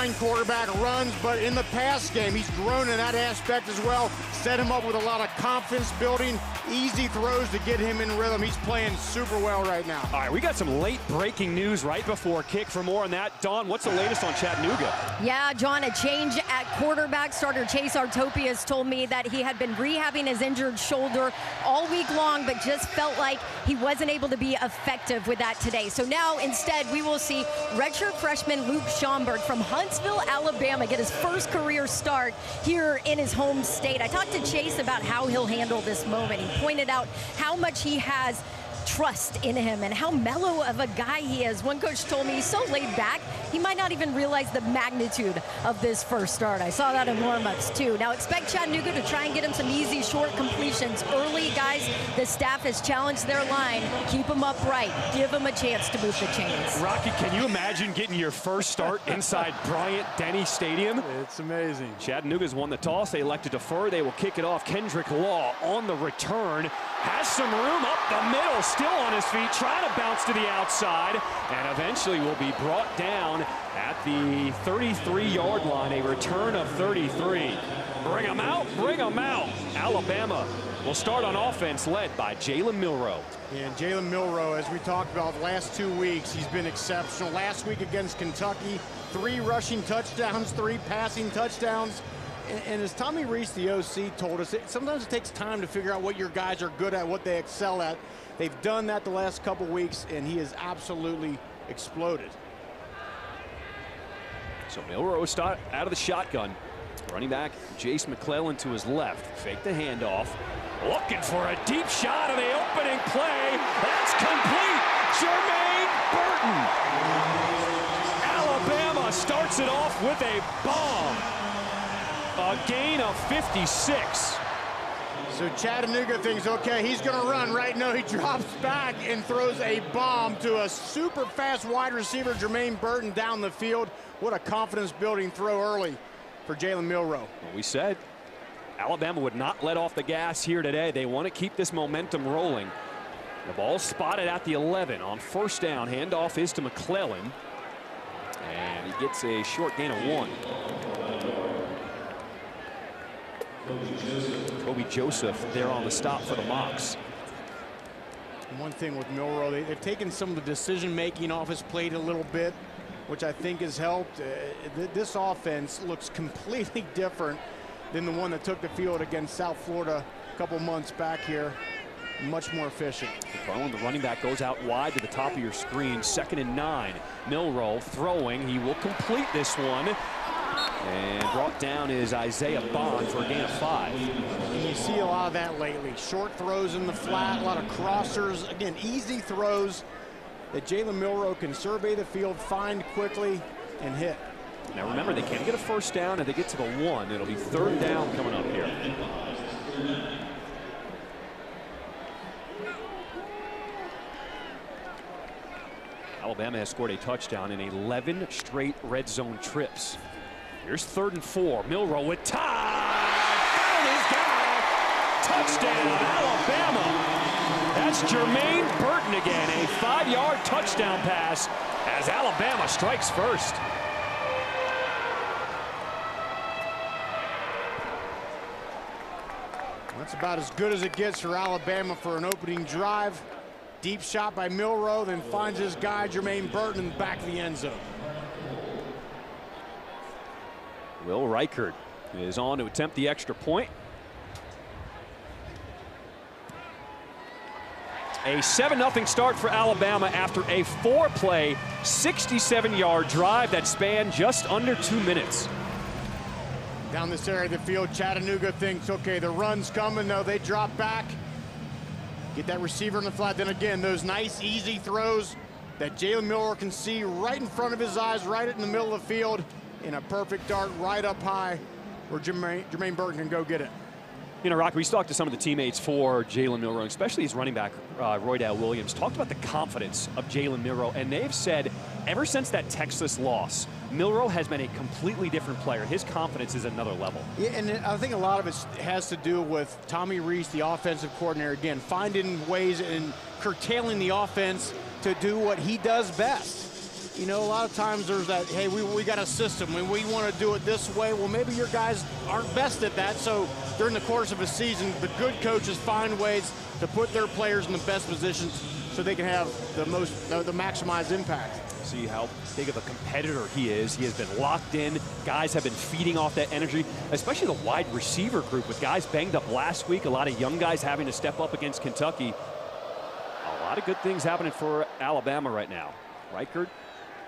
line quarterback, runs, but in the pass game, he's grown in that aspect as well. Set him up with a lot of confidence building, easy throws to get him in rhythm. He's playing super well right now. All right, we got some late breaking news right before kick. For more on that, Dawn, what's the latest on Chattanooga? Yeah, John, a change at quarterback. Starter Chase Artopias told me that he had been rehabbing his injured shoulder all week long, but just felt like he wasn't able to be effective with that today. So now, instead, we will see redshirt freshman Luke Schomburg from Huntsville, Alabama, get his first career start here in his home state. I talked to Chase about how he'll handle this moment. He pointed out how much he has trust in him and how mellow of a guy he is. One coach told me he's so laid back, he might not even realize the magnitude of this first start. I saw that in warm-ups too. Now expect Chattanooga to try and get him some easy short completions early, guys. The staff has challenged their line. Keep them upright. Give them a chance to move the chains. Rocky, can you imagine getting your first start inside Bryant-Denny Stadium? It's amazing. Chattanooga's won the toss. They elect to defer. They will kick it off. Kendrick Law on the return. Has some room up the middle. Still on his feet. Trying to bounce to the outside. And eventually will be brought down at the 33-yard line. A return of 33. Bring them out. Bring them out. Alabama will start on offense, led by Jalen Milroe. And Jalen Milroe, as we talked about the last 2 weeks, he's been exceptional. Last week against Kentucky, 3 rushing touchdowns, 3 passing touchdowns. And as Tommy Reese, the OC, told us, sometimes it takes time to figure out what your guys are good at, what they excel at. They've done that the last couple weeks, and he has absolutely exploded. So Milroe start out of the shotgun. Running back, Jace McClellan to his left. Fake the handoff. Looking for a deep shot of the opening play. That's complete. Jermaine Burton. Alabama starts it off with a bomb. A gain of 56. So Chattanooga thinks, okay, he's going to run. Right now, he drops back and throws a bomb to a super fast wide receiver, Jermaine Burton, down the field. What a confidence-building throw early for Jalen Milroe. Well, we said Alabama would not let off the gas here today. They want to keep this momentum rolling. The ball spotted at the 11 on first down. Handoff is to McClellan. And he gets a short gain of 1. Kobe Joseph there on the stop for the Mocs. One thing with Milroe, they've taken some of the decision-making off his plate a little bit, which I think has helped. This offense looks completely different than the one that took the field against South Florida a couple months back here. Much more efficient. The running back goes out wide to the top of your screen. 2nd and 9. Milroe throwing. He will complete this one. And brought down is Isaiah Bond for a gain of 5. And you see a lot of that lately. Short throws in the flat, a lot of crossers. Again, easy throws that Jalen Milroe can survey the field, find quickly, and hit. Now remember, they can't get a first down, and they get to the 1. It'll be 3rd down coming up here. Alabama has scored a touchdown in 11 straight red zone trips. Here's 3rd and 4. Milroe with time. Found his guy. Touchdown, Alabama. That's Jermaine Burton again. A 5-yard touchdown pass as Alabama strikes first. That's about as good as it gets for Alabama for an opening drive. Deep shot by Milroe, then finds his guy, Jermaine Burton, in the back of the end zone. Will Reichert is on to attempt the extra point. A 7-0 start for Alabama after a 4-play, 67-yard drive that spanned just under 2 minutes. Down this area of the field, Chattanooga thinks, okay, the run's coming. No, they drop back. Get that receiver in the flat. Then again, those nice, easy throws that Jalen Milroe can see right in front of his eyes, right in the middle of the field, in a perfect dart right up high where Jermaine Burton can go get it. You know, Rocky, we talked to some of the teammates for Jalen Milroe, especially his running back, Roydell Williams, talked about the confidence of Jalen Milroe, and they've said ever since that Texas loss, Milroe has been a completely different player. His confidence is another level. Yeah, and I think a lot of it has to do with Tommy Reese, the offensive coordinator, again, finding ways and curtailing the offense to do what he does best. You know, a lot of times there's that, hey, we got a system and we want to do it this way. Well, maybe your guys aren't best at that. So during the course of a season, the good coaches find ways to put their players in the best positions so they can have the maximized impact. See how big of a competitor he is. He has been locked in. Guys have been feeding off that energy, especially the wide receiver group with guys banged up last week. A lot of young guys having to step up against Kentucky. A lot of good things happening for Alabama right now. Reichert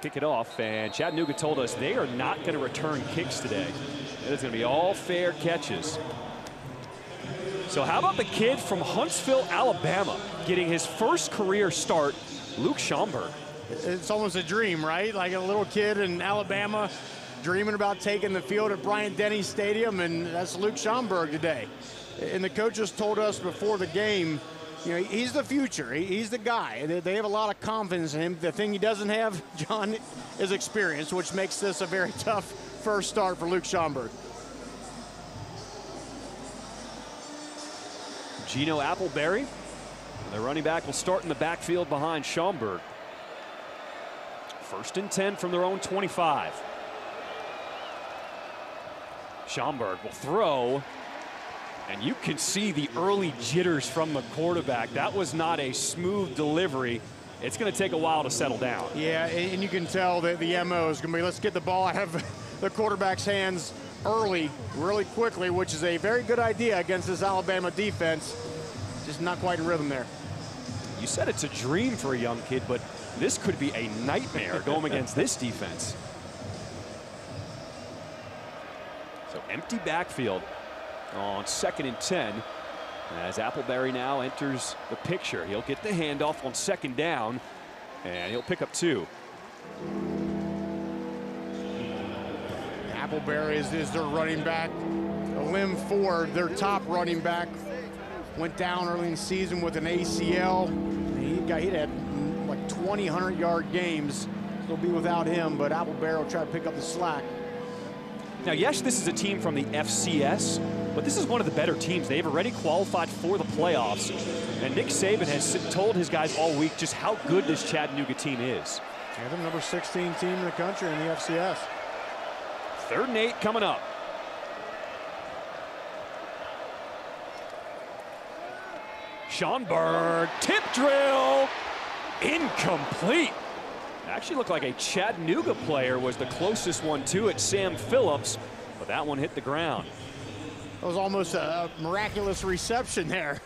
kick it off, and Chattanooga told us they are not going to return kicks today. It is going to be all fair catches. So how about the kid from Huntsville, Alabama, getting his first career start, Luke Schomburg. It's almost a dream, right? Like a little kid in Alabama dreaming about taking the field at Bryant-Denny Stadium, and that's Luke Schomburg today. And the coaches told us before the game, you know, he's the future. He's the guy. They have a lot of confidence in him. The thing he doesn't have, John, is experience, which makes this a very tough first start for Luke Schomburg. Gino Appleberry, the running back, will start in the backfield behind Schomburg. 1st and 10 from their own 25. Schomburg will throw. And you can see the early jitters from the quarterback. That was not a smooth delivery. It's going to take a while to settle down. Yeah, and you can tell that the MO is going to be, let's get the ball out of the quarterback's hands early, really quickly, which is a very good idea against this Alabama defense. Just not quite in rhythm there. You said it's a dream for a young kid, but this could be a nightmare going against this defense. So empty backfield on 2nd and 10 as Appleberry now enters the picture. He'll get the handoff on 2nd down, and he'll pick up 2. Appleberry is their running back. Lim Ford, their top running back, went down early in the season with an ACL. He'd had like 20 100-yard games. They'll be without him, but Appleberry will try to pick up the slack. Now, yes, this is a team from the FCS, but this is one of the better teams. They've already qualified for the playoffs, and Nick Saban has told his guys all week just how good this Chattanooga team is. Yeah, they're the number 16 team in the country in the FCS. 3rd and 8 coming up. Schomburg, tip drill, incomplete. Actually looked like a Chattanooga player was the closest one to it, Sam Phillips, but that one hit the ground. That was almost a miraculous reception there.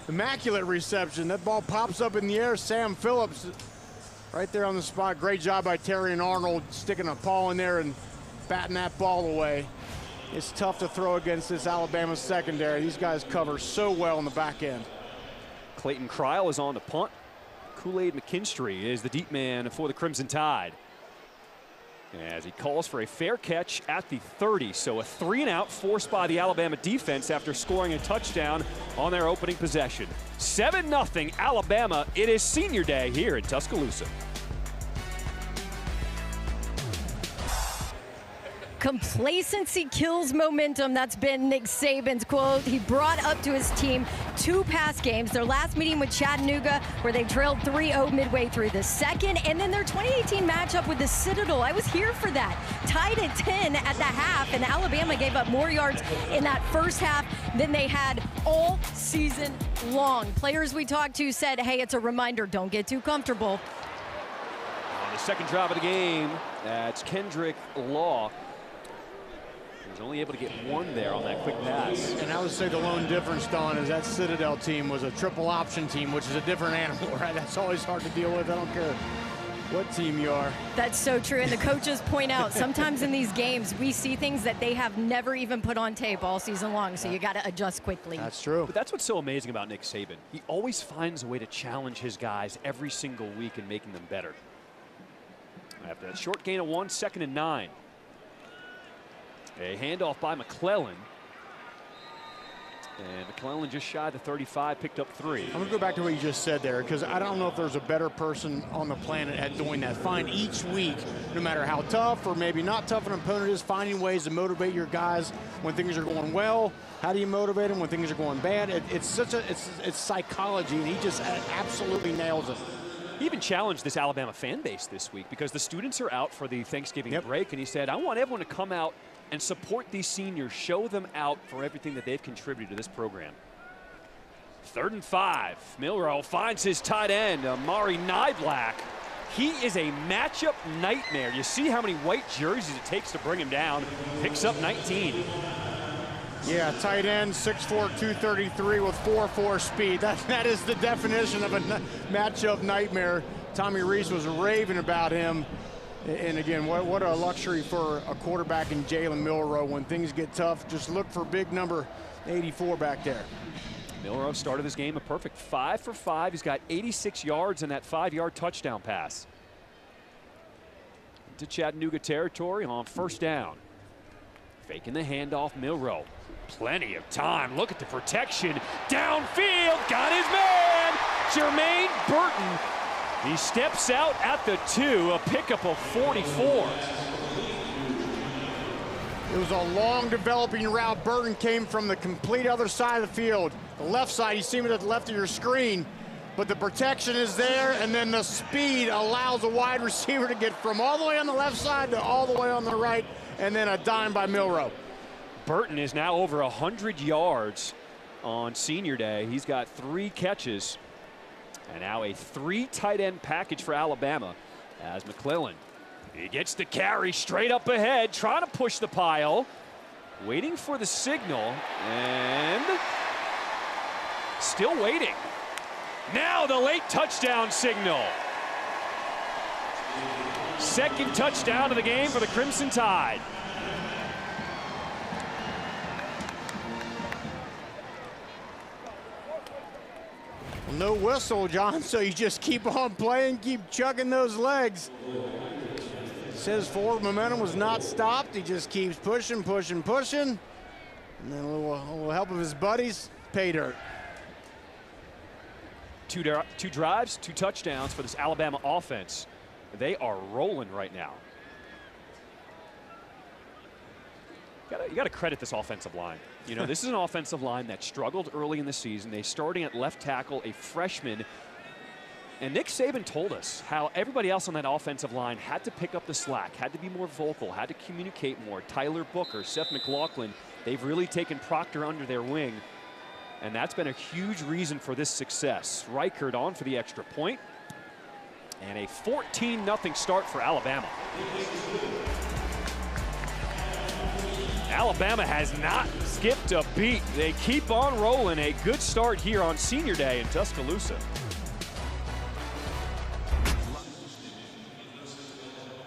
Immaculate reception. That ball pops up in the air. Sam Phillips right there on the spot. Great job by Terry and Arnold sticking a paw in there and batting that ball away. It's tough to throw against this Alabama secondary. These guys cover so well in the back end. Clayton Kryle is on the punt. Kool-Aid McKinstry is the deep man for the Crimson Tide, as he calls for a fair catch at the 30. So a 3-and-out forced by the Alabama defense after scoring a touchdown on their opening possession. 7-0 Alabama. It is senior day here in Tuscaloosa. Complacency kills momentum. That's been Nick Saban's quote. He brought up to his team 2 pass games. Their last meeting with Chattanooga, where they trailed 3-0 midway through the second, and then their 2018 matchup with the Citadel. I was here for that. Tied at 10 at the half, and Alabama gave up more yards in that first half than they had all season long. Players we talked to said, hey, it's a reminder, don't get too comfortable. On the second drive of the game, that's Kendrick Law. He was only able to get 1 there on that quick pass. And I would say the lone difference, Don, is that Citadel team was a triple option team, which is a different animal, right? That's always hard to deal with. I don't care what team you are. That's so true. And the coaches point out sometimes in these games we see things that they have never even put on tape all season long. So you got to adjust quickly. That's true. But that's what's so amazing about Nick Saban. He always finds a way to challenge his guys every single week and making them better. After that short gain of 1, 2nd and 9. A handoff by McClellan. And McClellan just shy of the 35, picked up 3. I'm going to go back to what you just said there, because I don't know if there's a better person on the planet at doing that. Find each week, no matter how tough or maybe not tough an opponent is, finding ways to motivate your guys when things are going well. How do you motivate them when things are going bad? It's psychology, and he just absolutely nails it. He even challenged this Alabama fan base this week because the students are out for the Thanksgiving break, and he said, I want everyone to come out and support these seniors, show them out for everything that they've contributed to this program. 3rd and 5. Milroe finds his tight end, Amari Niblack. He is a matchup nightmare. You see how many white jerseys it takes to bring him down. Picks up 19. Yeah, tight end, 6'4", 233 with 4.4 speed. That is the definition of a matchup nightmare. Tommy Reese was raving about him. And again, what a luxury for a quarterback in Jalen Milroe. When things get tough, just look for big number 84 back there. Milroe started this game a perfect 5 for 5. He's got 86 yards in that 5-yard touchdown pass. Into Chattanooga territory on 1st down. Faking the handoff, Milroe. Plenty of time. Look at the protection. Downfield, got his man, Jermaine Burton. He steps out at the 2, a pickup of 44. It was a long developing route. Burton came from the complete other side of the field. The left side, you see him at the left of your screen, but the protection is there, and then the speed allows a wide receiver to get from all the way on the left side to all the way on the right, and then a dime by Milroe. Burton is now over 100 yards on senior day. He's got 3 catches, and now a 3 tight end package for Alabama as McClellan. He gets the carry straight up ahead, trying to push the pile, waiting for the signal, and still waiting. Now the late touchdown signal. 2nd touchdown of the game for the Crimson Tide. Well, no whistle, John, so you just keep on playing, keep chugging those legs. Says forward momentum was not stopped. He just keeps pushing, pushing, pushing. And then a little help of his buddies, pay dirt. 2 drives, 2 touchdowns for this Alabama offense. They are rolling right now. You got to credit this offensive line. You know, this is an offensive line that struggled early in the season. They starting at left tackle, a freshman. And Nick Saban told us how everybody else on that offensive line had to pick up the slack, had to be more vocal, had to communicate more. Tyler Booker, Seth McLaughlin, they've really taken Proctor under their wing. And that's been a huge reason for this success. Reichert on for the extra point. And a 14-0 start for Alabama. Alabama has not skipped a beat. They keep on rolling. A good start here on senior day in Tuscaloosa.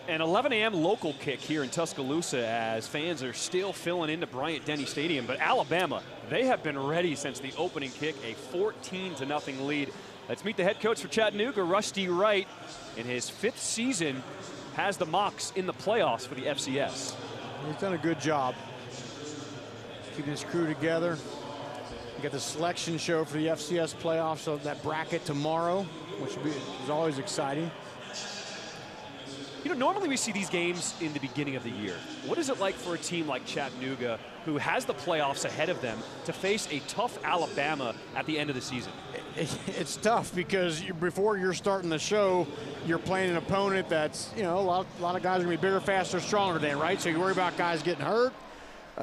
An 11 a.m. local kick here in Tuscaloosa as fans are still filling into Bryant-Denny Stadium. But Alabama, they have been ready since the opening kick, a 14-0 lead. Let's meet the head coach for Chattanooga, Rusty Wright. In his 5th season, has the Mocs in the playoffs for the FCS. He's done a good job keeping his crew together. You got the selection show for the FCS playoffs, so that bracket tomorrow, which is always exciting. You know, normally we see these games in the beginning of the year. What is it like for a team like Chattanooga, who has the playoffs ahead of them, to face a tough Alabama at the end of the season? It's tough because before you're starting the show, you're playing an opponent that's, you know, a lot of guys are going to be bigger, faster, stronger than, right? So you worry about guys getting hurt.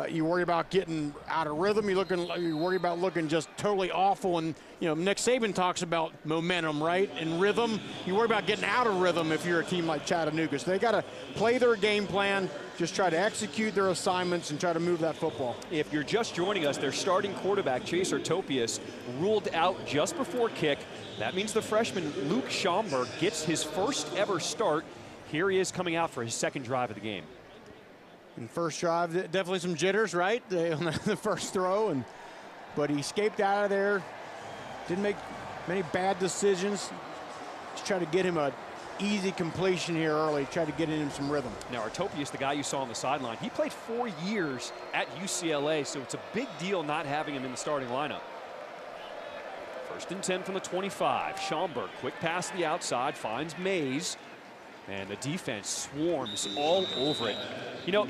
You worry about getting out of rhythm. You worry about looking just totally awful. And, you know, Nick Saban talks about momentum, right, and rhythm. You worry about getting out of rhythm if you're a team like Chattanooga. So they got to play their game plan, just try to execute their assignments and try to move that football. If you're just joining us, their starting quarterback, Chase Artopius, ruled out just before kick. That means the freshman Luke Schomburg gets his first ever start. Here he is coming out for his 2nd drive of the game. And first drive, definitely some jitters, right, on the first throw, but he escaped out of there. Didn't make many bad decisions. Just try to get him a easy completion here early. Try to get in him some rhythm. Now, Artopius, the guy you saw on the sideline, he played 4 years at UCLA, so it's a big deal not having him in the starting lineup. 1st and 10 from the 25. Schomburg, quick pass to the outside, finds Mays. And the defense swarms all over it. You know,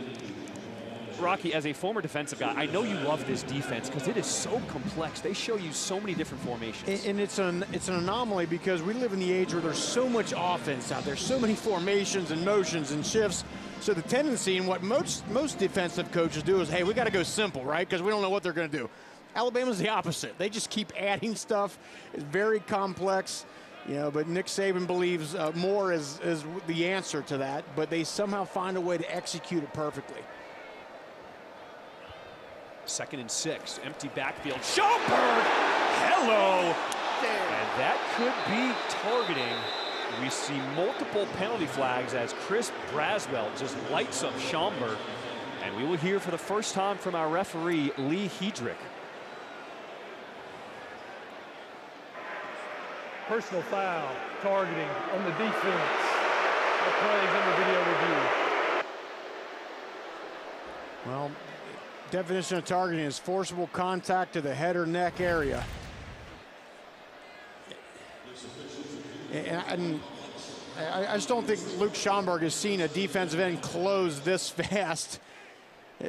Rocky, as a former defensive guy, I know you love this defense because it is so complex. They show you so many different formations. And it's an anomaly because we live in the age where there's so much offense out there, so many formations and motions and shifts. So the tendency and what most defensive coaches do is, hey, we got to go simple, right? Because we don't know what they're going to do. Alabama's the opposite. They just keep adding stuff. It's very complex. You know, but Nick Saban believes more is the answer to that, but they somehow find a way to execute it perfectly. 2nd and 6, empty backfield. Schaumburg, hello! And that could be targeting. We see multiple penalty flags as Chris Braswell just lights up Schaumburg. And we will hear for the first time from our referee, Lee Hedrick. Personal foul, targeting on the defense. The plays under video review. Well, definition of targeting is forcible contact to the head or neck area. And I just don't think Luke Schaumburg has seen a defensive end close this fast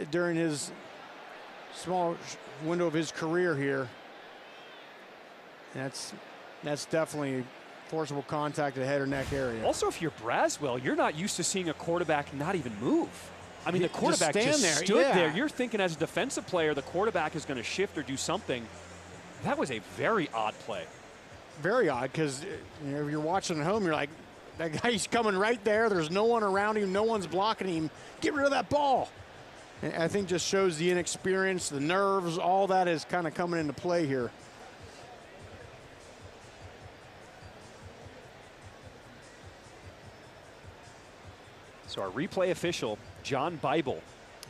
during his small window of his career here. That's definitely forcible contact to the head or neck area. Also, if you're Braswell, you're not used to seeing a quarterback not even move. I mean, the quarterback just stood there. You're thinking as a defensive player, the quarterback is going to shift or do something. That was a very odd play. Very odd, because you know, if you're watching at home, you're like, that guy's coming right there. There's no one around him. No one's blocking him. Get rid of that ball. And I think just shows the inexperience, the nerves, all that is kind of coming into play here. So our replay official, John Bible,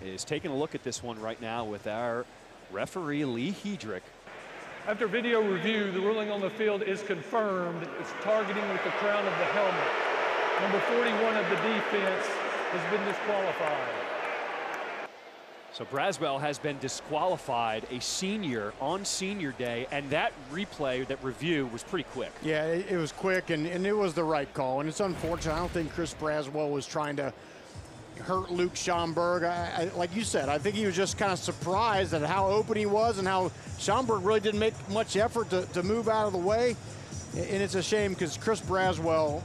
is taking a look at this one right now with our referee, Lee Hedrick. After video review, the ruling on the field is confirmed. It's targeting with the crown of the helmet. Number 41 of the defense has been disqualified. So Braswell has been disqualified, a senior on senior day, and that replay, that review, was pretty quick. Yeah, it was quick, and it was the right call. And it's unfortunate. I don't think Chris Braswell was trying to hurt Luke Schaumburg. Like you said, I think he was just kind of surprised at how open he was and how Schaumburg really didn't make much effort to move out of the way. And it's a shame because Chris Braswell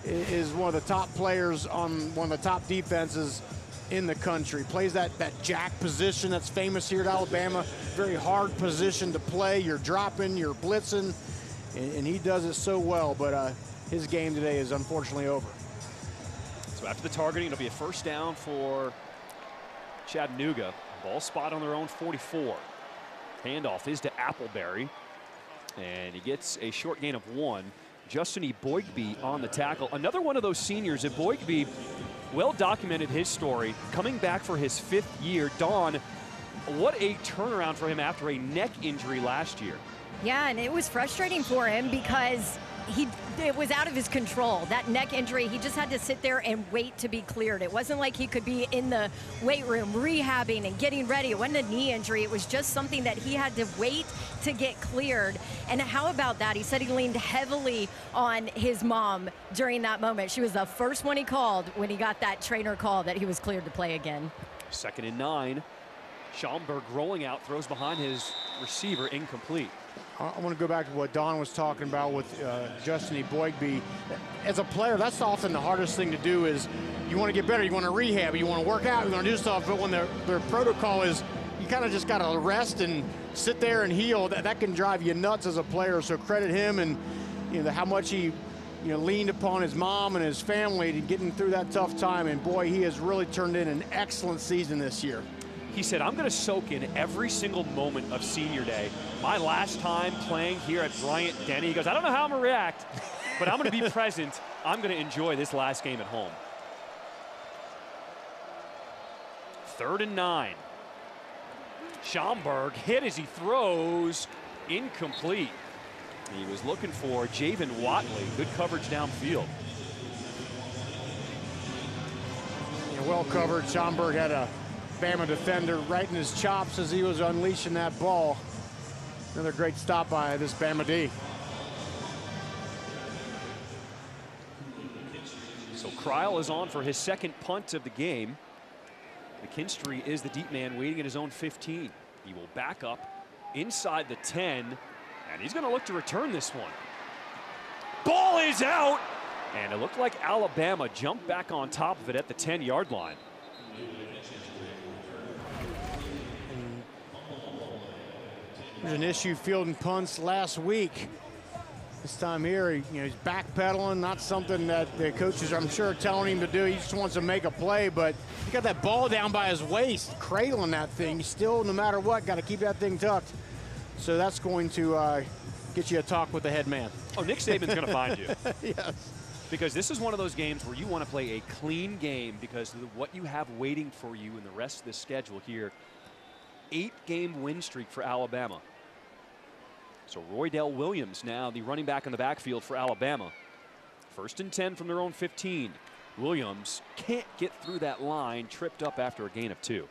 is one of the top players on one of the top defenses in the country. Plays that jack position that's famous here at Alabama. Very hard position to play. You're dropping, you're blitzing, and he does it so well. But his game today is unfortunately over. So after the targeting, it'll be a first down for Chattanooga. Ball spot on their own 44. Handoff is to Appleberry, and he gets a short gain of 1. Justin Boygby on the tackle. Another one of those seniors. Boygby, well documented his story, coming back for his 5th year. Dawn, what a turnaround for him after a neck injury last year. Yeah, and it was frustrating for him because it was out of his control. That neck injury, he just had to sit there and wait to be cleared. It wasn't like he could be in the weight room rehabbing and getting ready. It wasn't a knee injury. It was just something that he had to wait to get cleared. And how about that? He said he leaned heavily on his mom during that moment. She was the first one he called when he got that trainer call that he was cleared to play again. 2nd and 9. Schaumburg rolling out, throws behind his receiver, incomplete. I want to go back to what Don was talking about with Justin Boygby. As a player, that's often the hardest thing to do is you want to get better, you want to rehab, you want to work out, you want to do stuff, but when their protocol is you kind of just got to rest and sit there and heal, that can drive you nuts as a player. So credit him and how much he leaned upon his mom and his family to getting through that tough time. And boy, he has really turned in an excellent season this year. He said, I'm going to soak in every single moment of senior day. My last time playing here at Bryant-Denny. He goes, I don't know how I'm going to react, but I'm going to be present. I'm going to enjoy this last game at home. 3rd and 9. Schaumburg hit as he throws, incomplete. He was looking for Javen Watley. Good coverage downfield. Well covered. Schaumburg had a Bama defender right in his chops as he was unleashing that ball. Another great stop by this Bama D. So Kryle is on for his 2nd punt of the game. McKinstry is the deep man waiting at his own 15. He will back up inside the 10, and he's going to look to return this one. Ball is out, and it looked like Alabama jumped back on top of it at the 10-yard line. There's an issue fielding punts last week. This time here, he's backpedaling, not something that the coaches, I'm sure, are telling him to do. He just wants to make a play, but he got that ball down by his waist, cradling that thing. Still, no matter what, got to keep that thing tucked. So that's going to get you a talk with the head man. Oh, Nick Saban's going to find you. Yes. Because this is one of those games where you want to play a clean game because of what you have waiting for you in the rest of the schedule here. 8-game win streak for Alabama. So Roydell Williams now the running back in the backfield for Alabama. 1st and 10 from their own 15. Williams can't get through that line, tripped up after a gain of 2.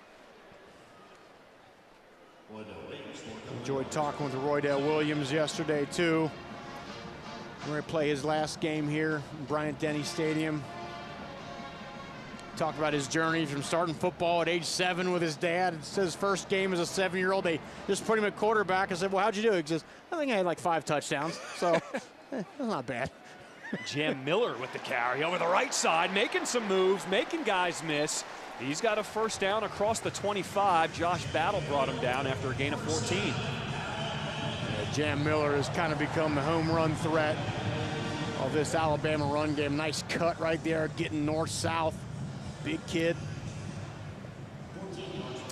Enjoyed talking with Roydell Williams yesterday, too. We're going to play his last game here in Bryant-Denny Stadium. Talked about his journey from starting football at age 7 with his dad. It's his first game as a 7-year-old. They just put him at quarterback. I said, well, how'd you do? He says, I think I had like 5 touchdowns. So that's not bad. Jam Miller with the carry over the right side, making some moves, making guys miss. He's got a first down across the 25. Josh Battle brought him down after a gain of 14. Jam Miller has kind of become the home run threat of this Alabama run game. Nice cut right there, getting north-south. Big kid.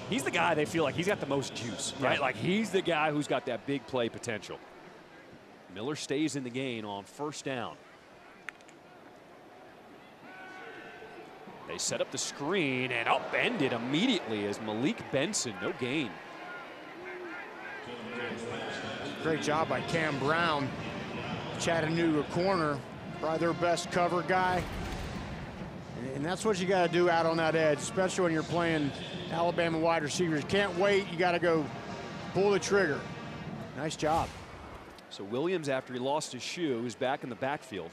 He's the guy they feel like he's got the most juice, right? Yeah. Like he's the guy who's got that big play potential. Miller stays in the game on first down. They set up the screen and upended immediately as Malik Benson, no gain. Great job by Cam Brown. Chattanooga corner, probably their best cover guy. And that's what you got to do out on that edge, especially when you're playing Alabama wide receivers. Can't wait. You got to go pull the trigger. Nice job. So Williams, after he lost his shoe, is back in the backfield.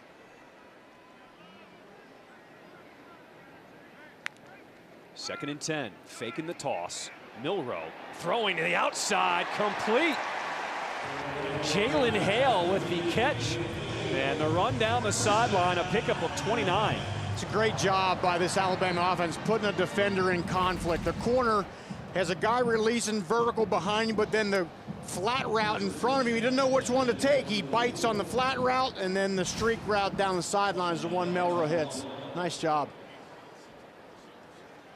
Second and 10, faking the toss. Milroe throwing to the outside, complete. Jalen Hale with the catch. And the run down the sideline, a pickup of 29. It's a great job by this Alabama offense, putting a defender in conflict. The corner has a guy releasing vertical behind him, but then the flat route in front of him, he doesn't know which one to take. He bites on the flat route, and then the streak route down the sideline is the one Milroe hits. Nice job.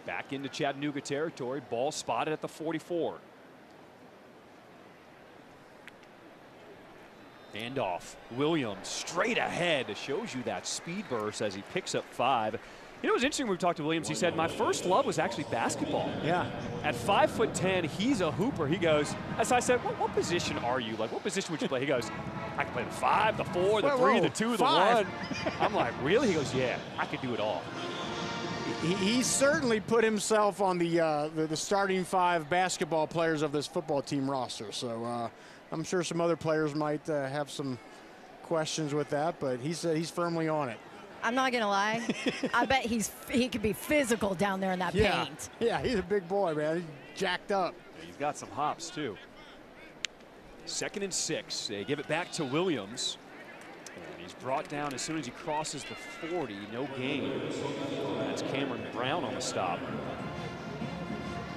Back into Chattanooga territory, ball spotted at the 44. Handoff. Williams straight ahead. Shows you that speed burst as he picks up 5. You know, it was interesting when we talked to Williams. He said, my first love was actually basketball. Yeah. At 5'10", he's a hooper. He goes, as I said, what position are you? Like, what position would you play? He goes, I can play the 5, the 4, the 3, the 2, the 1. I'm like, really? He goes, yeah, I could do it all. He certainly put himself on the starting 5 basketball players of this football team roster. So I'm sure some other players might have some questions with that, but he's firmly on it. I'm not gonna lie. I bet he could be physical down there in that paint. Yeah, he's a big boy, man. He's jacked up. He's got some hops too. 2nd and 6. They give it back to Williams. And he's brought down as soon as he crosses the 40. No gain. That's Cameron Brown on the stop.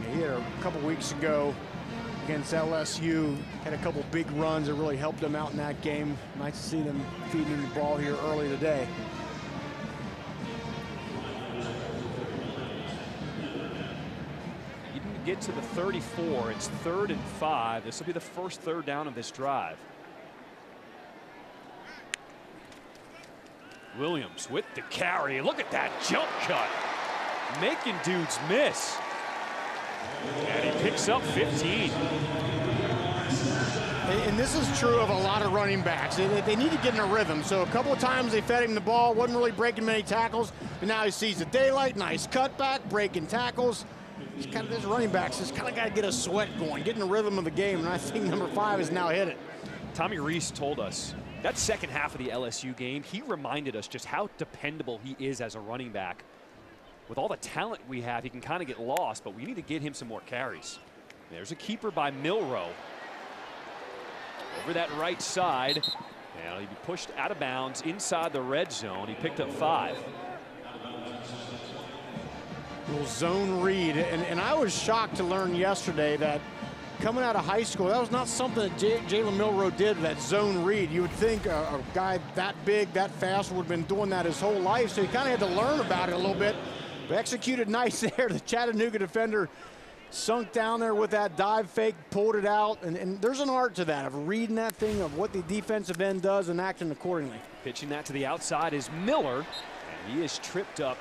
Yeah, he had a couple weeks ago against LSU. Had a couple big runs that really helped him out in that game. Nice to see them feeding him the ball here early today. He didn't get to the 34. It's 3rd and 5. This will be the first 3rd down of this drive. Williams with the carry. Look at that jump cut. Making dudes miss. And he picks up 15. And this is true of a lot of running backs. They need to get in a rhythm. So a couple of times they fed him the ball, wasn't really breaking many tackles, but now he sees the daylight, nice cutback, breaking tackles. He's kind of, this running backs just kind of got to get a sweat going, get in the rhythm of the game, and I think number 5 has now hit it. Tommy Rees told us that second half of the LSU game, he reminded us just how dependable he is as a running back. with all the talent we have, he can kind of get lost, but we need to get him some more carries. There's a keeper by Milroe. Over that right side, and he'll be pushed out of bounds inside the red zone. He picked up 5. Little zone read, and I was shocked to learn yesterday that coming out of high school, that was not something that Jalen Milroe did, that zone read. You would think a guy that big, that fast would have been doing that his whole life, so he kind of had to learn about it a little bit. But executed nice there. The Chattanooga defender sunk down there with that dive fake, pulled it out, and there's an art to that, of reading that thing, of what the defensive end does and acting accordingly. Pitching that to the outside is Miller, and he is tripped up,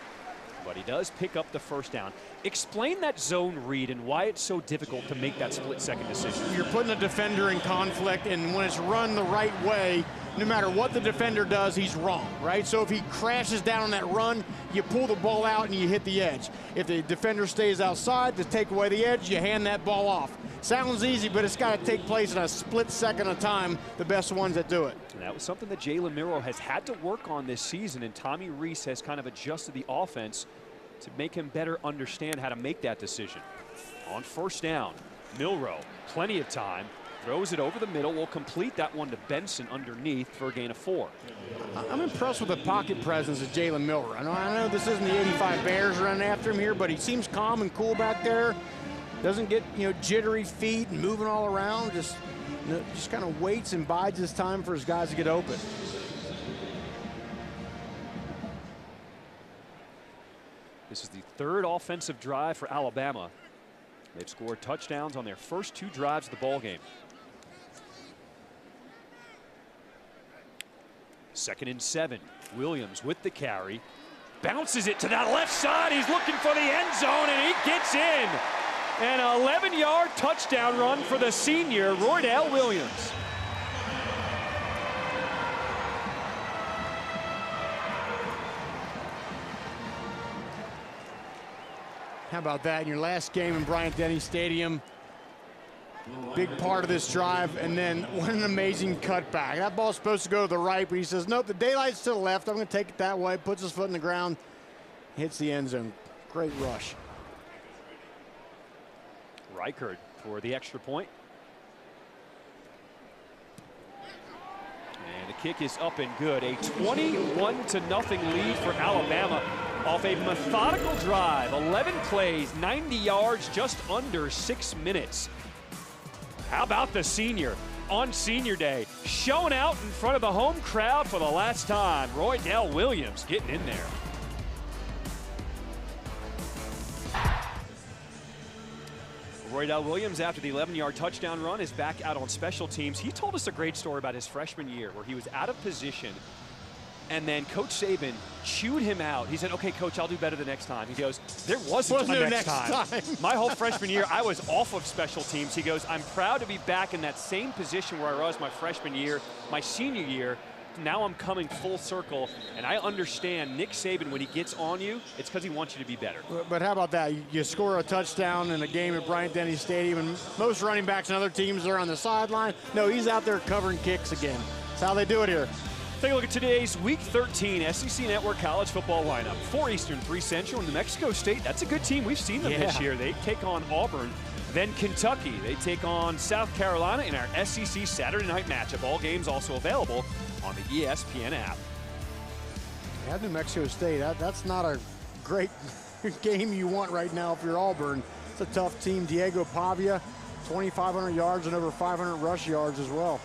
but he does pick up the first down. Explain that zone read and why it's so difficult to make that split-second decision. You're putting a defender in conflict, and when it's run the right way, no matter what the defender does, he's wrong, right? So if he crashes down on that run, you pull the ball out and you hit the edge. If the defender stays outside to take away the edge, you hand that ball off. Sounds easy, but it's got to take place in a split second of time, the best ones that do it. And that was something that Jalen Milroe has had to work on this season, and Tommy Reese has kind of adjusted the offense to make him better understand how to make that decision. On first down, Milroe, plenty of time, throws it over the middle, will complete that one to Benson underneath for a gain of 4. I'm impressed with the pocket presence of Jalen Milroe. I know this isn't the 85 Bears running after him here, but he seems calm and cool back there. Doesn't get, jittery feet and moving all around. Just kind of waits and bides his time for his guys to get open. This is the 3rd offensive drive for Alabama. They've scored touchdowns on their first 2 drives of the ball game. 2nd and 7. Williams with the carry. Bounces it to that left side. He's looking for the end zone, and he gets in. An 11-yard touchdown run for the senior, Roydell Williams. How about that in your last game in Bryant-Denny Stadium? Big part of this drive, and then what an amazing cutback. That ball's supposed to go to the right, but he says, nope, the daylight's to the left. I'm going to take it that way. Puts his foot in the ground, hits the end zone. Great rush. Reichard for the extra point. And the kick is up and good. A 21-0 lead for Alabama off a methodical drive. 11 plays, 90 yards, just under 6 minutes. How about the senior on senior day, showing out in front of the home crowd for the last time? Roydell Williams getting in there. Roydell Williams, after the 11-yard touchdown run, is back out on special teams. He told us a great story about his freshman year where he was out of position, and then Coach Saban chewed him out. He said, okay, Coach, I'll do better the next time. He goes, there wasn't a next time. My whole freshman year, I was off of special teams. He goes, I'm proud to be back in that same position where I was my freshman year, my senior year. Now I'm coming full circle, and I understand Nick Saban, when he gets on you, it's because he wants you to be better. But how about that? You score a touchdown in a game at Bryant-Denny Stadium, and most running backs and other teams are on the sideline. No, he's out there covering kicks again. That's how they do it here. Take a look at today's Week 13 SEC Network College Football lineup. 4 Eastern, 3 Central, and New Mexico State. That's a good team. We've seen them this year. They take on Auburn. Then Kentucky. They take on South Carolina in our SEC Saturday night matchup. All games also available on the ESPN app. Yeah, New Mexico State, that's not a great game you want right now if you're Auburn. It's a tough team. Diego Pavia, 2,500 yards and over 500 rush yards as well.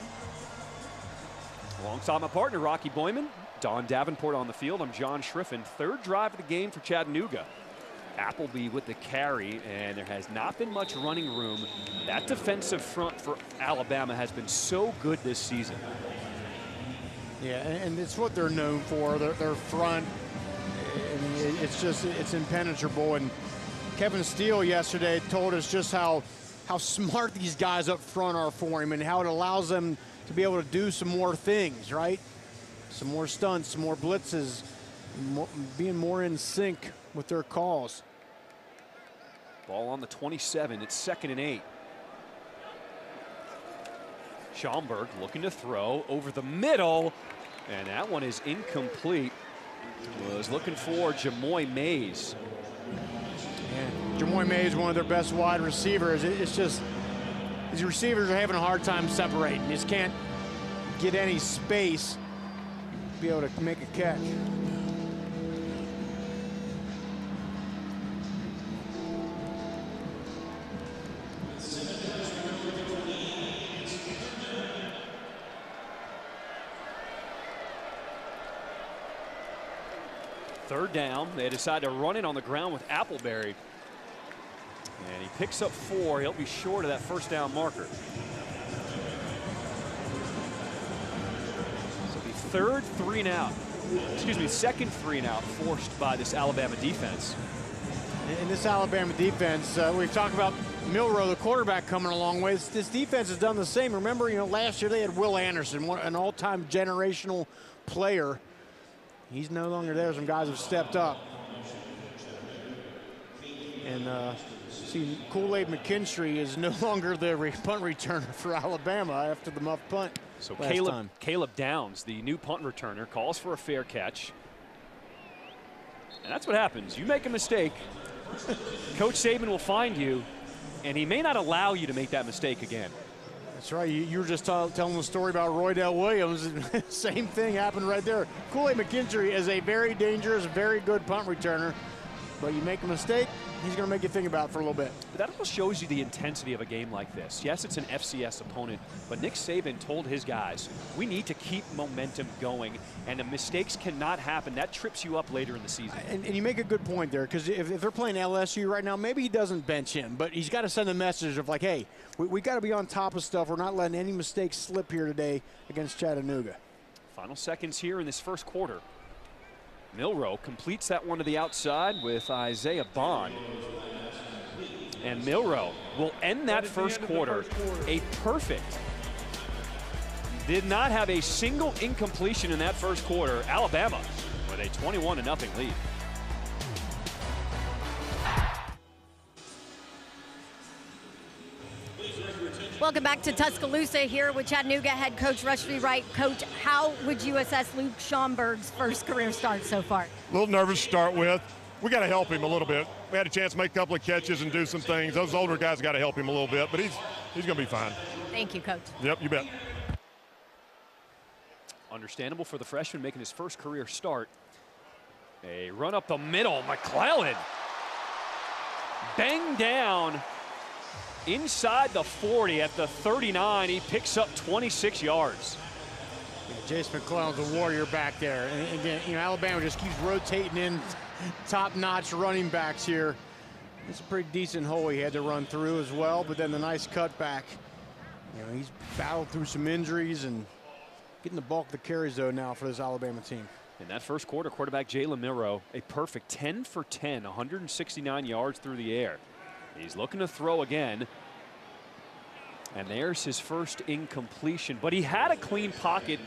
Alongside my partner, Rocky Boyman, Don Davenport on the field. I'm John Schriffen. 3rd drive of the game for Chattanooga. Appleby with the carry, and there has not been much running room. That defensive front for Alabama has been so good this season. Yeah, and it's what they're known for, their front. It's impenetrable. And Kevin Steele yesterday told us just how smart these guys up front are for him and how it allows them to be able to do some more things, right? Some more stunts, some more blitzes, being more in sync with their calls. Ball on the 27. It's 2nd and 8. Schaumburg looking to throw over the middle, and that one is incomplete. Was looking for Jamoy Mays. Jamoy May is one of their best wide receivers. It's just these receivers are having a hard time separating. You just can't get any space to be able to make a catch. Third down, they decide to run it on the ground with Appleberry. And he picks up 4. He'll be short of that first down marker. So the third 3 and out, excuse me, second 3 and out forced by this Alabama defense. In this Alabama defense, we've talked about Milroe, the quarterback, coming a long way. This defense has done the same. Remember, last year they had Will Anderson, an all-time generational player. He's no longer there. Some guys have stepped up. And see, Kool-Aid McKinstry is no longer the punt returner for Alabama after the muff punt. So Caleb Downs, the new punt returner, calls for a fair catch. And that's what happens. You make a mistake, Coach Saban will find you, and he may not allow you to make that mistake again. That's right. You were just telling the story about Roydell Williams. Same thing happened right there. Kool-Aid McKinstry is a very dangerous, very good punt returner. But you make a mistake, he's going to make you think about it for a little bit. But that all shows you the intensity of a game like this. Yes, it's an FCS opponent, but Nick Saban told his guys, we need to keep momentum going, and the mistakes cannot happen. That trips you up later in the season. And you make a good point there, because if they're playing LSU right now, maybe he doesn't bench him, but he's got to send a message of like, hey, we got to be on top of stuff. We're not letting any mistakes slip here today against Chattanooga. Final seconds here in this first quarter. Milroe completes that one to the outside with Isaiah Bond. And Milroe will end that first quarter a perfect. Did not have a single incompletion in that first quarter. Alabama with a 21-0 lead. Welcome back to Tuscaloosa here with Chattanooga head coach Rushdie Wright. Coach, how would you assess Luke Schomburg's first career start so far? A little nervous to start with. We got to help him a little bit. We had a chance to make a couple of catches and do some things. Those older guys got to help him a little bit, but he's going to be fine. Thank you, Coach. Yep, you bet. Understandable for the freshman making his first career start. A run up the middle, McClellan. Bang down. Inside the 40 at the 39, he picks up 26 yards. Jace McClellan's a warrior back there. And again, Alabama just keeps rotating in top-notch running backs here. It's a pretty decent hole he had to run through as well, but then the nice cutback. He's battled through some injuries and getting the bulk of the carries, though, now for this Alabama team. In that first quarter, quarterback Jalen Milroe, a perfect 10 for 10, 169 yards through the air. He's looking to throw again. And there's his first incompletion. But he had a clean pocket.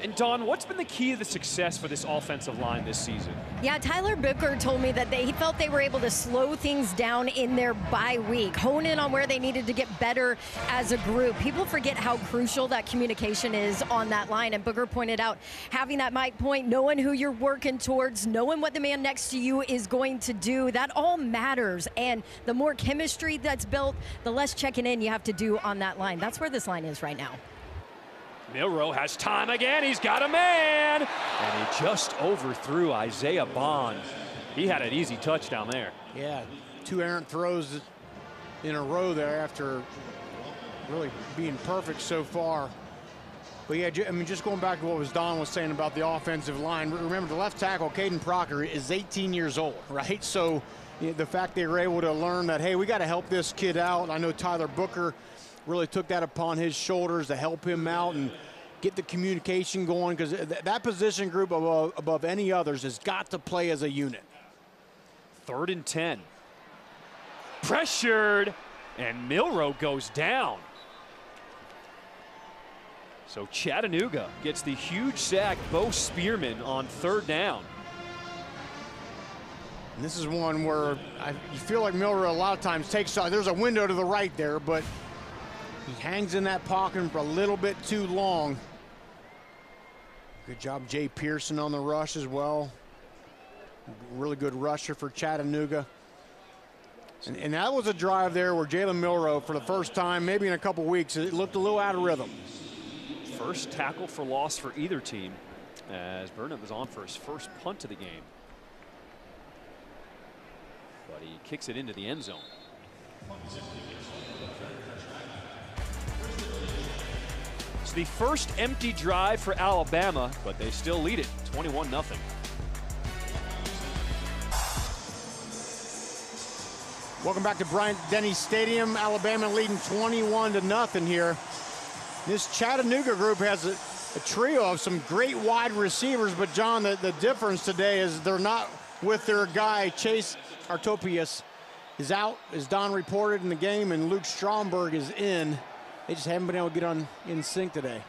And, Dawn, what's been the key to the success for this offensive line this season? Yeah, Tyler Booker told me that he felt they were able to slow things down in their bye week, hone in on where they needed to get better as a group. People forget how crucial that communication is on that line. And Booker pointed out having that mic point, knowing who you're working towards, knowing what the man next to you is going to do, that all matters. And the more chemistry that's built, the less checking in you have to do on that line. That's where this line is right now. Milroe has time again. He's got a man. And he just overthrew Isaiah Bond. He had an easy touchdown there. Yeah, 2 errant throws in a row there after really being perfect so far. But yeah, just going back to what Don was saying about the offensive line. Remember, the left tackle, Caden Proctor, is 18 years old, right? So the fact they were able to learn that, hey, we got to help this kid out. I know Tyler Booker really took that upon his shoulders to help him out and get the communication going, because that position group above any others has got to play as a unit. 3rd and 10. Pressured, and Milroe goes down. So Chattanooga gets the huge sack, Bo Spearman on 3rd down. And this is one where you feel like Milroe a lot of times takes off. There's a window to the right there, but he hangs in that pocket for a little bit too long. Good job, Jay Pearson on the rush as well. Really good rusher for Chattanooga. And that was a drive there where Jalen Milroe, for the first time, maybe in a couple weeks, it looked a little out of rhythm. First tackle for loss for either team, as Burnett was on for his first punt of the game. But he kicks it into the end zone. It's the first empty drive for Alabama, but they still lead it 21-0. Welcome back to Bryant-Denny Stadium. Alabama leading 21-0 here. This Chattanooga group has a trio of some great wide receivers, but John, the difference today is they're not with their guy. Chase Artopius is out, as Don reported in the game, and Luke Stromberg is in. They just haven't been able to get in sync today.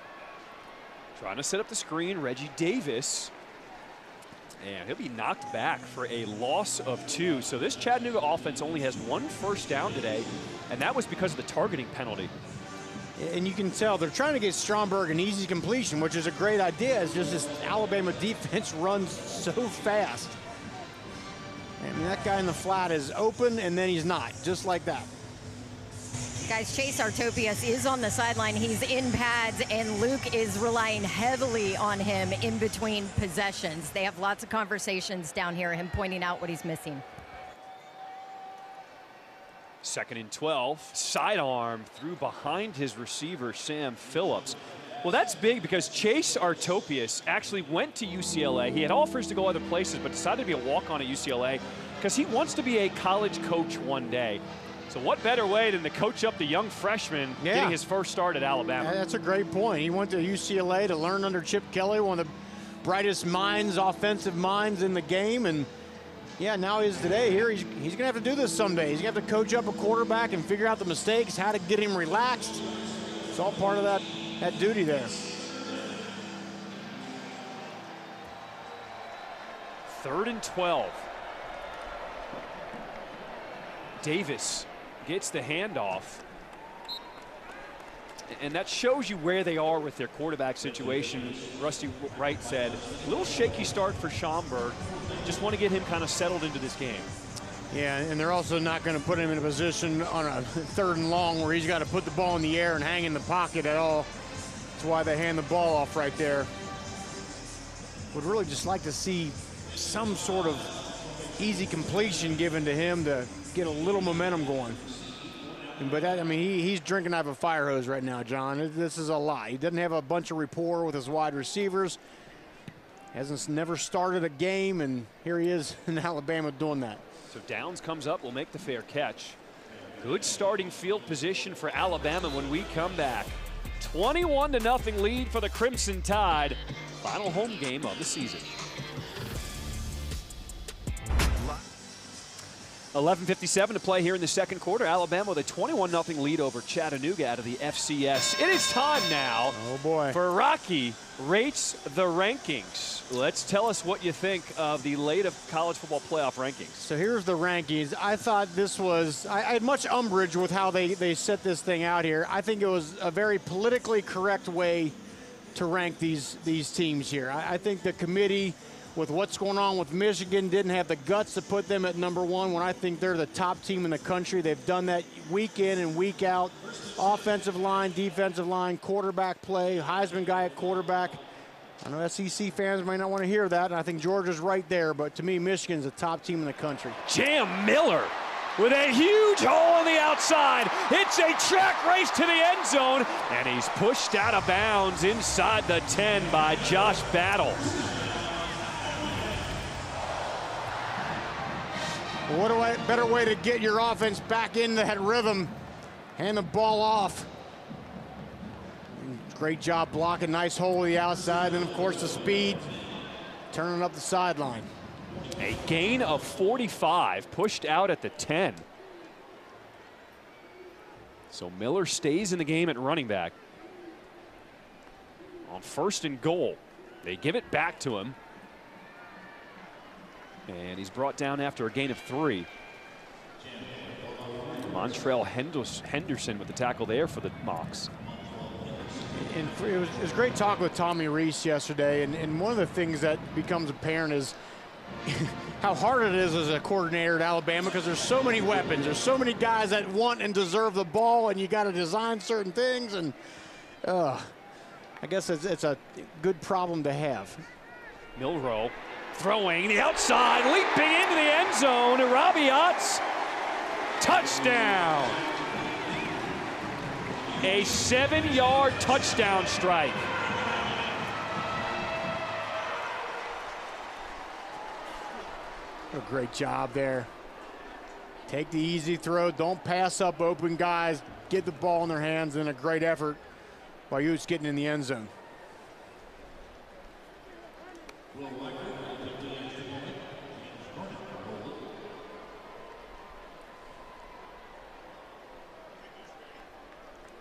Trying to set up the screen, Reggie Davis. And he'll be knocked back for a loss of 2. So this Chattanooga offense only has 1 first down today, and that was because of the targeting penalty. And you can tell they're trying to get Stromberg an easy completion, which is a great idea. It's just this Alabama defense runs so fast. I mean, that guy in the flat is open, and then he's not, just like that. Guys, Chase Artopius is on the sideline. He's in pads, and Luke is relying heavily on him in between possessions. They have lots of conversations down here, him pointing out what he's missing. 2nd and 12. Sidearm through behind his receiver, Sam Phillips. Well, that's big because Chase Artopius actually went to UCLA. He had offers to go other places, but decided to be a walk-on at UCLA because he wants to be a college coach one day. So what better way than to coach up the young freshman getting his first start at Alabama? That's a great point. He went to UCLA to learn under Chip Kelly, one of the brightest minds, offensive minds in the game. And yeah, now he's today here. He's going to have to do this someday. He's going to have to coach up a quarterback and figure out the mistakes, how to get him relaxed. It's all part of that duty there. 3rd and 12. Davis gets the handoff. And that shows you where they are with their quarterback situation. Rusty Wright said, a little shaky start for Schomburg. Just want to get him kind of settled into this game. Yeah, and they're also not going to put him in a position on a 3rd and long where he's got to put the ball in the air and hang in the pocket at all. That's why they hand the ball off right there. Would really just like to see some sort of easy completion given to him to get a little momentum going. But I mean, he's drinking out of a fire hose right now, John. This is a lie. He doesn't have a bunch of rapport with his wide receivers. Never started a game, and here he is in Alabama doing that. So Downs comes up, will make the fair catch. Good starting field position for Alabama when we come back. 21-0 lead for the Crimson Tide. Final home game of the season. 11:57 to play here in the second quarter. Alabama with a 21-0 lead over Chattanooga out of the FCS. It is time now for Rocky Rates the Rankings. Tell us what you think of the late college football playoff rankings. So here's the rankings. I thought this was, I had much umbrage with how they set this thing out here. I think it was a very politically correct way to rank these teams here. I think the committee, with what's going on with Michigan, didn't have the guts to put them at #1 when I think they're the top team in the country. They've done that week in and week out. Offensive line, defensive line, quarterback play, Heisman guy at quarterback. I know SEC fans might not want to hear that, and I think Georgia's right there, but to me, Michigan's the top team in the country. Jam Miller with a huge hole on the outside. It's a track race to the end zone, and he's pushed out of bounds inside the 10 by Josh Battle. Better way to get your offense back into that rhythm? Hand the ball off. Great job blocking, nice hole to the outside, and of course the speed, turning up the sideline. A gain of 45, pushed out at the 10. So Miller stays in the game at running back. On 1st and goal, they give it back to him. And he's brought down after a gain of 3. Montrell Henderson with the tackle there for the Mocs. And it was great talk with Tommy Rees yesterday, and one of the things that becomes apparent is how hard it is as a coordinator at Alabama, because there's so many weapons. There's so many guys that want and deserve the ball, and you got to design certain things. And I guess it's a good problem to have. Milroe throwing the outside, leaping into the end zone. Rabiot's touchdown. A 7-yard touchdown strike. A great job there. Take the easy throw. Don't pass up open guys. Get the ball in their hands, and a great effort by Utes getting in the end zone.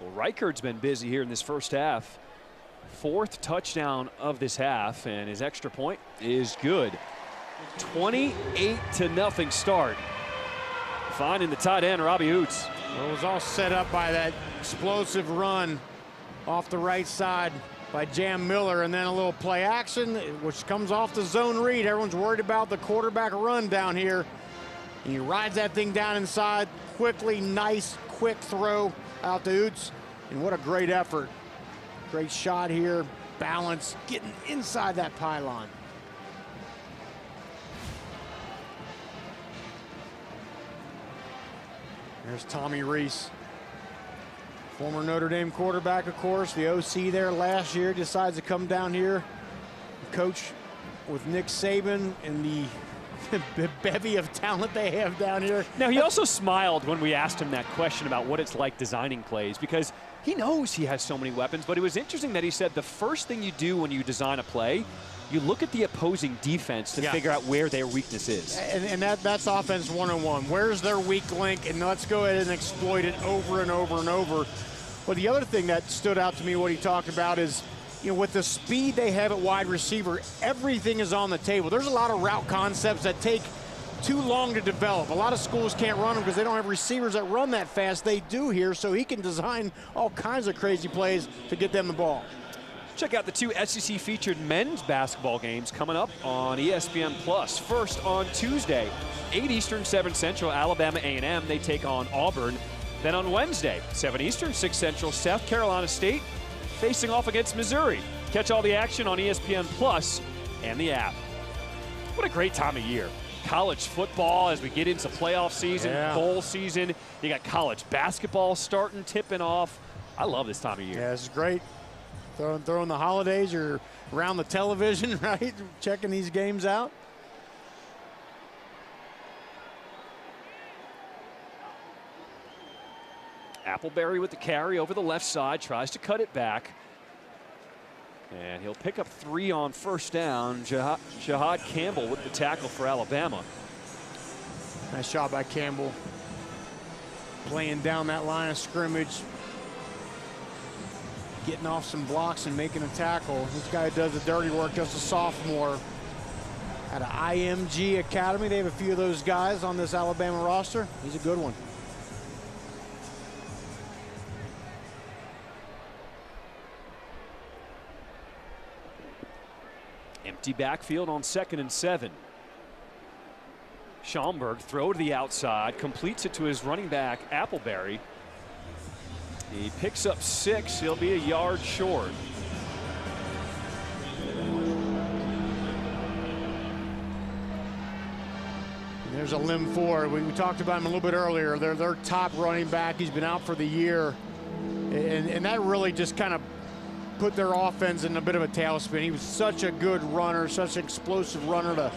Well, Reichard's been busy here in this first half. 4th touchdown of this half, and his extra point is good. 28-0 start. Finding the tight end, Robbie Utes. Well, it was all set up by that explosive run off the right side by Jam Miller, and then a little play action, which comes off the zone read. Everyone's worried about the quarterback run down here. And he rides that thing down inside quickly. Nice, quick throw out to Utes. And what a great effort. Great shot here. Balance, getting inside that pylon. There's Tommy Reese, former Notre Dame quarterback, of course, the OC there last year, decides to come down here, coach with Nick Saban and the bevy of talent they have down here. Now, he also smiled when we asked him that question about what it's like designing plays, because he knows he has so many weapons, but it was interesting that he said the first thing you do when you design a play, you look at the opposing defense to figure out where their weakness is. And that's offense 101. Where's their weak link? And let's go ahead and exploit it over and over and over. Well, the other thing that stood out to me, what he talked about, is, you know, with the speed they have at wide receiver, everything is on the table. There's a lot of route concepts that take too long to develop. A lot of schools can't run them because they don't have receivers that run that fast. They do here, so he can design all kinds of crazy plays to get them the ball. Check out the 2 SEC-featured men's basketball games coming up on ESPN+. First on Tuesday, 8 Eastern, 7 Central, Alabama A&M. They take on Auburn. Then on Wednesday, 7 Eastern, 6 Central, South Carolina State facing off against Missouri. Catch all the action on ESPN+ and the app. What a great time of year. College football as we get into playoff season, bowl season. You got college basketball starting, tipping off. I love this time of year. Yeah, this is great. Throwing the holidays, you're around the television, right? Checking these games out. Appleberry with the carry over the left side, tries to cut it back. And he'll pick up 3 on first down. Jahad Campbell with the tackle for Alabama. Nice job by Campbell. Playing down that line of scrimmage. Getting off some blocks and making a tackle. This guy does the dirty work, just a sophomore. At an IMG Academy, they have a few of those guys on this Alabama roster. He's a good one. Empty backfield on 2nd and 7. Schaumburg throw to the outside, completes it to his running back, Appleberry. He picks up 6. He'll be a yard short. There's a limb forward. We talked about him a little bit earlier. They're their top running back. He's been out for the year. And that really just kind of put their offense in a bit of a tailspin. He was such a good runner, such an explosive runner to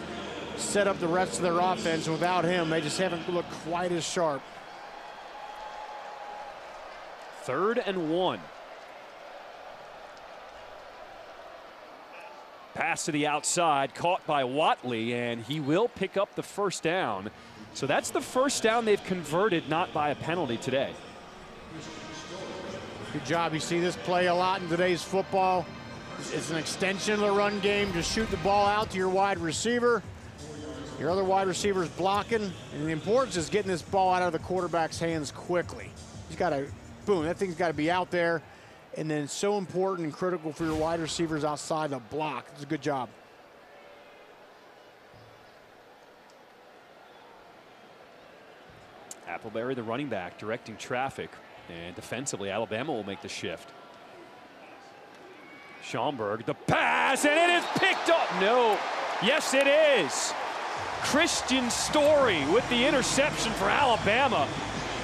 set up the rest of their offense. And without him, they just haven't looked quite as sharp. 3rd and 1. Pass to the outside, caught by Watley, and he will pick up the first down. So that's the first down they've converted, not by a penalty today. Good job. You see this play a lot in today's football. It's an extension of the run game. Just shoot the ball out to your wide receiver. Your other wide receiver is blocking. And the importance is getting this ball out of the quarterback's hands quickly. He's got to, boom, that thing's got to be out there. And then it's so important and critical for your wide receivers outside the block. It's a good job. Appleberry, the running back, directing traffic. And defensively, Alabama will make the shift. Schaumburg, the pass, and it is picked up. No. Yes, it is. Christian Story with the interception for Alabama.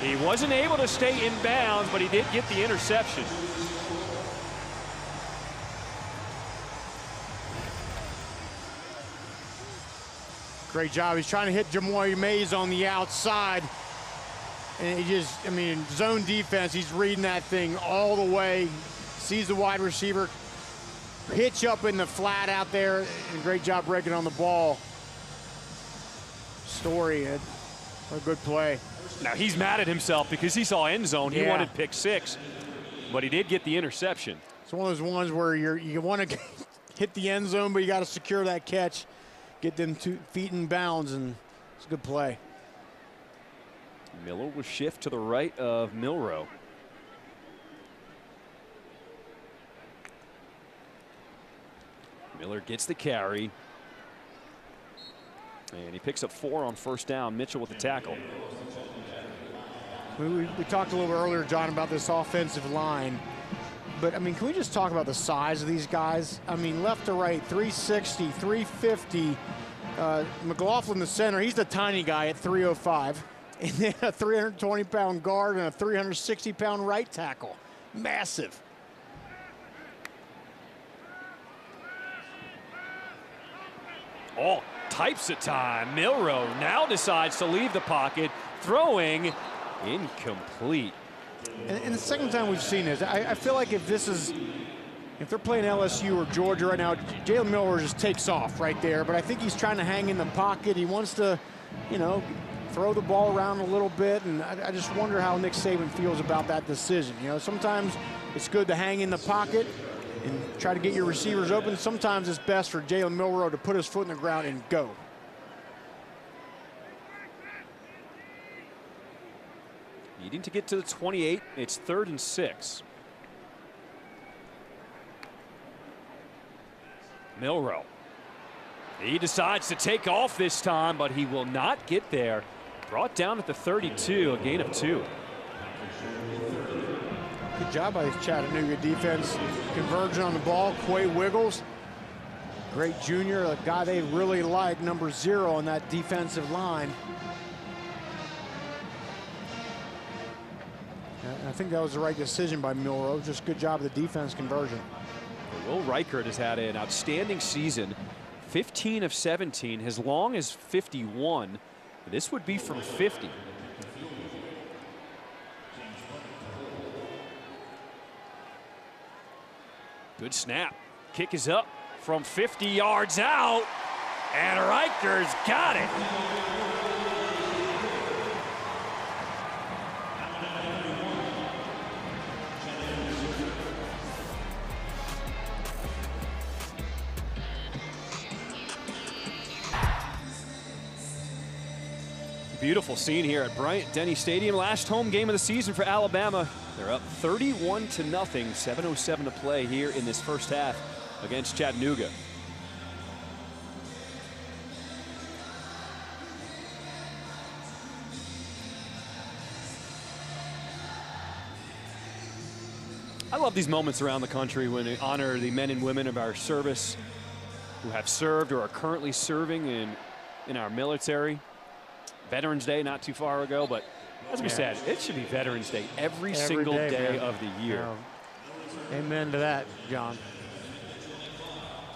He wasn't able to stay in bounds, but he did get the interception. Great job. He's trying to hit Jamoy Mays on the outside. And he just, I mean, zone defense, he's reading that thing all the way. Sees the wide receiver pitch up in the flat out there. And great job breaking on the ball. Story, a good play. Now he's mad at himself because he saw end zone. He wanted pick 6, but he did get the interception. It's one of those ones where you want to hit the end zone, but you got to secure that catch, get them 2 feet in bounds, and it's a good play. Miller will shift to the right of Milroe. Miller gets the carry. And he picks up 4 on first down. Mitchell with the tackle. We talked a little bit earlier, John, about this offensive line. But, I mean, can we just talk about the size of these guys? I mean, left to right, 360, 350. McLaughlin, the center, he's the tiny guy at 305. And then a 320-pound guard and a 360-pound right tackle. Massive. All types of time. Milroe now decides to leave the pocket, throwing incomplete. And the second time we've seen this, I feel like if they're playing LSU or Georgia right now, Jalen Milroe just takes off right there. But I think he's trying to hang in the pocket. He wants to, you know, throw the ball around a little bit. And I just wonder how Nick Saban feels about that decision. You know, sometimes it's good to hang in the pocket and try to get your receivers open. Sometimes it's best for Jalen Milroe to put his foot in the ground and go. Needing to get to the 28. It's 3rd and 6. Milroe. He decides to take off this time, but he will not get there. Brought down at the 32, a gain of 2. Good job by the Chattanooga defense. Converging on the ball. Quay Wiggles, great junior, a guy they really like, number 0 on that defensive line. I think that was the right decision by Milroe. Just good job of the defense conversion. Will Reichert has had an outstanding season. 15 of 17, as long as 51. This would be from 50. Good snap. Kick is up from 50 yards out. And Reichert's got it. Beautiful scene here at Bryant-Denny Stadium. Last home game of the season for Alabama. They're up 31-0. 7:07 to play here in this first half against Chattanooga. I love these moments around the country when they honor the men and women of our service who have served or are currently serving in our military. Veterans Day not too far ago, but as we said, it should be Veterans Day every single day of the year. Amen to that, John.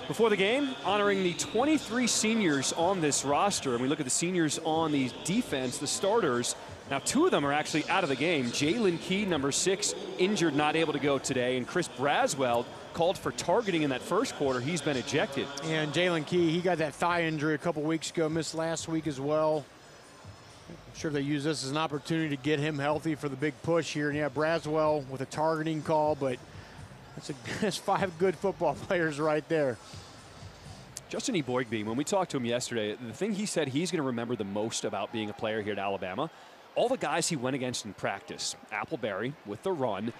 Before the game, honoring the 23 seniors on this roster, and we look at the seniors on the defense, the starters. Now, 2 of them are actually out of the game. Jalen Key, number 6, injured, not able to go today, and Chris Braswell called for targeting in that first quarter. He's been ejected. And Jalen Key, he got that thigh injury a couple weeks ago, missed last week as well. I'm sure they use this as an opportunity to get him healthy for the big push here. And yeah, Braswell with a targeting call, but that's 5 good football players right there. Justin E. Boygby, when we talked to him yesterday, the thing he said he's going to remember the most about being a player here at Alabama, all the guys he went against in practice. Appleberry with the run,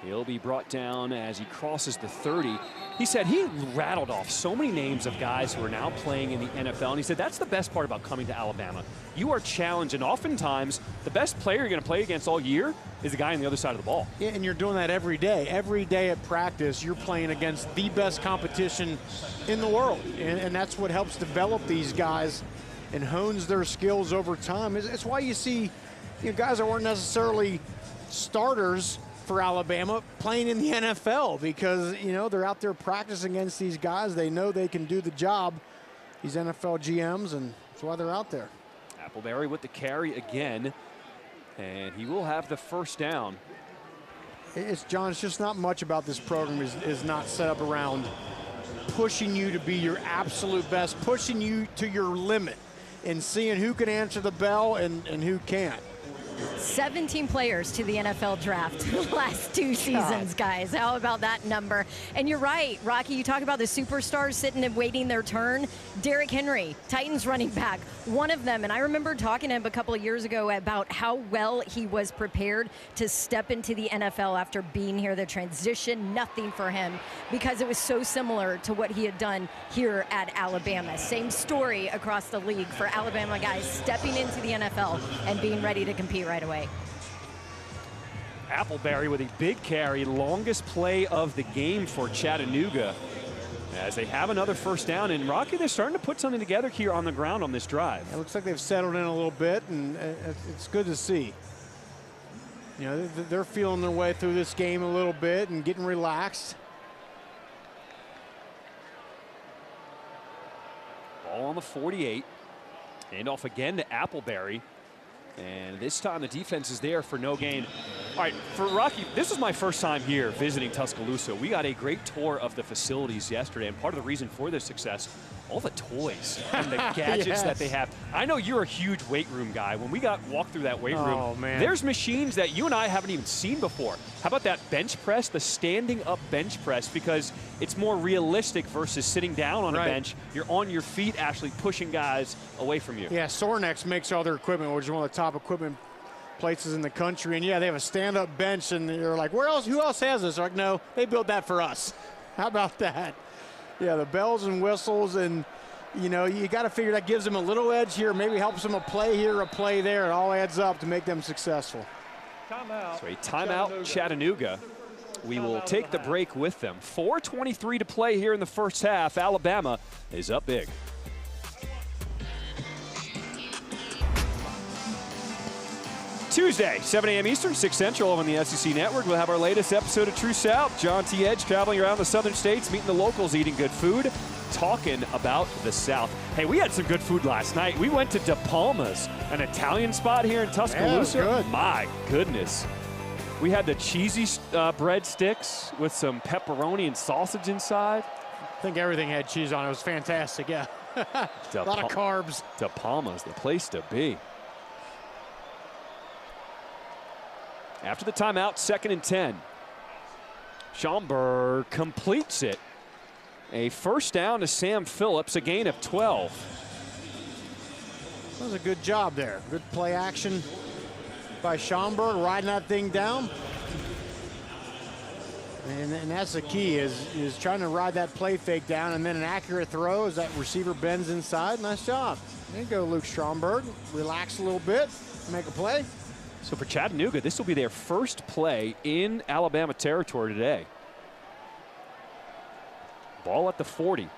He'll be brought down as he crosses the 30. He said he rattled off so many names of guys who are now playing in the NFL, and he said that's the best part about coming to Alabama. You are challenged, and oftentimes the best player you're going to play against all year is the guy on the other side of the ball. Yeah, and you're doing that every day. Every day at practice, you're playing against the best competition in the world, and that's what helps develop these guys and hones their skills over time. It's why you see guys that weren't necessarily starters for Alabama playing in the NFL, because they're out there practicing against these guys. They know they can do the job, these NFL GMs, and that's why they're out there. Appleberry with the carry again, and he will have the first down. It's just not much about this program is not set up around pushing you to be your absolute best, pushing you to your limit, and seeing who can answer the bell and who can't. 17 players to the NFL draft the last 2 seasons, guys. How about that number? And you're right, Rocky, you talk about the superstars sitting and waiting their turn. Derrick Henry, Titans running back, one of them. And I remember talking to him a couple of years ago about how well he was prepared to step into the NFL after being here. The transition, nothing for him, because it was so similar to what he had done here at Alabama. Same story across the league for Alabama guys stepping into the NFL and being ready to compete right away. Appleberry with a big carry, longest play of the game for Chattanooga, as they have another first down. And Rocky, they're starting to put something together here on the ground on this drive. It looks like they've settled in a little bit, and it's good to see. They're feeling their way through this game a little bit and getting relaxed. Ball on the 48. Hand off again to Appleberry. And this time the defense is there for no gain. All right, for Rocky, this is my first time here visiting Tuscaloosa. We got a great tour of the facilities yesterday, and part of the reason for this success, all the toys and the gadgets yes. that they have. I know you're a huge weight room guy. When we walked through that weight room, there's machines that you and I haven't even seen before. How about that bench press, the standing up bench press, because it's more realistic versus sitting down on a bench. You're on your feet actually pushing guys away from you. Yeah, Sornex makes all their equipment, which is one of the top equipment places in the country. And yeah, they have a stand-up bench, and you're like, who else has this? They're like, no, they built that for us. How about that? Yeah, the bells and whistles, and you got to figure that gives them a little edge here, maybe helps them a play here, a play there. It all adds up to make them successful. Timeout. So a timeout, Chattanooga. We will take the break with them. 4:23 to play here in the first half. Alabama is up big. Tuesday, 7 a.m. Eastern, 6 Central on the SEC Network. We'll have our latest episode of True South. John T. Edge traveling around the southern states, meeting the locals, eating good food, talking about the South. Hey, we had some good food last night. We went to De Palma's, an Italian spot here in Tuscaloosa. Yeah, good. My goodness. We had the cheesy breadsticks with some pepperoni and sausage inside. I think everything had cheese on it. It was fantastic, yeah. A lot of carbs. De Palma's, the place to be. After the timeout, 2nd and 10. Schaumburg completes it. A first down to Sam Phillips, a gain of 12. That was a good job there. Good play action by Schaumburg, riding that thing down. And that's the key, is trying to ride that play fake down, and then an accurate throw as that receiver bends inside. Nice job. There you go, Luke Schaumburg. Relax a little bit, make a play. So for Chattanooga, this will be their first play in Alabama territory today. Ball at the 40.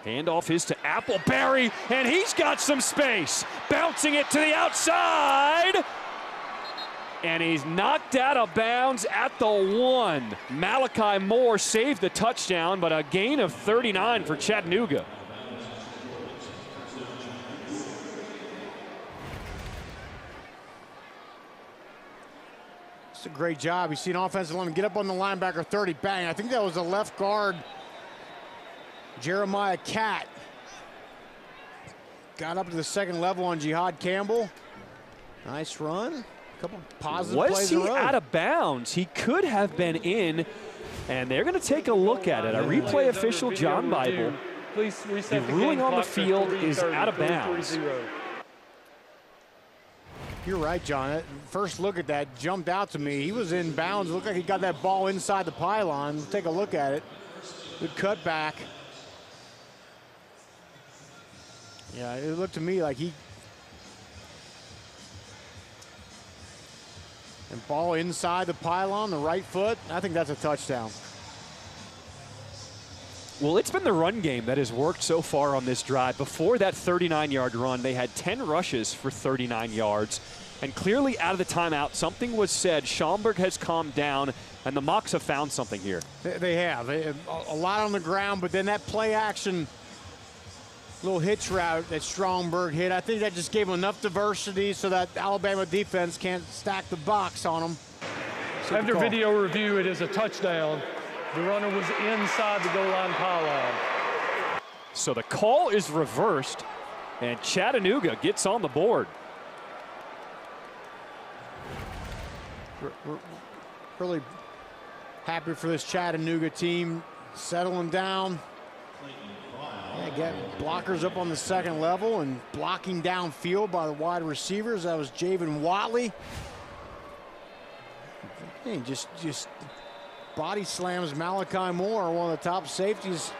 Handoff is to Appleberry, and he's got some space. Bouncing it to the outside. And he's knocked out of bounds at the 1. Malachi Moore saved the touchdown, but a gain of 39 for Chattanooga. It's a great job. You see an offensive lineman get up on the linebacker 30, bang. I think that was the left guard, Jeremiah Catt. Got up to the second level on Jihad Campbell. Nice run. A couple positive plays in a row. Was he out of bounds? He could have been in, and they're going to take a look at it. A replay official, John Bible, the ruling on the field is out of bounds. You're right, John. That first look at that jumped out to me. He was in bounds. Looked like he got that ball inside the pylon. We'll take a look at it. Good cut back. Yeah, it looked to me like and ball inside the pylon, the right foot. I think that's a touchdown. Well, it's been the run game that has worked so far on this drive. Before that 39-yard run, they had 10 rushes for 39 yards. And clearly out of the timeout, something was said. Schaumburg has calmed down, and the Mocs have found something here. They have. A lot on the ground, but then that play action, little hitch route that Schaumburg hit, I think that just gave them enough diversity so that Alabama defense can't stack the box on them. After video review, it is a touchdown. The runner was inside the goal line pylon. So the call is reversed, and Chattanooga gets on the board. We're really happy for this Chattanooga team settling down. Yeah, get blockers up on the second level and blocking downfield by the wide receivers. That was Javen Watley. Hey, just body slams Malachi Moore, one of the top safeties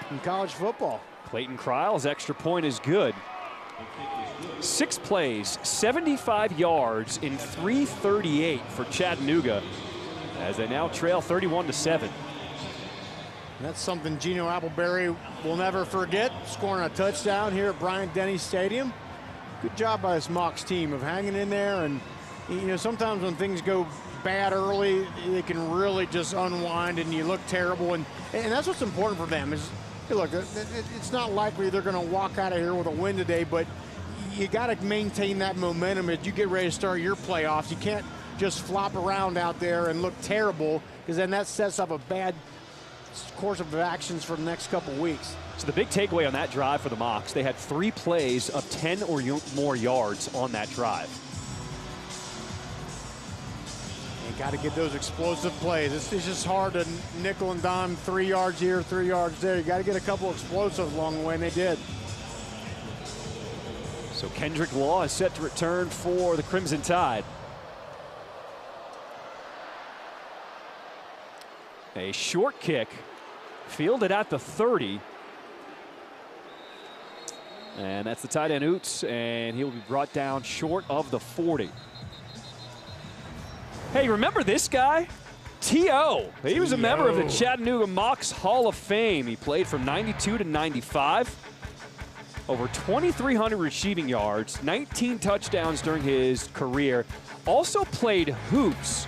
in college football. Clayton Kryle's extra point is good. 6 plays, 75 yards in 3:38 for Chattanooga as they now trail 31-7. That's something Gino Appleberry will never forget, scoring a touchdown here at Bryant-Denny Stadium. Good job by this Mocs team of hanging in there, and you know, sometimes when things go bad early, they can really just unwind and you look terrible, and that's what's important for them is, hey, look, it's not likely they're going to walk out of here with a win today, but you got to maintain that momentum as you get ready to start your playoffs. You can't just flop around out there and look terrible, because then that sets up a bad course of actions for the next couple weeks. So the big takeaway on that drive for the Mocs, they had 3 plays of 10 or more yards on that drive. You got to get those explosive plays. It's just hard to nickel and dime 3 yards here, 3 yards there. You got to get a couple explosives along the way, and they did. So Kendrick Law is set to return for the Crimson Tide. A short kick fielded at the 30. And that's the tight end Oots, and he'll be brought down short of the 40. Hey, remember this guy? T.O. He was a member of the Chattanooga Mocs Hall of Fame. He played from 92 to 95. Over 2,300 receiving yards, 19 touchdowns during his career. Also played hoops.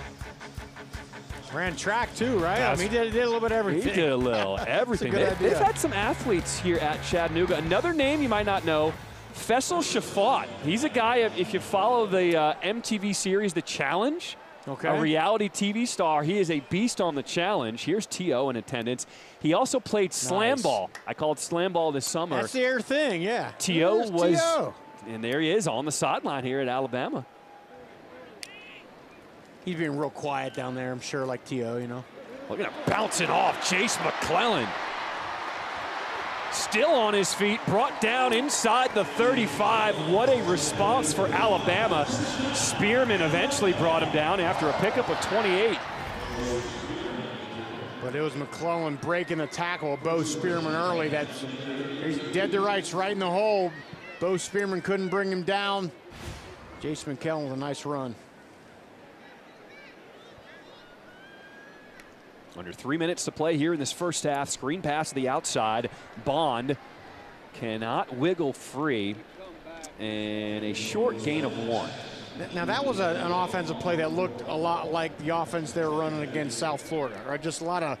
Ran track too, right? I mean, he did a little bit of everything. He did a little everything. They've had some athletes here at Chattanooga. Another name you might not know, Faisal Shafat. He's a guy, if you follow the MTV series The Challenge, a reality TV star, he is a beast on The Challenge. Here's T.O. in attendance. He also played slam ball. I called slam ball this summer. That's their thing, yeah. T.O. was, and there he is on the sideline here at Alabama. He's being real quiet down there, I'm sure, like T.O., you know. Look at him bouncing off Chase McClellan. Still on his feet, brought down inside the 35. What a response for Alabama. Spearman eventually brought him down after a pickup of 28. But it was McClellan breaking the tackle of Bo Spearman early. He's dead to rights, right in the hole. Bo Spearman couldn't bring him down. Jace McClellan with a nice run. Under 3 minutes to play here in this first half. Screen pass to the outside. Bond cannot wiggle free. And a short gain of 1. Now that was an offensive play that looked a lot like the offense they were running against South Florida, right? Just a lot of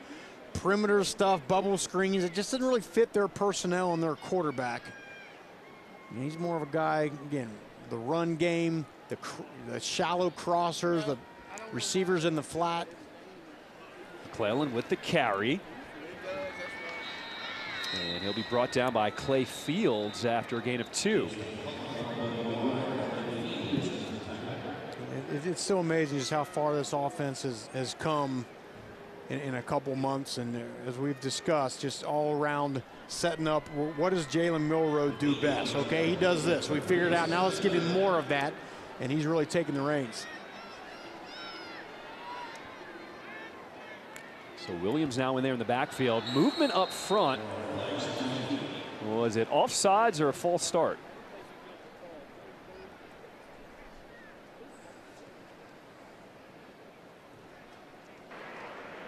perimeter stuff, bubble screens. It just didn't really fit their personnel and their quarterback. And he's more of a guy, again, the run game, the shallow crossers, the receivers in the flat. McClellan with the carry. And he'll be brought down by Clay Fields after a gain of 2. It's so amazing just how far this offense has come in a couple months. And as we've discussed, just all around setting up, what does Jalen Milroe do best? Okay, he does this. We figured out. Now let's give him more of that. and he's really taking the reins. So Williams now in there in the backfield. Movement up front. Was it offsides or a false start?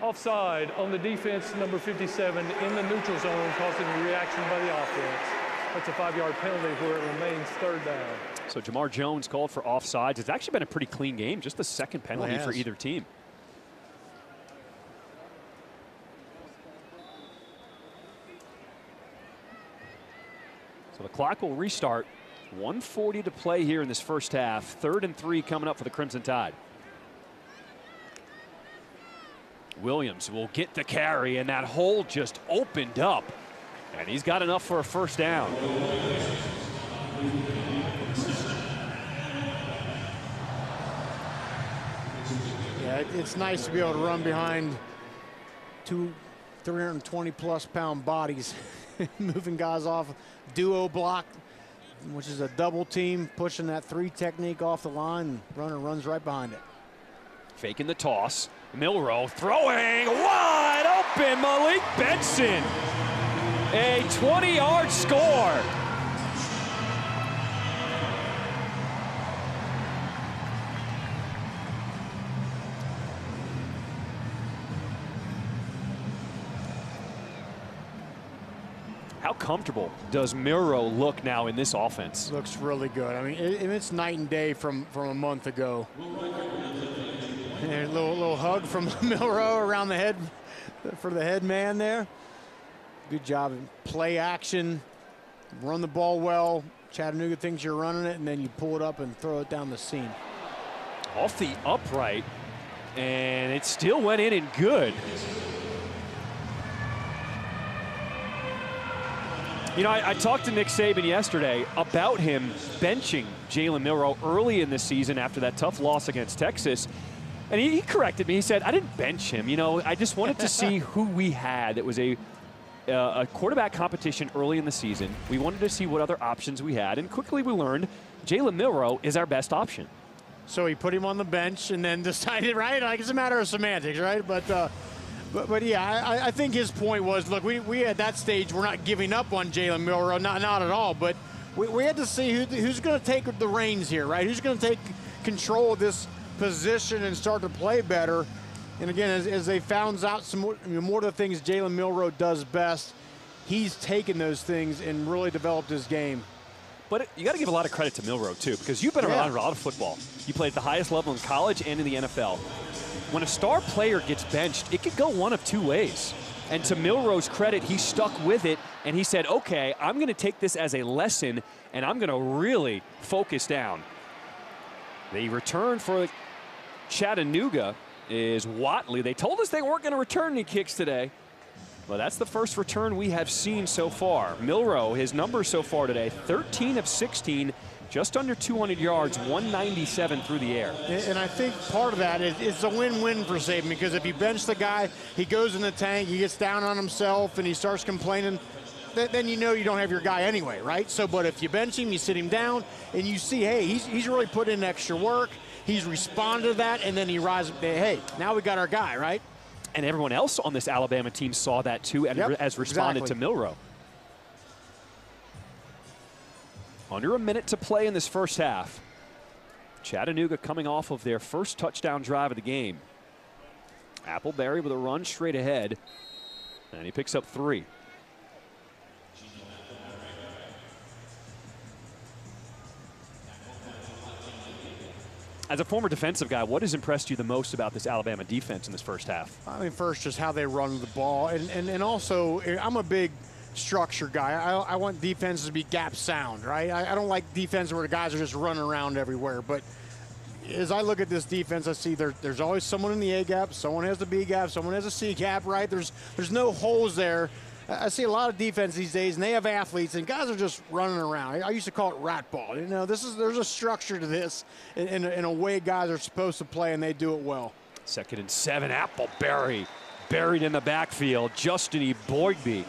Offside on the defense, number 57, in the neutral zone, causing a reaction by the offense. That's a 5-yard penalty where it remains 3rd down. So Jamar Jones called for offsides. It's actually been a pretty clean game, just the 2nd penalty for either team. So the clock will restart. 1:40 to play here in this first half. 3rd and 3 coming up for the Crimson Tide. Williams will get the carry, and that hole just opened up. And he's got enough for a 1st down. Yeah, it's nice to be able to run behind 2 320-plus pound bodies, moving guys off duo block, which is a double team, pushing that 3 technique off the line, and runner runs right behind it. Faking the toss. Milroe throwing wide open. Malik Benson. A 20-yard score. How comfortable does Milroe look now in this offense? Looks really good. I mean, it's night and day from a month ago. And a little hug from Milroe around the head for the head man there. Good job. Play action, run the ball well. Chattanooga thinks you're running it, and then you pull it up and throw it down the seam. Off the upright, and it still went in and good. You know, I talked to Nick Saban yesterday about him benching Jalen Milroe early in the season after that tough loss against Texas. And he corrected me. He said, I didn't bench him. You know, I just wanted to see who we had. It was a quarterback competition early in the season. We wanted to see what other options we had. And quickly we learned Jalen Milroe is our best option. So he put him on the bench and then decided, right? Like, it's a matter of semantics, right? But yeah, I think his point was, look, we at that stage, we're not giving up on Jalen Milroe, not at all. But we had to see who's going to take the reins here, right? Who's going to take control of this position and start to play better. And again, as they found out some more of the things Jalen Milroe does best, he's taken those things and really developed his game. But you got to give a lot of credit to Milroe, too, because you've been around a lot of football. You played at the highest level in college and in the NFL. When a star player gets benched, it could go one of 2 ways. And to Milroe's credit, he stuck with it, and he said, okay, I'm going to take this as a lesson, and I'm going to really focus down. The return for Chattanooga is Watley. They told us they weren't going to return any kicks today. Well, that's the first return we have seen so far. Milroe, his numbers so far today, 13 of 16, just under 200 yards, 197 through the air. And I think part of that is it's a win-win for Saban, because if you bench the guy, he goes in the tank, he gets down on himself, and he starts complaining, then you know you don't have your guy anyway, right? So, but if you bench him, you sit him down, and you see, hey, he's really put in extra work. He's responded to that, and then he rises. Hey, now we got our guy, right? And everyone else on this Alabama team saw that too, and has responded to Milroe. Under a minute to play in this first half. Chattanooga coming off of their first touchdown drive of the game. Appleberry with a run straight ahead, and he picks up 3. As a former defensive guy, what has impressed you the most about this Alabama defense in this first half? I mean, first, just how they run the ball. And also, I'm a big structure guy. I want defenses to be gap sound, right? I don't like defense where the guys are just running around everywhere. But as I look at this defense, I see there's always someone in the A gap, someone has the B gap, someone has a C gap, right? There's no holes there. I see a lot of defense these days, and they have athletes, and guys are just running around. I used to call it rat ball. You know, there's a structure to this in a way guys are supposed to play, and they do it well. 2nd and 7, Appleberry buried in the backfield. Justin Boygby.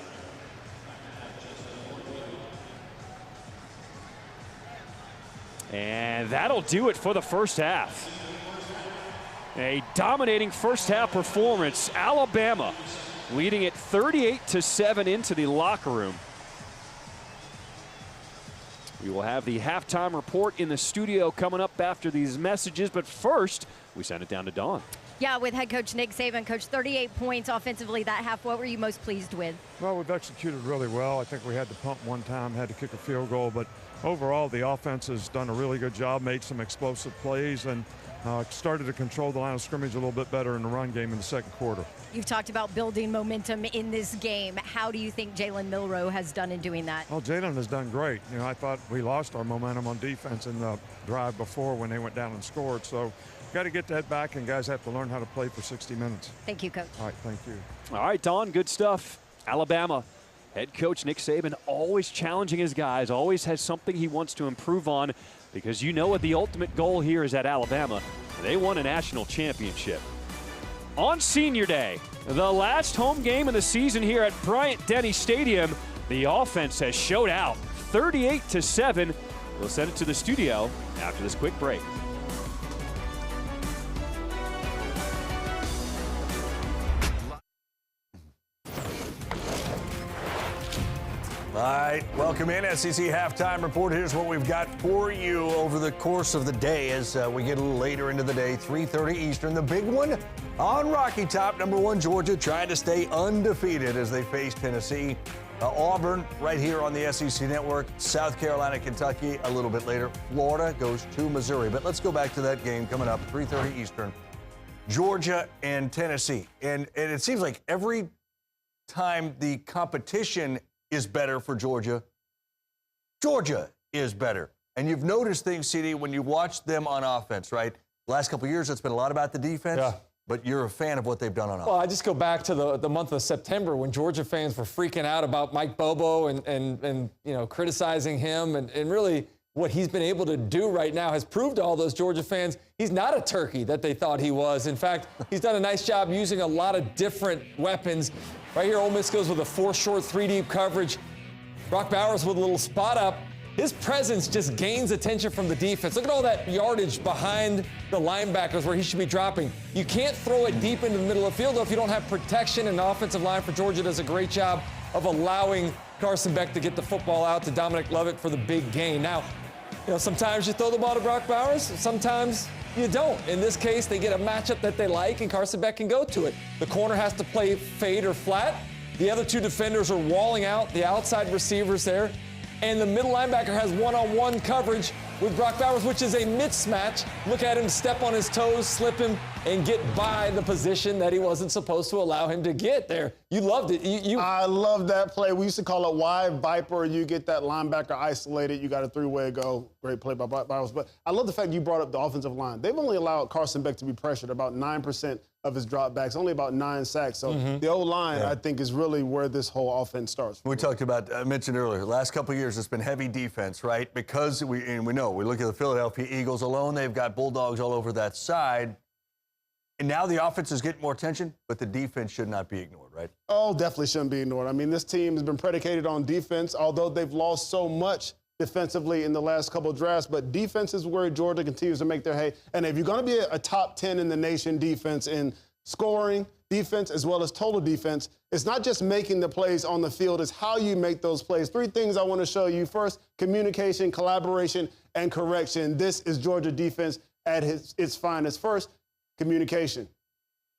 And that'll do it for the first half. A dominating first half performance. Alabama leading it 38-7 into the locker room. We will have the halftime report in the studio coming up after these messages, but first, we send it down to Dawn. Yeah, with head coach Nick Saban. Coach, 38 points offensively that half. What were you most pleased with? Well, we've executed really well. I think we had to pump one time, had to kick a field goal, but overall the offense has done a really good job, made some explosive plays, and started to control the line of scrimmage a little bit better in the run game in the second quarter. You've talked about building momentum in this game. How do you think Jalen Milroe has done in doing that? Well, Jalen has done great. You know, I thought we lost our momentum on defense in the drive before when they went down and scored. So got to get that back, and guys have to learn how to play for 60 minutes. Thank you, Coach. All right, thank you. All right, Dawn, good stuff. Alabama head coach Nick Saban always challenging his guys, always has something he wants to improve on, because you know what the ultimate goal here is at Alabama. They won a national championship. On Senior Day, the last home game of the season here at Bryant-Denny Stadium, the offense has showed out 38-7. We'll send it to the studio after this quick break. All right, welcome in, SEC Halftime Report. Here's what we've got for you over the course of the day as we get a little later into the day, 3:30 Eastern. The big one on Rocky Top, #1 Georgia trying to stay undefeated as they face Tennessee. Auburn right here on the SEC Network. South Carolina, Kentucky a little bit later. Florida goes to Missouri. But let's go back to that game coming up, 3:30 Eastern. Georgia and Tennessee. And it seems like every time the competition is better for Georgia, Georgia is better. And you've noticed things, CD, when you watch them on offense, right? The last couple of years, it's been a lot about the defense. Yeah. But you're a fan of what they've done on offense. Well, I just go back to the month of September when Georgia fans were freaking out about Mike Bobo and you know, criticizing him. And really what he's been able to do right now has proved to all those Georgia fans he's not a turkey that they thought he was. In fact, he's done a nice job using a lot of different weapons. Right here, Ole Miss goes with a 4 short, 3 deep coverage. Brock Bowers with a little spot up. His presence just gains attention from the defense. Look at all that yardage behind the linebackers where he should be dropping. You can't throw it deep into the middle of the field, though, if you don't have protection. And the offensive line for Georgia does a great job of allowing Carson Beck to get the football out to Dominic Lovett for the big gain. Now, you know, sometimes you throw the ball to Brock Bowers, sometimes you don't. In this case, they get a matchup that they like, and Carson Beck can go to it. The corner has to play fade or flat. The other two defenders are walling out, the outside receivers there. And the middle linebacker has one-on-one coverage with Brock Bowers, which is a mismatch. Look at him step on his toes, slip him, and get by the position that he wasn't supposed to allow him to get there. You loved it. I love that play. We used to call it wide viper. You get that linebacker isolated. You got a three-way go. Great play by Bowers. But I love the fact you brought up the offensive line. They've only allowed Carson Beck to be pressured about 9% of his dropbacks, only about 9 sacks. So the O-line, I think, is really where this whole offense starts. We talked about, I mentioned earlier, the last couple of years it's been heavy defense, right? Because we know, we look at the Philadelphia Eagles alone, they've got Bulldogs all over that side. And now the offense is getting more attention, but the defense should not be ignored, right? Oh, definitely shouldn't be ignored. I mean, this team has been predicated on defense, although they've lost so much defensively in the last couple of drafts. But defense is where Georgia continues to make their hay. And if you're going to be a top 10 in the nation defense in scoring, defense, as well as total defense, it's not just making the plays on the field, it's how you make those plays. 3 things I want to show you. First, communication, collaboration, and correction. This is Georgia defense at its finest. First, communication.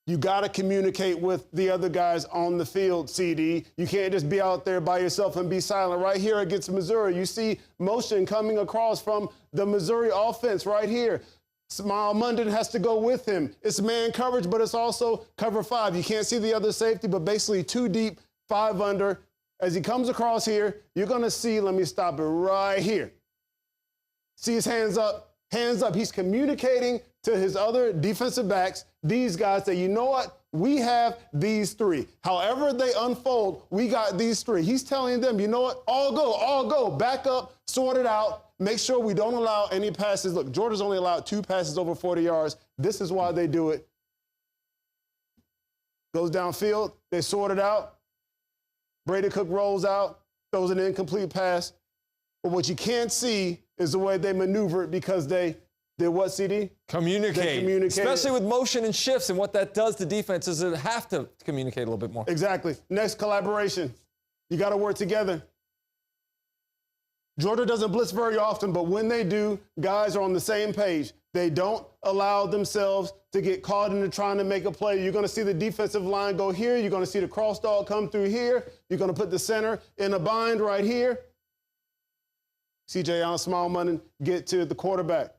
You got to communicate with the other guys on the field, CD. You can't just be out there by yourself and be silent. Right here against Missouri, you see motion coming across from the Missouri offense right here. Smile Munden has to go with him. It's man coverage, but it's also cover 5. You can't see the other safety, but basically 2 deep, 5 under. As he comes across here, you're going to see, let me stop it right here. See his hands up, hands up. He's communicating to his other defensive backs, these guys that, you know what, we have these 3. However they unfold, we got these 3. He's telling them, you know what, all go, back up, sort it out. Make sure we don't allow any passes. Look, Georgia's only allowed 2 passes over 40 yards. This is why they do it. Goes downfield, they sort it out. Brady Cook rolls out, throws an incomplete pass. But what you can't see is the way they maneuvered because they did what, CD? Communicate. They communicated. Especially with motion and shifts and what that does to defenses that have to communicate a little bit more. Exactly. Next, collaboration. You got to work together. Georgia doesn't blitz very often, but when they do, guys are on the same page. They don't allow themselves to get caught into trying to make a play. You're going to see the defensive line go here. You're going to see the cross dog come through here. You're going to put the center in a bind right here. CJ on small money, get to the quarterback.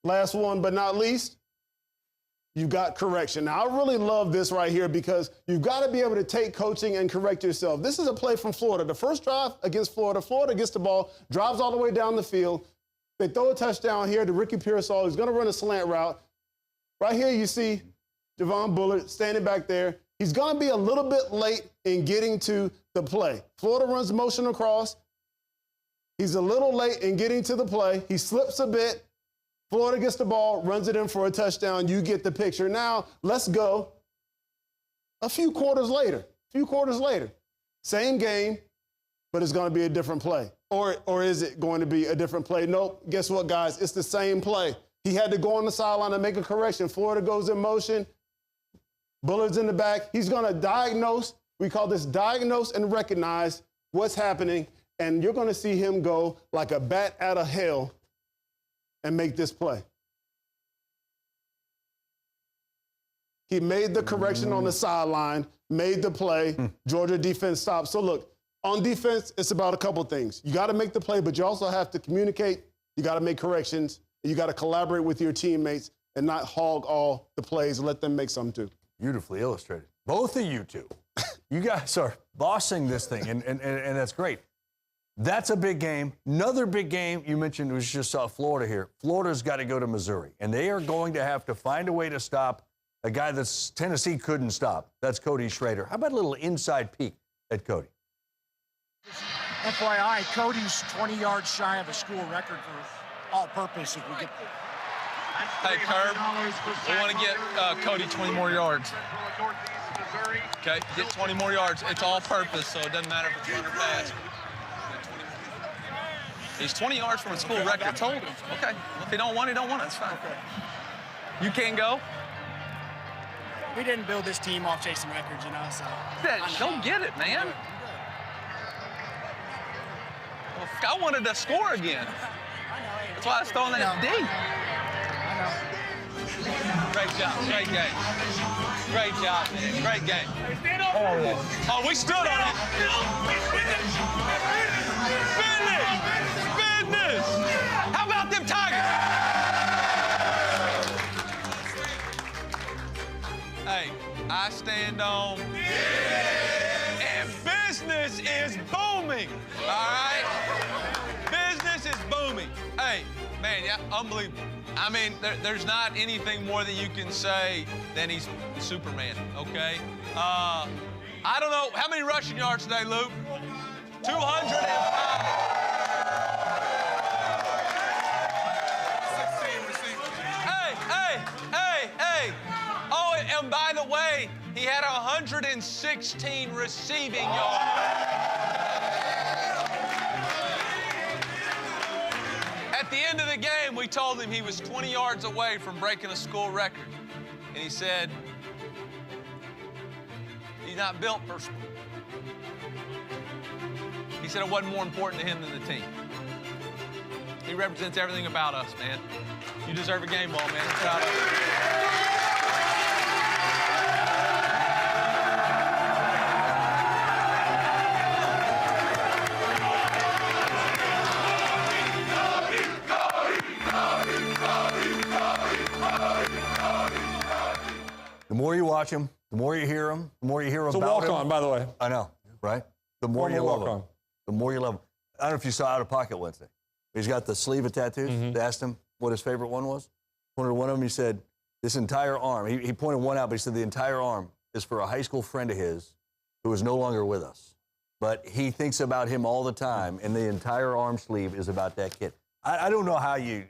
Last one but not least, you've got correction. Now, I really love this right here because you've got to be able to take coaching and correct yourself. This is a play from Florida. The first drive against Florida, Florida gets the ball, drives all the way down the field. They throw a touchdown here to Ricky Pearsall. He's going to run a slant route. Right here you see Javon Bullard standing back there. He's going to be a little bit late in getting to the play. Florida runs motion across. He's a little late in getting to the play. He slips a bit. Florida gets the ball, runs it in for a touchdown. You get the picture. Now, let's go a few quarters later. Same game, but it's going to be a different play. Or is it going to be a different play? Nope. Guess what, guys? It's the same play. He had to go on the sideline and make a correction. Florida goes in motion. Bullard's in the back. He's going to diagnose. We call this diagnose and recognize what's happening. And you're going to see him go like a bat out of hell and make this play. He made the correction on the sideline, made the play. Georgia defense stopped. So look, on defense, it's about a couple things. You got to make the play, but you also have to communicate. You got to make corrections. You got to collaborate with your teammates and not hog all the plays and let them make some too. Beautifully illustrated. Both of you two. You guys are bossing this thing, and that's great. That's a big game. Another big game you mentioned was just Florida here. Florida's got to go to Missouri, and they are going to have to find a way to stop a guy that Tennessee couldn't stop. That's Cody Schrader. How about a little inside peek at Cody? FYI, Cody's 20 yards shy of a school record for all-purpose if we get. Hey, Curb, we want to get Cody 20 more yards. Okay, get 20 more yards. It's all-purpose, so it doesn't matter if it's run or pass. He's 20 yards from a school record. I told him. Okay. Well, if he don't want it, he don't want it. It's fine. Okay. You can't go? We didn't build this team off chasing records, you know, so. Don't get it, man. Well, I wanted to score again. That's why I was throwing that D. I know. Great job. Great game. Great job, man. Great game. Oh, we stood on it. Business. How about them Tigers? Hey, I stand on. And business is booming. All right? Business is booming. Hey, man, yeah, unbelievable. I mean, there's not anything more that you can say than he's Superman, okay? I don't know. How many rushing yards today, Luke? 205. Hey. Oh, and by the way, he had 116 receiving yards. At the end of the game, we told him he was 20 yards away from breaking a school record. And he said, he's not built for school. He said it wasn't more important to him than the team. He represents everything about us, man. You deserve a game ball, man. I'm proud of you. The more you watch him, the more you hear him, the more you hear about him. It's a walk-on, by the way. I know, right? The more you love him. The more you love him. I don't know if you saw Out of Pocket Wednesday. He's got the sleeve of tattoos. They asked him what his favorite one was. Pointed one of them, he said, this entire arm, he pointed one out, but he said the entire arm is for a high school friend of his who is no longer with us. But he thinks about him all the time, and the entire arm sleeve is about that kid. I don't know how you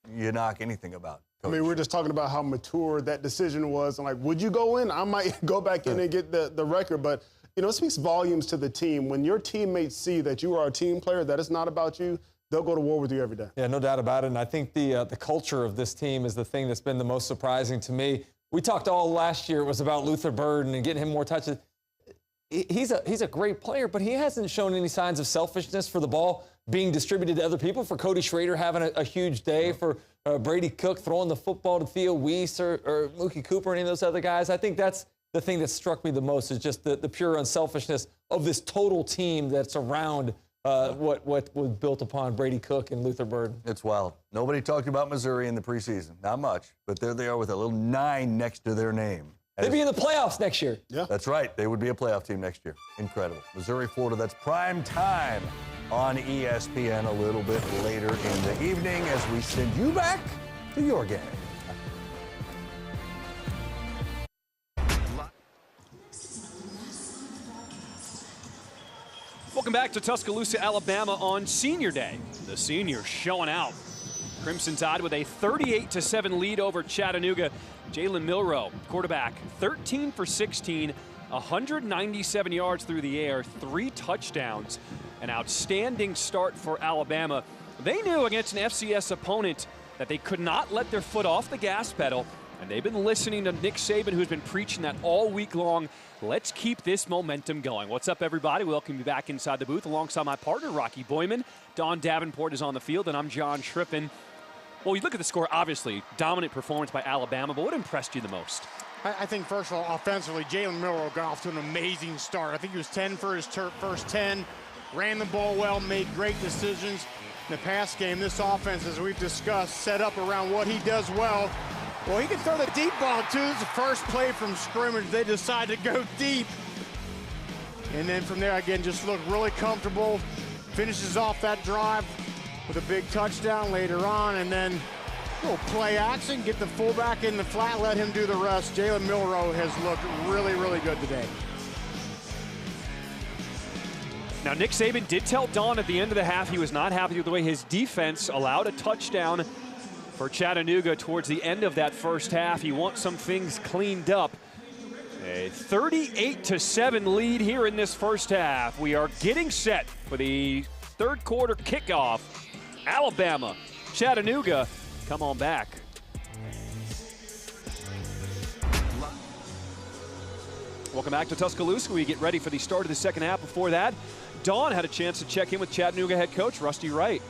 knock anything about Coach. I mean, we're just talking about how mature that decision was. And, like, would you go in? I might go back in and get the record. But, you know, it speaks volumes to the team. When your teammates see that you are a team player, that it's not about you, they'll go to war with you every day. Yeah, no doubt about it. And I think the culture of this team is the thing that's been the most surprising to me. We talked all last year, it was about Luther Burden and getting him more touches. He's a great player, but he hasn't shown any signs of selfishness for the ball being distributed to other people, for Cody Schrader having a huge day, for Brady Cook throwing the football to Theo Weiss or Mookie Cooper, any of those other guys. I think that's the thing that struck me the most, is just the pure unselfishness of this total team that's around what was built upon Brady Cook and Luther Burden. It's wild. Nobody talked about Missouri in the preseason. Not much. But there they are with a little 9 next to their name. They'd be in the playoffs next year. Yeah. That's right. They would be a playoff team next year. Incredible. Missouri, Florida, that's prime time on ESPN a little bit later in the evening as we send you back to your game. Welcome back to Tuscaloosa, Alabama on Senior Day. The seniors showing out. Crimson Tide with a 38-7 lead over Chattanooga. Jalen Milroe, quarterback, 13 for 16, 197 yards through the air, 3 touchdowns. An outstanding start for Alabama. They knew against an FCS opponent that they could not let their foot off the gas pedal, and they've been listening to Nick Saban, who's been preaching that all week long. Let's keep this momentum going. What's up, everybody? Welcome you back inside the booth alongside my partner, Rocky Boyman. Don Davenport is on the field, and I'm John Schrippen. Well, you look at the score, obviously, dominant performance by Alabama, but what impressed you the most? I think, first of all, offensively, Jalen Milroe got off to an amazing start. I think he was 10 for his first 10, ran the ball well, made great decisions. In the pass game, this offense, as we've discussed, set up around what he does well. Well, he can throw the deep ball, too. It's the first play from scrimmage. They decide to go deep. And then from there, again, just looked really comfortable. Finishes off that drive with a big touchdown later on, and then a little play action, get the fullback in the flat, let him do the rest. Jalen Milroe has looked really, really good today. Now, Nick Saban did tell Don at the end of the half he was not happy with the way his defense allowed a touchdown for Chattanooga towards the end of that first half. He wants some things cleaned up. A 38-7 lead here in this first half. We are getting set for the third quarter kickoff. Alabama, Chattanooga, come on back. Welcome back to Tuscaloosa. We get ready for the start of the second half. Before that, Don had a chance to check in with Chattanooga head coach Rusty Wright.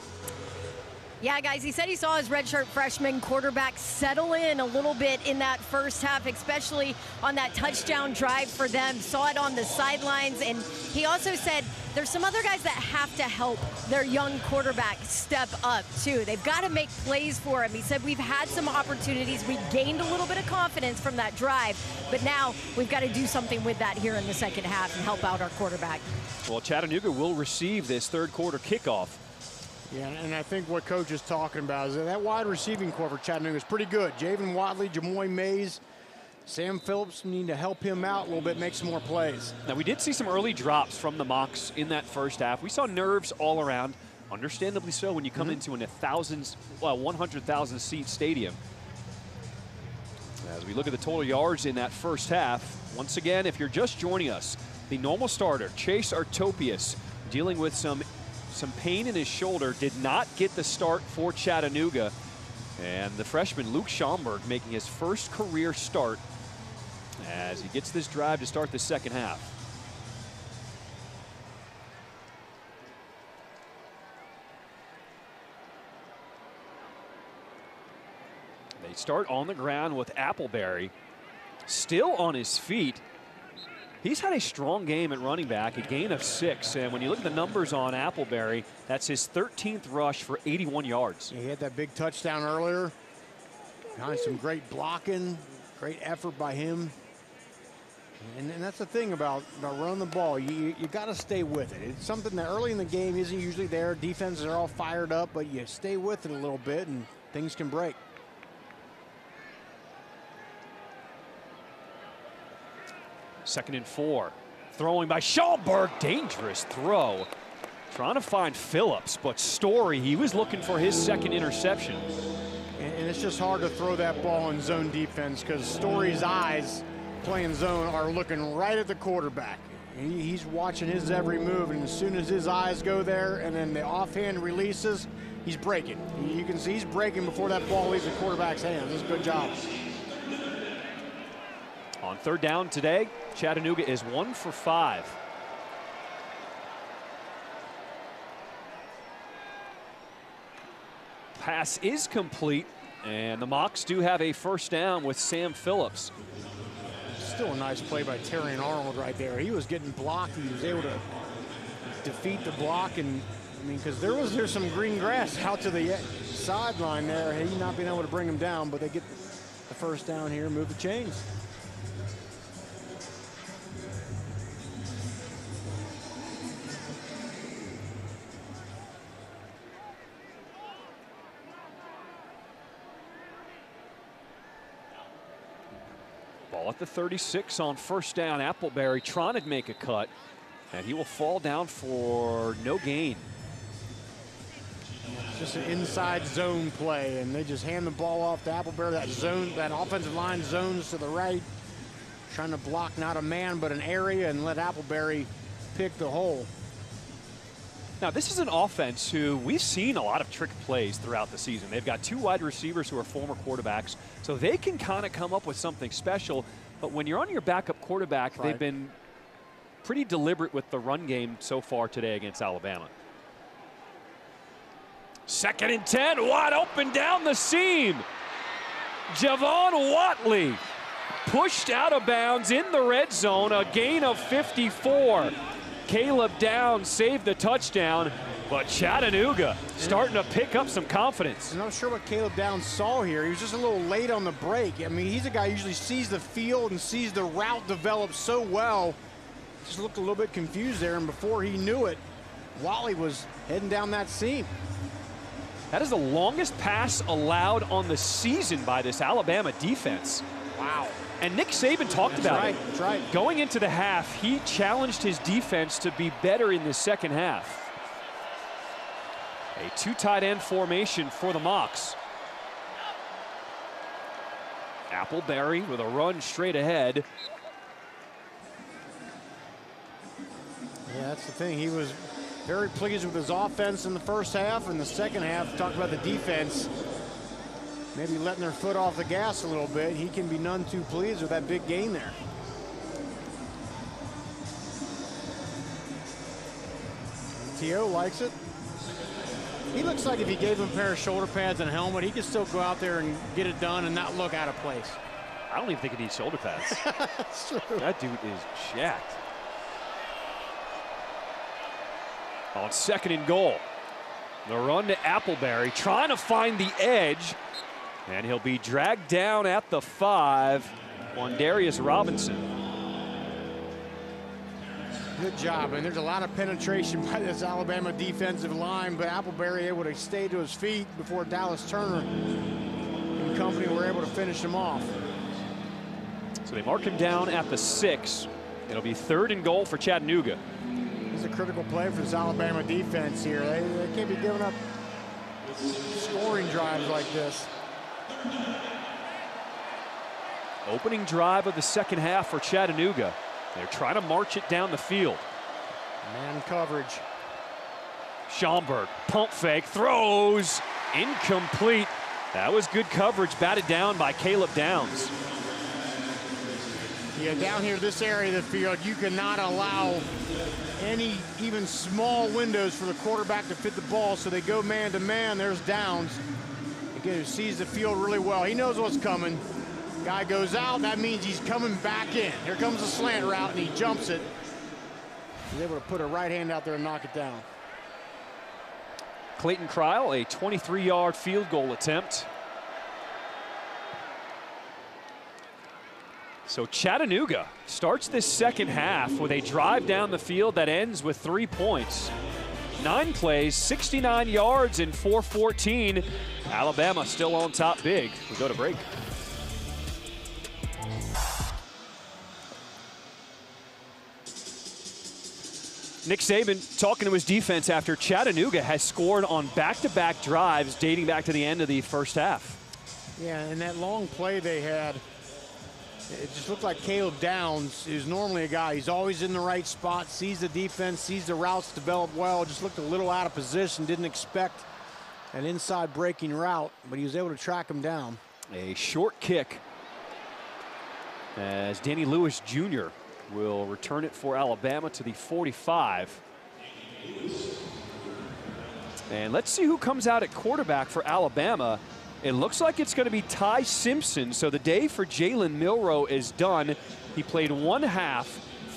Yeah, guys, he said he saw his redshirt freshman quarterback settle in a little bit in that first half, especially on that touchdown drive for them. Saw it on the sidelines, and he also said there's some other guys that have to help their young quarterback step up, too. They've got to make plays for him. He said we've had some opportunities. We gained a little bit of confidence from that drive, but now we've got to do something with that here in the second half and help out our quarterback. Well, Chattanooga will receive this third quarter kickoff. Yeah, and I think what Coach is talking about is that wide receiving core for Chattanooga is pretty good. Javen Watley, Jamoy Mays, Sam Phillips need to help him out a little bit, make some more plays. Now, we did see some early drops from the Mocs in that first half. We saw nerves all around, understandably so when you come into an 100,000 seat stadium. As we look at the total yards in that first half, once again, if you're just joining us, the normal starter, Chase Artopius, dealing with some pain in his shoulder, did not get the start for Chattanooga. And the freshman Luke Schomburg making his first career start as he gets this drive to start the second half. They start on the ground with Appleberry still on his feet. He's had a strong game at running back, a gain of 6. And when you look at the numbers on Appleberry, that's his 13th rush for 81 yards. Yeah, he had that big touchdown earlier. Behind some great blocking, great effort by him. And that's the thing about running the ball. You got to stay with it. It's something that early in the game isn't usually there. Defenses are all fired up, but you stay with it a little bit and things can break. Second and 4. Throwing by Schomburg. Dangerous throw. Trying to find Phillips, but Story, he was looking for his second interception. And it's just hard to throw that ball in zone defense because Story's eyes playing zone are looking right at the quarterback. He's watching his every move, and as soon as his eyes go there and then the offhand releases, he's breaking. You can see he's breaking before that ball leaves the quarterback's hands. That's a good job. On third down today, Chattanooga is 1 for 5. Pass is complete, and the Mocs do have a first down with Sam Phillips. Still a nice play by Terry Arnold right there. He was getting blocked. He was able to defeat the block, and I mean, because there's some green grass out to the sideline there. He not being able to bring him down, but they get the first down here, move the chains. Ball at the 36 on first down. Appleberry trying to make a cut, and he will fall down for no gain. Just an inside zone play, and they just hand the ball off to Appleberry. That zone, that offensive line zones to the right, trying to block not a man but an area and let Appleberry pick the hole. Now, this is an offense who we've seen a lot of trick plays throughout the season. They've got 2 wide receivers who are former quarterbacks, so they can kind of come up with something special. But when you're on your backup quarterback, right, they've been pretty deliberate with the run game so far today against Alabama. 2nd and 10, wide open down the seam. Javon Watley pushed out of bounds in the red zone, a gain of 54. Caleb Downs saved the touchdown, but Chattanooga starting to pick up some confidence. I'm not sure what Caleb Downs saw here. He was just a little late on the break. I mean, he's a guy who usually sees the field and sees the route develop so well. Just looked a little bit confused there, and before he knew it, Watley was heading down that seam. That is the longest pass allowed on the season by this Alabama defense. Wow. And Nick Saban talked about it. That's right. Going into the half, he challenged his defense to be better in the second half. A 2 tight end formation for the Mocs. Appleberry with a run straight ahead. Yeah, that's the thing. He was very pleased with his offense in the first half. In the second half, talk about the defense, maybe letting their foot off the gas a little bit. He can be none too pleased with that big gain there. T.O. likes it. He looks like if you gave him a pair of shoulder pads and a helmet, he could still go out there and get it done and not look out of place. I don't even think he needs shoulder pads. That's true. That dude is jacked. On 2nd and goal, the run to Appleberry, trying to find the edge, and he'll be dragged down at the 5 on Darius Robinson. Good job, and there's a lot of penetration by this Alabama defensive line, but Appleberry able to stay to his feet before Dallas Turner and company were able to finish him off. So they mark him down at the 6. It'll be 3rd and goal for Chattanooga. This is a critical play for this Alabama defense here. They can't be giving up scoring drives like this. Opening drive of the second half for Chattanooga. They're trying to march it down the field. Man coverage. Schomburg, pump fake, throws, incomplete. That was good coverage, batted down by Caleb Downs. Yeah, down here, this area of the field, you cannot allow any even small windows for the quarterback to fit the ball, so they go man to man. There's Downs. Again, who sees the field really well. He knows what's coming. Guy goes out, that means he's coming back in. Here comes the slant route, and he jumps it. He's able to put a right hand out there and knock it down. Clayton Cryle, a 23-yard field goal attempt. So Chattanooga starts this second half with a drive down the field that ends with 3 points. 9 plays, 69 yards, and 4:14. Alabama still on top big. We go to break. Nick Saban talking to his defense after Chattanooga has scored on back-to-back drives dating back to the end of the first half. Yeah, and that long play they had It just looked like Caleb Downs, who's normally a guy, he's always in the right spot, sees the defense, sees the routes develop well, just looked a little out of position, didn't expect an inside breaking route, but he was able to track him down. A short kick as Danny Lewis Jr. will return it for Alabama to the 45. And let's see who comes out at quarterback for Alabama. It looks like it's going to be Ty Simpson. So the day for Jalen Milroe is done. He played one half,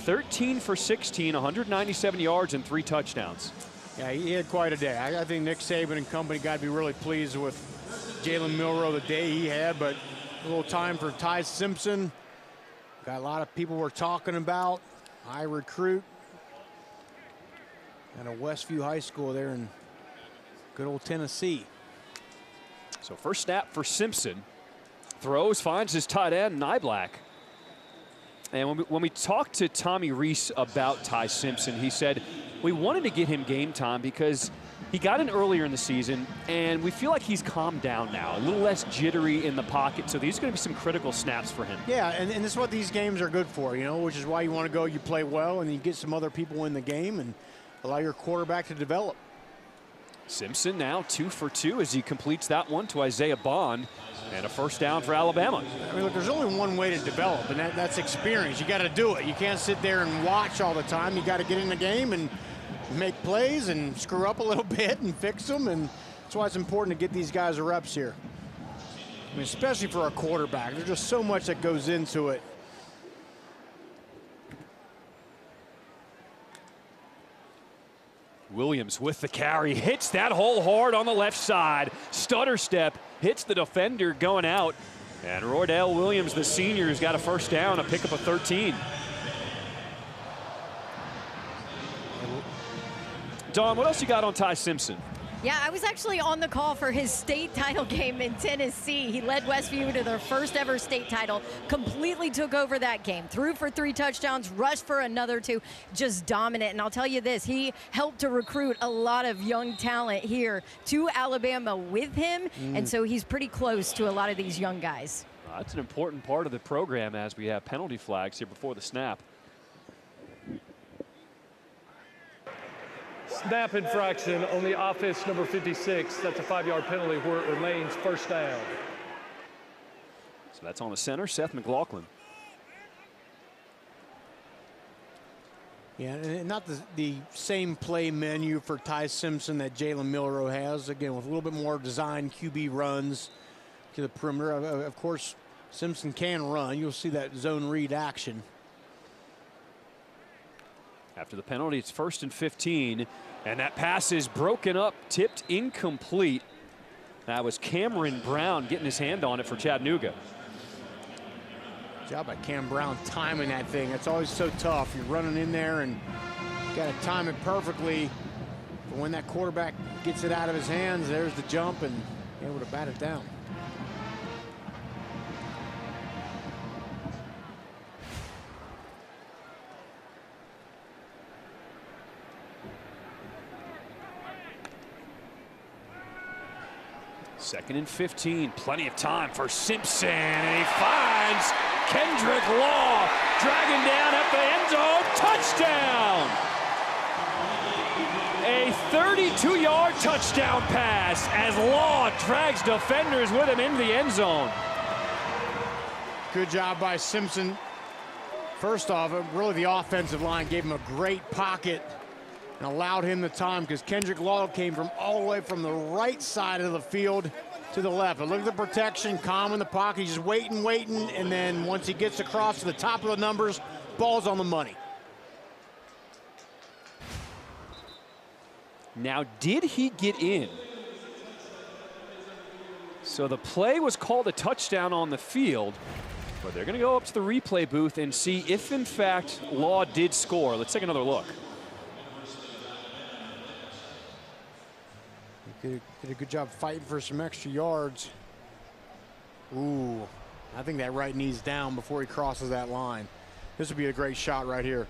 13 for 16, 197 yards and 3 touchdowns. Yeah, he had quite a day. I think Nick Saban and company got to be really pleased with Jalen Milroe the day he had, but a little time for Ty Simpson. Got a lot of people we're talking about. High recruit at a Westview High School there in good old Tennessee. So first snap for Simpson. Throws, finds his tight end, Niblack. And when we talked to Tommy Rees about Ty Simpson, he said, we wanted to get him game time because he got in earlier in the season, and we feel like he's calmed down now, a little less jittery in the pocket. So these are going to be some critical snaps for him. Yeah, and this is what these games are good for, you know, which is why you want to go, you play well, and you get some other people in the game and allow your quarterback to develop. Simpson now 2 for 2 as he completes that one to Isaiah Bond, and a first down for Alabama. I mean, look, there's only one way to develop, and that's experience. You got to do it. You can't sit there and watch all the time. You got to get in the game and make plays and screw up a little bit and fix them, and that's why it's important to get these guys reps here. I mean, especially for a quarterback. There's just so much that goes into it. Williams with the carry, hits that hole hard on the left side. Stutter step, hits the defender going out. And Roydell Williams, the senior, has got a first down, a pickup of 13. Don, what else you got on Ty Simpson? Yeah, I was actually on the call for his state title game in Tennessee. He led Westview to their first ever state title, completely took over that game, threw for 3 touchdowns, rushed for another 2, just dominant. And I'll tell you this, he helped to recruit a lot of young talent here to Alabama with him, and so he's pretty close to a lot of these young guys. That's an important part of the program as we have penalty flags here before the snap. Snap infraction on the offense number 56. That's a 5-yard penalty where it remains first down. So that's on the center, Seth McLaughlin. Yeah, and not the same play menu for Ty Simpson that Jalen Milroe has. Again, with a little bit more design QB runs to the perimeter. Of course, Simpson can run. You'll see that zone read action. After the penalty, it's 1st and 15, and that pass is broken up, tipped incomplete. That was Cameron Brown getting his hand on it for Chattanooga. Good job by Cam Brown timing that thing. It's always so tough. You're running in there and you got to time it perfectly. But when that quarterback gets it out of his hands, there's the jump and able to bat it down. Second and 15, plenty of time for Simpson, and he finds Kendrick Law, dragging down at the end zone, touchdown! A 32-yard touchdown pass as Law drags defenders with him into the end zone. Good job by Simpson. First off, really the offensive line gave him a great pocket and allowed him the time because Kendrick Law came from all the way from the right side of the field to the left. But look at the protection, calm in the pocket. He's just waiting, and then once he gets across to the top of the numbers, ball's on the money. Now, did he get in? So the play was called a touchdown on the field, but they're going to go up to the replay booth and see if, in fact, Law did score. Let's take another look. Did a good job fighting for some extra yards. Ooh, I think that right knee's down before he crosses that line. This would be a great shot right here.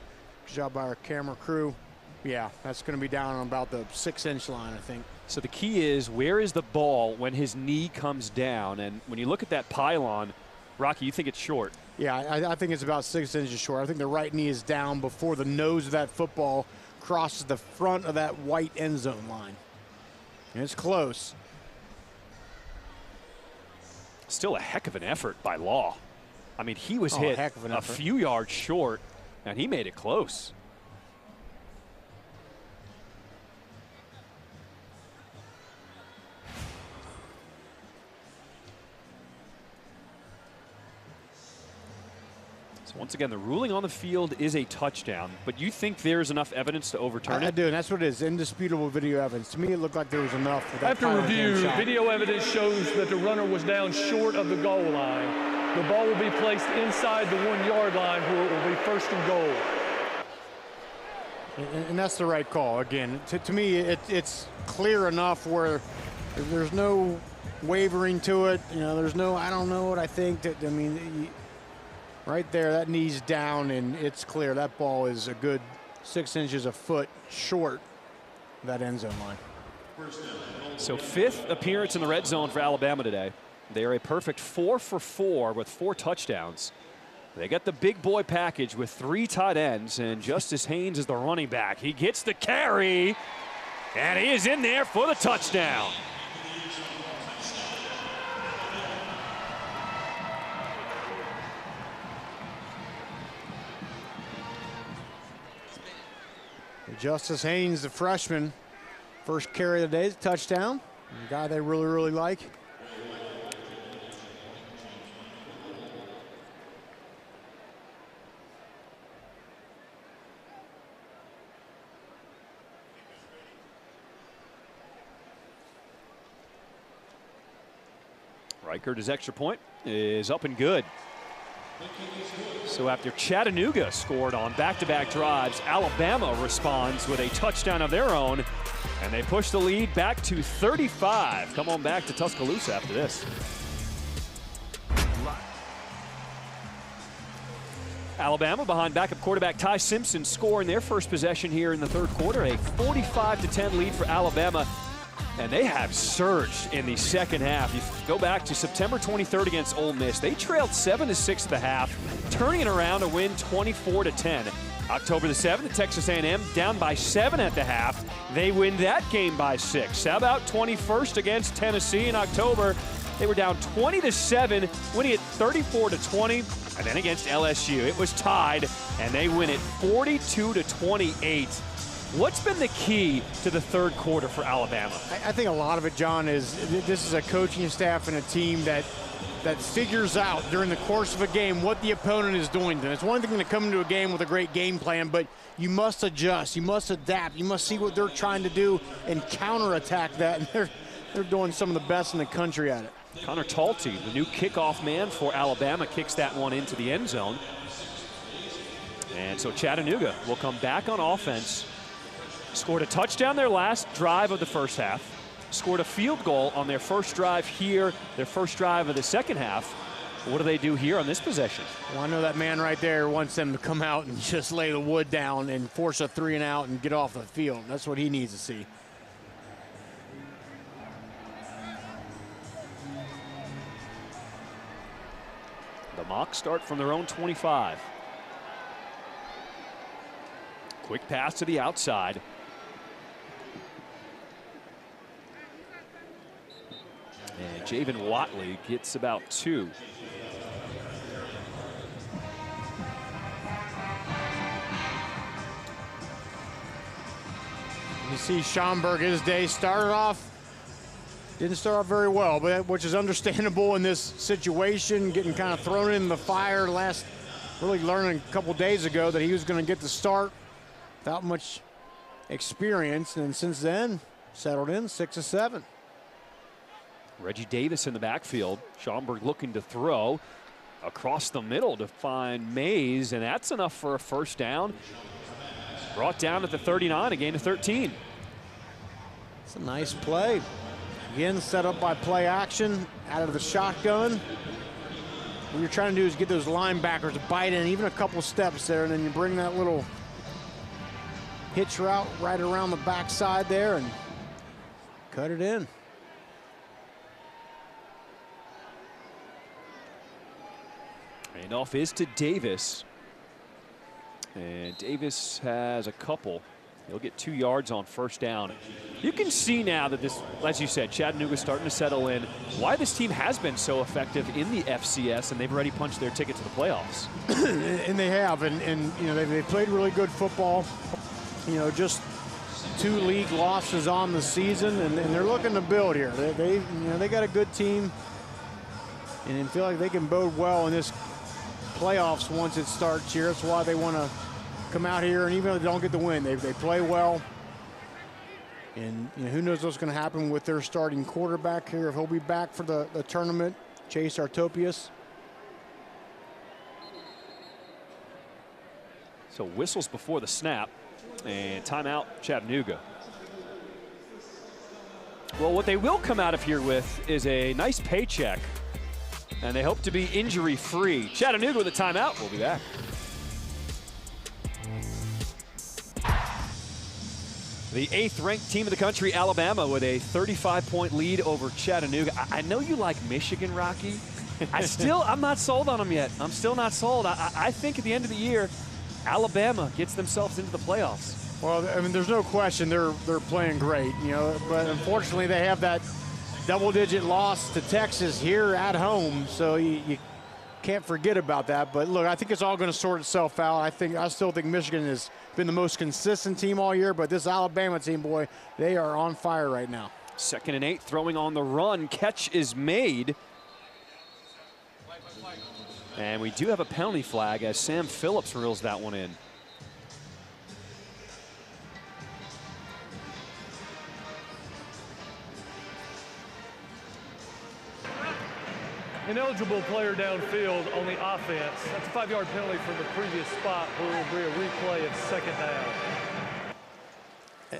Good job by our camera crew. Yeah, that's going to be down on about the 6-inch line, I think. So the key is, where is the ball when his knee comes down? And when you look at that pylon, Rocky, you think it's short? Yeah, I think it's about 6 inches short. I think the right knee is down before the nose of that football crosses the front of that white end zone line. And it's close. Still a heck of an effort by Law. I mean, he was hit a few yards short, and he made it close. Once again, the ruling on the field is a touchdown, but you think there's enough evidence to overturn it? I do, and that's what it is, indisputable video evidence. To me, it looked like there was enough. For that After review, video evidence shows that the runner was down short of the goal line. The ball will be placed inside the 1 yard line where it will be 1st and goal. And that's the right call. Again, to me, it's clear enough where there's no wavering to it. You know, there's no, I don't know what I think. That, I mean, right there, that knee's down, and it's clear. That ball is a good 6 inches, a foot short of that end zone line. So 5th appearance in the red zone for Alabama today. They are a perfect 4 for 4 with 4 touchdowns. They got the big boy package with 3 tight ends, and Justice Haynes is the running back. He gets the carry, and he is in there for the touchdown. Justice Haynes, the freshman, first carry of the day, touchdown. A guy they really, really like. Reichert, his extra point is up and good. So after Chattanooga scored on back-to-back drives, Alabama responds with a touchdown of their own, and they push the lead back to 35. Come on back to Tuscaloosa after this. Alabama behind backup quarterback Ty Simpson scoring their first possession here in the third quarter. A 45-10 lead for Alabama. And they have surged in the second half. You go back to September 23rd against Ole Miss. They trailed 7-6 at the half, turning it around to win 24-10. October the 7th, Texas A&M down by 7 at the half. They win that game by 6. How about 21st against Tennessee in October? They were down 20-7, winning it 34-20. And then against LSU, it was tied, and they win it 42-28. What's been the key to the third quarter for Alabama? I think a lot of it, John, is this is a coaching staff and a team that figures out during the course of a game what the opponent is doing. And it's one thing to come into a game with a great game plan, but you must adjust, you must adapt, you must see what they're trying to do and counterattack that. And they're doing some of the best in the country at it. Connor Talty, the new kickoff man for Alabama, kicks that one into the end zone. And so Chattanooga will come back on offense. Scored a touchdown their last drive of the first half. Scored a field goal on their first drive here, their first drive of the second half. What do they do here on this possession? Well, I know that man right there wants them to come out and just lay the wood down and force a 3 and out and get off the field. That's what he needs to see. The mock start from their own 25. Quick pass to the outside. And Javen Watley gets about 2. You see Schomburg, his day didn't start off very well, but which is understandable in this situation, getting kind of thrown in the fire really learning a couple days ago that he was going to get the start without much experience, and since then, settled in 6-7. Reggie Davis in the backfield. Schomburg looking to throw across the middle to find Mays, and that's enough for a first down. Brought down at the 39, a gain of 13. It's a nice play. Again, set up by play action, out of the shotgun. What you're trying to do is get those linebackers to bite in even a couple steps there, and then you bring that little hitch route right around the backside there and cut it in. Handoff is to Davis. And Davis has a couple. He'll get 2 yards on first down. You can see now that this, as you said, Chattanooga's starting to settle in. Why this team has been so effective in the FCS, and they've already punched their ticket to the playoffs. And they have, and you know, they played really good football. You know, just 2 league losses on the season, and they're looking to build here. You know, they got a good team, and I feel like they can bode well in this playoffs once it starts here. That's why they want to come out here, and even if they don't get the win, they play well. And you know, who knows what's going to happen with their starting quarterback here, if he'll be back for the tournament, Chase Artopius. So whistles before the snap, and timeout Chattanooga. Well, what they will come out of here with is a nice paycheck, and they hope to be injury-free. Chattanooga with a timeout. We'll be back. The 8th-ranked team of the country, Alabama, with a 35-point lead over Chattanooga. I know you like Michigan, Rocky. I'm not sold on them yet. I'm still not sold. I think at the end of the year, Alabama gets themselves into the playoffs. Well, I mean, there's no question they're playing great, you know, but unfortunately they have that double-digit loss to Texas here at home, so you can't forget about that. But look, I think it's all going to sort itself out. I still think Michigan has been the most consistent team all year, but this Alabama team, boy, they are on fire right now. 2nd and 8, throwing on the run. Catch is made. And we do have a penalty flag as Sam Phillips reels that one in. Ineligible player downfield on the offense. That's a 5-yard penalty from the previous spot, where it will be a replay of 2nd down.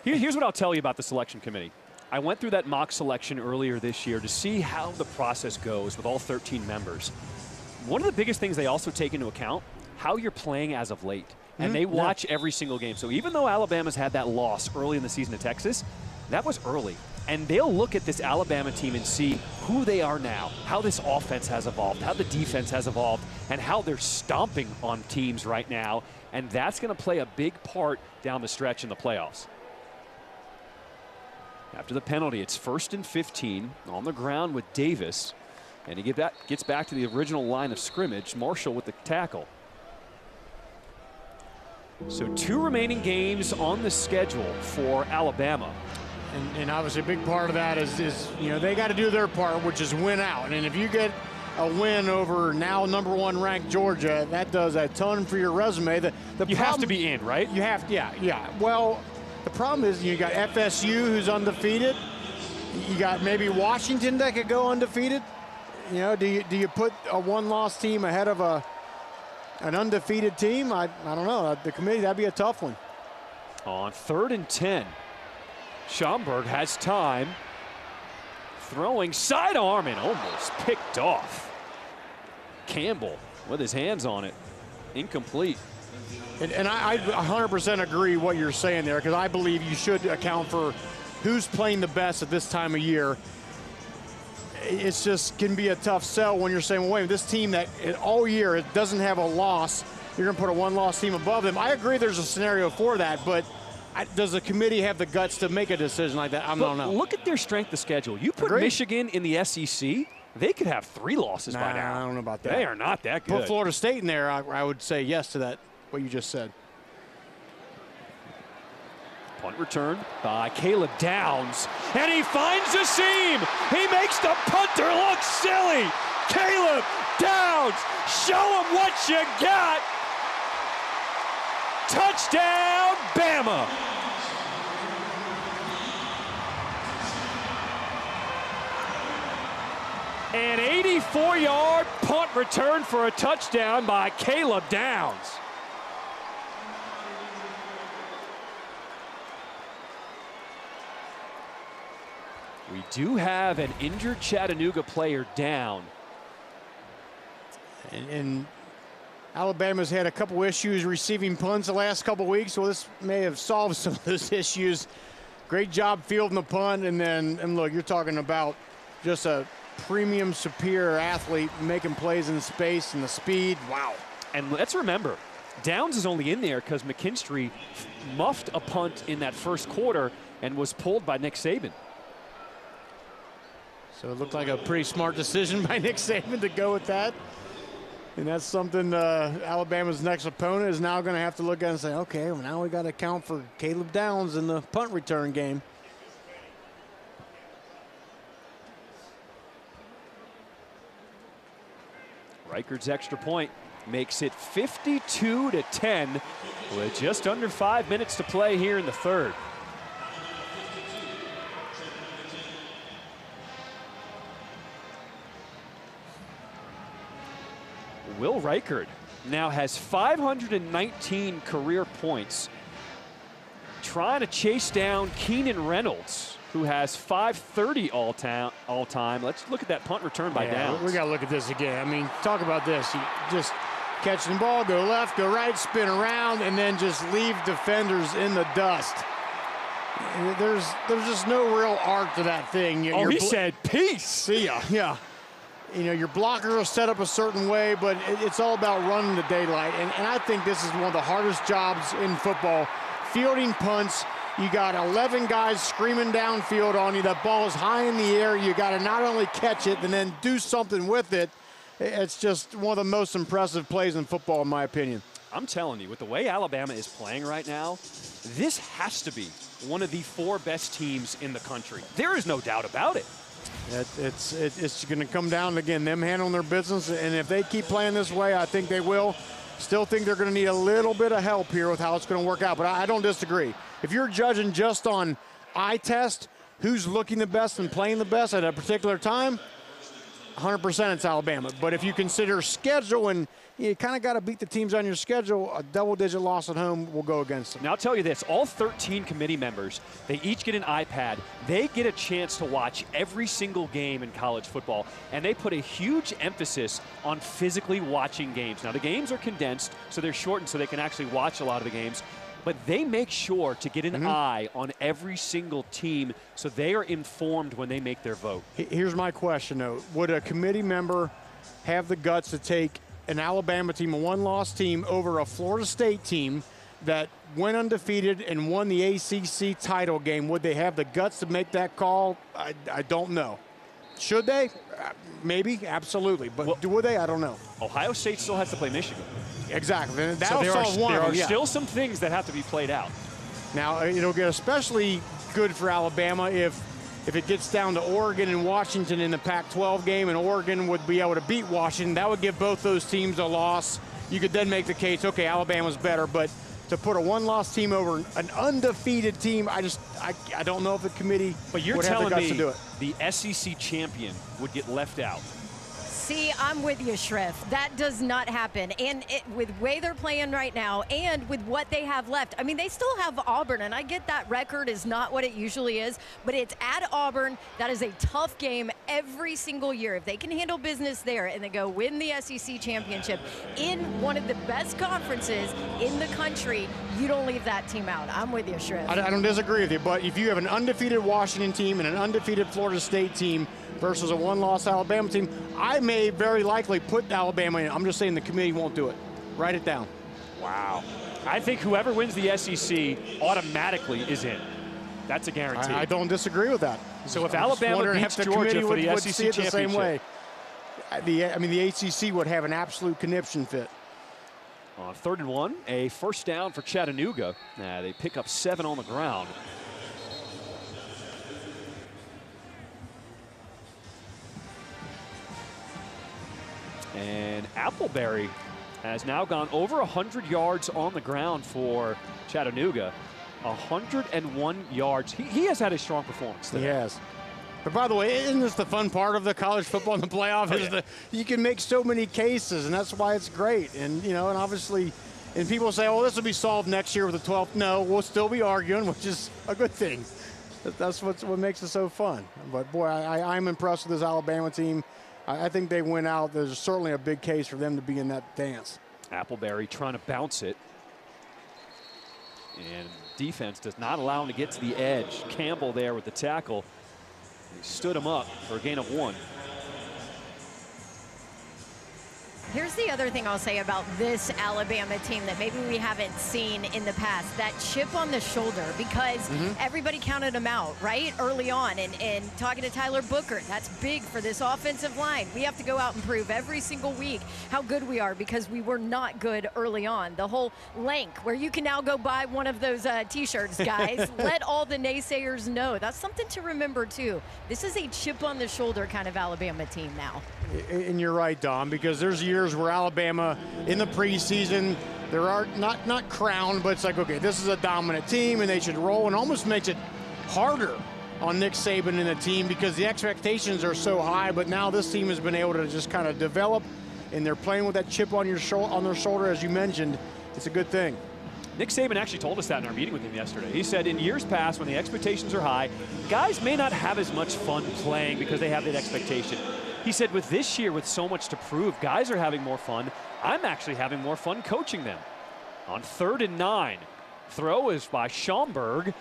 Here's what I'll tell you about the selection committee. I went through that mock selection earlier this year to see how the process goes with all 13 members. One of the biggest things they also take into account, how you're playing as of late. And they watch every single game. So even though Alabama's had that loss early in the season to Texas, that was early. And they'll look at this Alabama team and see who they are now, how this offense has evolved, how the defense has evolved, and how they're stomping on teams right now. And that's going to play a big part down the stretch in the playoffs. After the penalty, it's 1st and 15 on the ground with Davis. And he gets back to the original line of scrimmage. Marshall with the tackle. So 2 remaining games on the schedule for Alabama. And obviously a big part of that is you know, they got to do their part, which is win out. And if you get a win over now #1 ranked Georgia, that does a ton for your resume. You have to be in, right? You have to, yeah. Well, the problem is you got FSU, who's undefeated. You got maybe Washington that could go undefeated. You know, do you put a 1-loss team ahead of an undefeated team? I don't know. The committee, that'd be a tough one. On 3rd and 10, Schomburg has time. Throwing sidearm and almost picked off. Campbell with his hands on it. Incomplete. And I 100% agree what you're saying there, because I believe you should account for who's playing the best at this time of year. It's just can be a tough sell when you're saying, well, wait, this team that all year it doesn't have a loss, you're going to put a 1-loss team above them. I agree there's a scenario for that, but does the committee have the guts to make a decision like that? I don't know. Look at their strength of schedule. You put Michigan in the SEC, they could have 3 losses by now. I don't know about that. They are not that good. Put Florida State in there, I would say yes to that, what you just said. Punt return by Caleb Downs, and he finds a seam. He makes the punter look silly. Caleb Downs, show him what you got. Touchdown, Bama. An 84-yard punt return for a touchdown by Caleb Downs. We do have an injured Chattanooga player down. And Alabama's had a couple issues receiving punts the last couple weeks, so this may have solved some of those issues. Great job fielding the punt, and look, you're talking about just a premium, superior athlete making plays in space and the speed. Wow. And let's remember, Downs is only in there because McKinstry muffed a punt in that first quarter and was pulled by Nick Saban. So it looked like a pretty smart decision by Nick Saban to go with that. And that's something Alabama's next opponent is now going to have to look at and say, okay, well, now we got to account for Caleb Downs in the punt return game. Reichard's extra point makes it 52-10 with just under 5 minutes to play here in the third. Will Reichard now has 519 career points, trying to chase down Keenan Reynolds, who has 530 all-time. Let's look at that punt return by Downs. We got to look at this again. I mean, talk about this. You just catching the ball, go left, go right, spin around, and then just leave defenders in the dust. There's just no real art to that thing. He said, peace. See ya. Yeah. You know, your blocker will set up a certain way, but it's all about running the daylight. And I think this is one of the hardest jobs in football. Fielding punts, you got 11 guys screaming downfield on you. That ball is high in the air. You got to not only catch it and then do something with it. It's just one of the most impressive plays in football, in my opinion. I'm telling you, with the way Alabama is playing right now, this has to be one of the 4 best teams in the country. There is no doubt about it. It's going to come down, again, them handling their business. And if they keep playing this way, I think they will. Still think they're going to need a little bit of help here with how it's going to work out. But I don't disagree. If you're judging just on eye test, who's looking the best and playing the best at a particular time, 100% it's Alabama. But if you consider schedule and you kind of got to beat the teams on your schedule, a double-digit loss at home will go against them. Now, I'll tell you this. All 13 committee members, they each get an iPad. They get a chance to watch every single game in college football, and they put a huge emphasis on physically watching games. Now, the games are condensed, so they're shortened so they can actually watch a lot of the games. But they make sure to get an eye on every single team so they are informed when they make their vote. Here's my question, though. Would a committee member have the guts to take an Alabama team, a one-loss team, over a Florida State team that went undefeated and won the ACC title game? Would they have the guts to make that call? I don't know. Should they? Maybe, absolutely. But would they? I don't know. Ohio State still has to play Michigan. Exactly. So there are still some things that have to be played out. Now, it'll get especially good for Alabama if it gets down to Oregon and Washington in the Pac-12 game, and Oregon would be able to beat Washington. That would give both those teams a loss. You could then make the case, okay, Alabama's better, but to put a one-loss team over an undefeated team, I don't know if the committee would have the guts to do it. The SEC champion would get left out. See, I'm with you, Schriff. That does not happen. And with the way they're playing right now and with what they have left, I mean, they still have Auburn, and I get that record is not what it usually is, but it's at Auburn. That is a tough game every single year. If they can handle business there and they go win the SEC championship in one of the best conferences in the country, you don't leave that team out. I'm with you, Schriff. I don't disagree with you, but if you have an undefeated Washington team and an undefeated Florida State team versus a one-loss Alabama team, I may very likely put Alabama in. I'm just saying the committee won't do it. Write it down. Wow. I think whoever wins the SEC automatically is in. That's a guarantee. I don't disagree with that. So if Alabama beats Georgia for the SEC championship, the same way. The ACC would have an absolute conniption fit. On 3rd and 1, a first down for Chattanooga. They pick up 7 on the ground. And Appleberry has now gone over 100 yards on the ground for Chattanooga. 101 yards. He has had a strong performance today. He has. But by the way, isn't this the fun part of the college football in the playoff? You can make so many cases, and that's why it's great. And, and obviously, and people say, oh, this will be solved next year with the 12th. No, we'll still be arguing, which is a good thing. That's what makes it so fun. But, boy, I'm impressed with this Alabama team. I think they went out. There's certainly a big case for them to be in that dance. Appleberry trying to bounce it. And defense does not allow him to get to the edge. Campbell there with the tackle. He stood him up for a gain of 1. Here's the other thing I'll say about this Alabama team that maybe we haven't seen in the past, that chip on the shoulder, because everybody counted them out, right, early on. And talking to Tyler Booker, that's big for this offensive line. We have to go out and prove every single week how good we are because we were not good early on. The whole link where you can now go buy one of those T-shirts, guys. Let all the naysayers know. That's something to remember, too. This is a chip on the shoulder kind of Alabama team now. And you're right, Dom, because there's years where Alabama in the preseason, there are not crowned, but it's like, okay, this is a dominant team and they should roll, and almost makes it harder on Nick Saban and the team because the expectations are so high. But now this team has been able to just kind of develop, and they're playing with that chip on their shoulder, as you mentioned. It's a good thing. Nick Saban actually told us that in our meeting with him yesterday. He said in years past, when the expectations are high, guys may not have as much fun playing because they have that expectation. He said with this year, with so much to prove, guys are having more fun. I'm actually having more fun coaching them. On 3rd and 9, throw is by Schaumburg,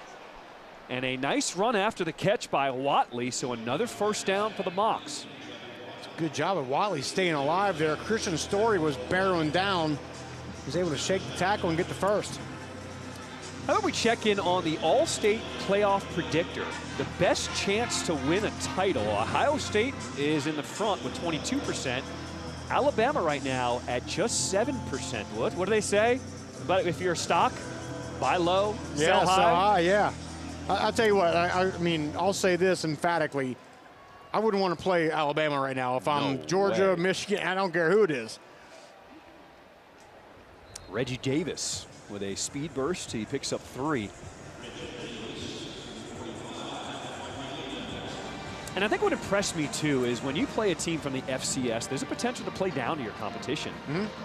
and a nice run after the catch by Watley, so another first down for the Mocs. Good job of Watley staying alive there. Christian Story was barreling down. He was able to shake the tackle and get the first. How about we check in on the All-State Playoff Predictor? The best chance to win a title. Ohio State is in the front with 22%. Alabama right now at just 7%. What do they say? But if you're a stock, buy low, sell high. Sell high, yeah. I'll tell you what, I mean, I'll say this emphatically. I wouldn't want to play Alabama right now. If I'm Georgia, Michigan, I don't care who it is. Reggie Davis with a speed burst. He picks up 3. And I think what impressed me, too, is when you play a team from the FCS, there's a potential to play down to your competition.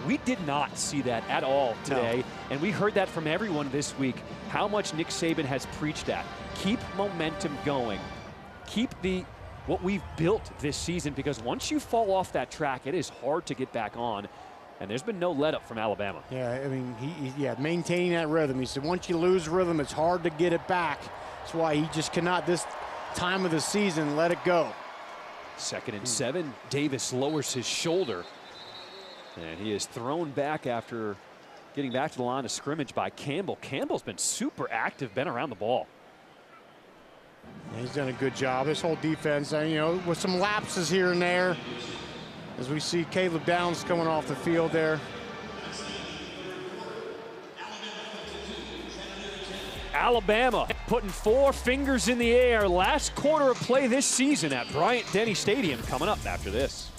We did not see that at all today, and we heard that from everyone this week, how much Nick Saban has preached that. Keep momentum going. Keep what we've built this season, because once you fall off that track, it is hard to get back on. And there's been no let-up from Alabama. Yeah, I mean, maintaining that rhythm. He said once you lose rhythm, it's hard to get it back. That's why he just cannot, this time of the season, let it go. 2nd and 7. Davis lowers his shoulder. And he is thrown back after getting back to the line of scrimmage by Campbell. Campbell's been super active, been around the ball. He's done a good job. This whole defense, with some lapses here and there, as we see Caleb Downs coming off the field there. Alabama putting 4 fingers in the air. Last quarter of play this season at Bryant-Denny Stadium coming up after this.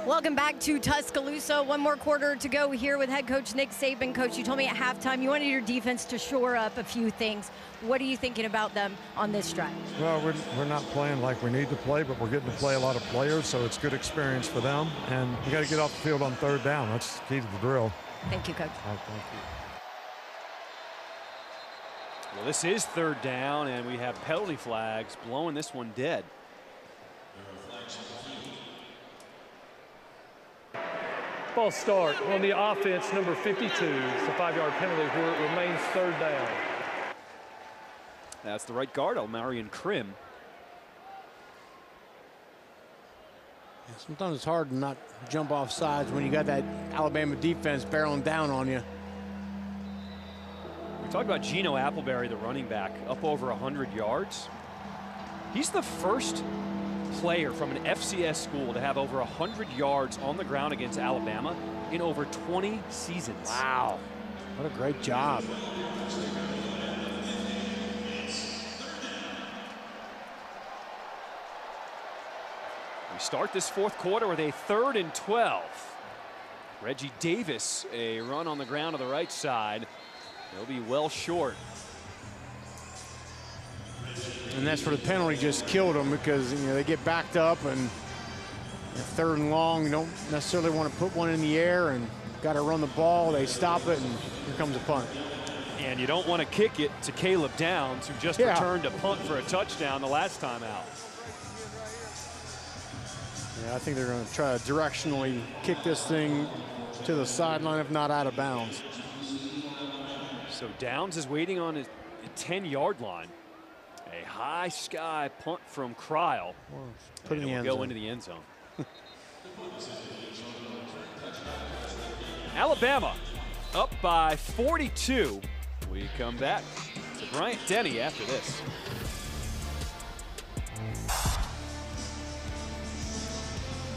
Welcome back to Tuscaloosa. One more quarter to go here with head coach Nick Saban. Coach, you told me at halftime you wanted your defense to shore up a few things. What are you thinking about them on this drive? Well, we're not playing like we need to play, but we're getting to play a lot of players, so it's good experience for them. And we got to get off the field on 3rd down. That's the key to the drill. Thank you, Coach. Thank you. Well, this is 3rd down, and we have penalty flags blowing this one dead. Ball start on the offense, number 52. It's a 5-yard penalty where it remains 3rd down. That's the right guard, Omarion Krim. Yeah, sometimes it's hard to not jump off sides when you got that Alabama defense barreling down on you. We talked about Geno Appleberry, the running back, up over 100 yards. He's the first player from an FCS school to have over 100 yards on the ground against Alabama in over 20 seasons. Wow, what a great job. We start this 4th quarter with a 3rd and 12. Reggie Davis, a run on the ground to the right side. He'll be well short. And that's where the penalty just killed them, because they get backed up, and 3rd and long, you don't necessarily want to put one in the air and got to run the ball. They stop it, and here comes a punt. And you don't want to kick it to Caleb Downs, who just returned a punt for a touchdown the last time out. Yeah, I think they're going to try to directionally kick this thing to the sideline, if not out of bounds. So Downs is waiting on his 10-yard line. A high sky punt from Cryle. Put in the end go zone. into the end zone. Alabama up by 42. We come back to Bryant Denny after this.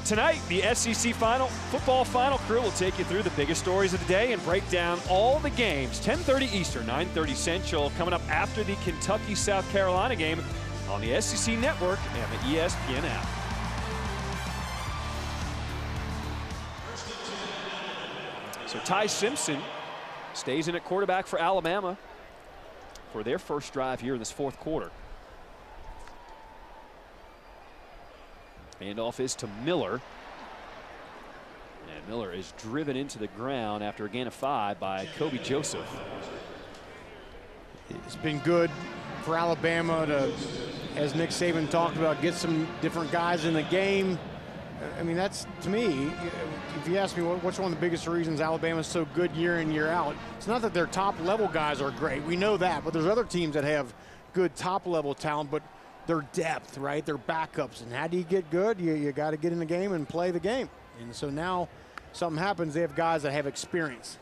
Tonight, the SEC football final crew will take you through the biggest stories of the day and break down all the games. 10:30 Eastern, 9:30 Central, coming up after the Kentucky-South Carolina game on the SEC Network and the ESPN app. So Ty Simpson stays in at quarterback for Alabama for their first drive here in this fourth quarter. Handoff is to Miller. And Miller is driven into the ground after a gain of 5 by Kobe Joseph. It's been good for Alabama to, as Nick Saban talked about, get some different guys in the game. I mean, that's, to me, if you ask me what's one of the biggest reasons Alabama's so good year in, year out, it's not that their top-level guys are great. We know that, but there's other teams that have good top-level talent, but their depth, right? Their backups. And how do you get good? You got to get in the game and play the game. And so now something happens, they have guys that have experience.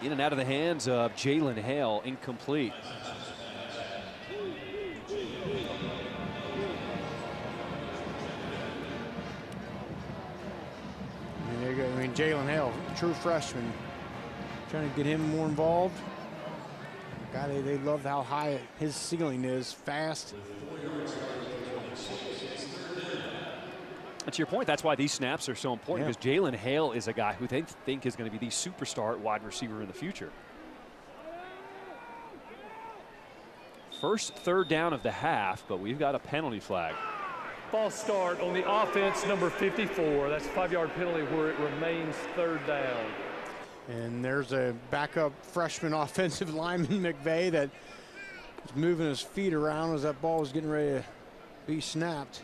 In and out of the hands of Jalen Hale, incomplete. I mean, Jalen Hale, true freshman, trying to get him more involved. God, they love how high his ceiling is, fast. And to your point, that's why these snaps are so important, because Jalen Hale is a guy who they think is going to be the superstar wide receiver in the future. First third down of the half, but we've got a penalty flag. False start on the offense, number 54. That's a 5-yard penalty where it remains third down. And there's a backup freshman offensive lineman, McVay, that was moving his feet around as that ball was getting ready to be snapped.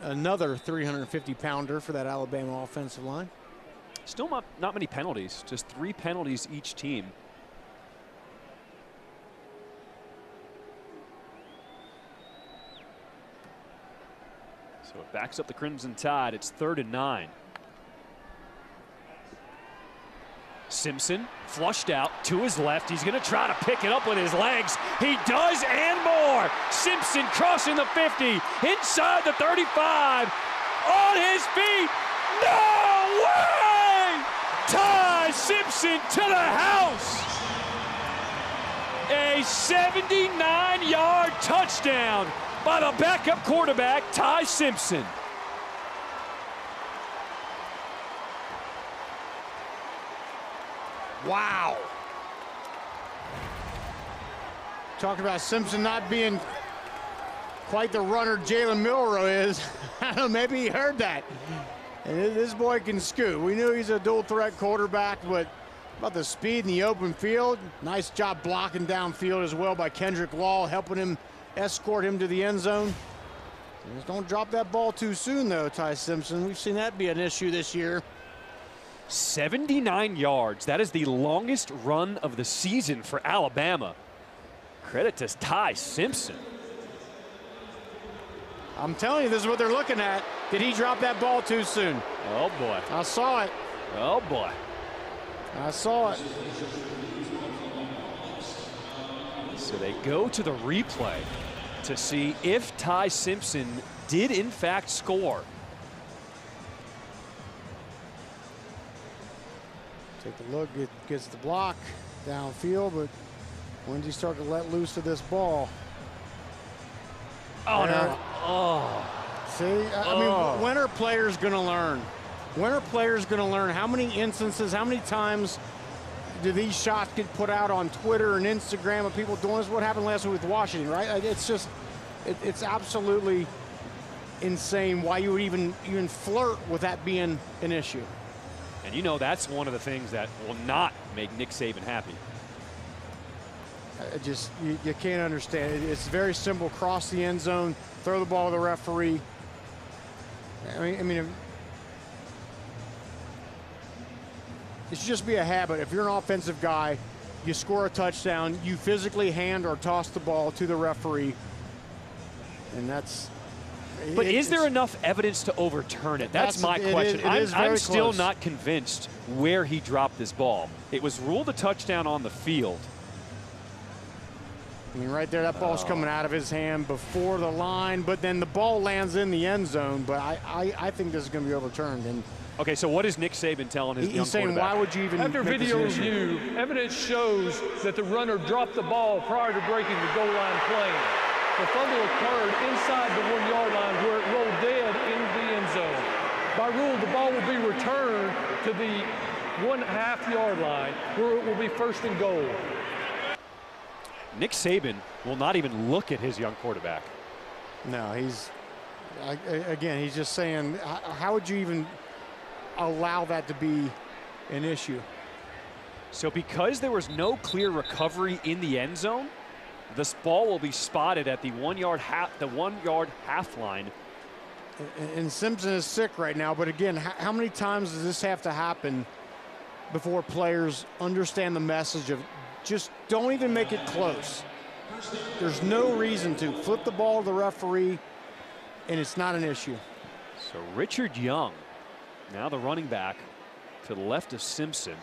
Another 350-pounder for that Alabama offensive line. Still not many penalties, just 3 penalties each team. So it backs up the Crimson Tide. It's 3rd and 9. Simpson flushed out to his left. He's going to try to pick it up with his legs. He does and more. Simpson crossing the 50, inside the 35, on his feet. No way! Ty Simpson to the house. A 79-yard touchdown by the backup quarterback, Ty Simpson. Wow. Talking about Simpson not being quite the runner Jalen Milroe is. I don't know, maybe he heard that. And this boy can scoot. We knew he's a dual threat quarterback, but about the speed in the open field, nice job blocking downfield as well by Kendrick Law, helping him escort him to the end zone. Just don't drop that ball too soon, though, Ty Simpson. We've seen that be an issue this year. 79 yards. That is the longest run of the season for Alabama. Credit to Ty Simpson. I'm telling you, this is what they're looking at. Did he drop that ball too soon? Oh, boy. I saw it. Oh, boy. I saw it. So they go to the replay to see if Ty Simpson did, in fact, score. Take a look, it gets the block downfield, but when does he start to let loose of this ball? Oh, no. Oh. See, I mean, when are players going to learn? When are players going to learn? How many instances, how many times do these shots get put out on Twitter and Instagram of people doing this? What happened last week with Washington, right? It's just, it's absolutely insane why you would even flirt with that being an issue. And you know that's one of the things that will not make Nick Saban happy. You can't understand. It's very simple. Cross the end zone, throw the ball to the referee. I mean, it should just be a habit. If you're an offensive guy, you score a touchdown, you physically hand or toss the ball to the referee, and that's. But is there enough evidence to overturn it? That's my question. I'm still not convinced where he dropped this ball. It was ruled a touchdown on the field. I mean, right there, that ball's coming out of his hand before the line, but then the ball lands in the end zone. But I think this is going to be overturned. And okay, so what is Nick Saban telling his young saying, quarterback? why would you even After make video this an issue? review, evidence shows that the runner dropped the ball prior to breaking the goal line plane. The fumble occurred inside the 1 yard line where it rolled dead in the end zone. By rule, the ball will be returned to the 1.5 yard line where it will be first and goal. Nick Saban will not even look at his young quarterback. No, again, he's just saying, how would you even allow that to be an issue? So because there was no clear recovery in the end zone, this ball will be spotted at the 1 yard half line. And Simpson is sick right now, but again, how many times does this have to happen before players understand the message of just don't even make it close? There's no reason to flip the ball to the referee, and it's not an issue. So Richard Young, now the running back to the left of Simpson.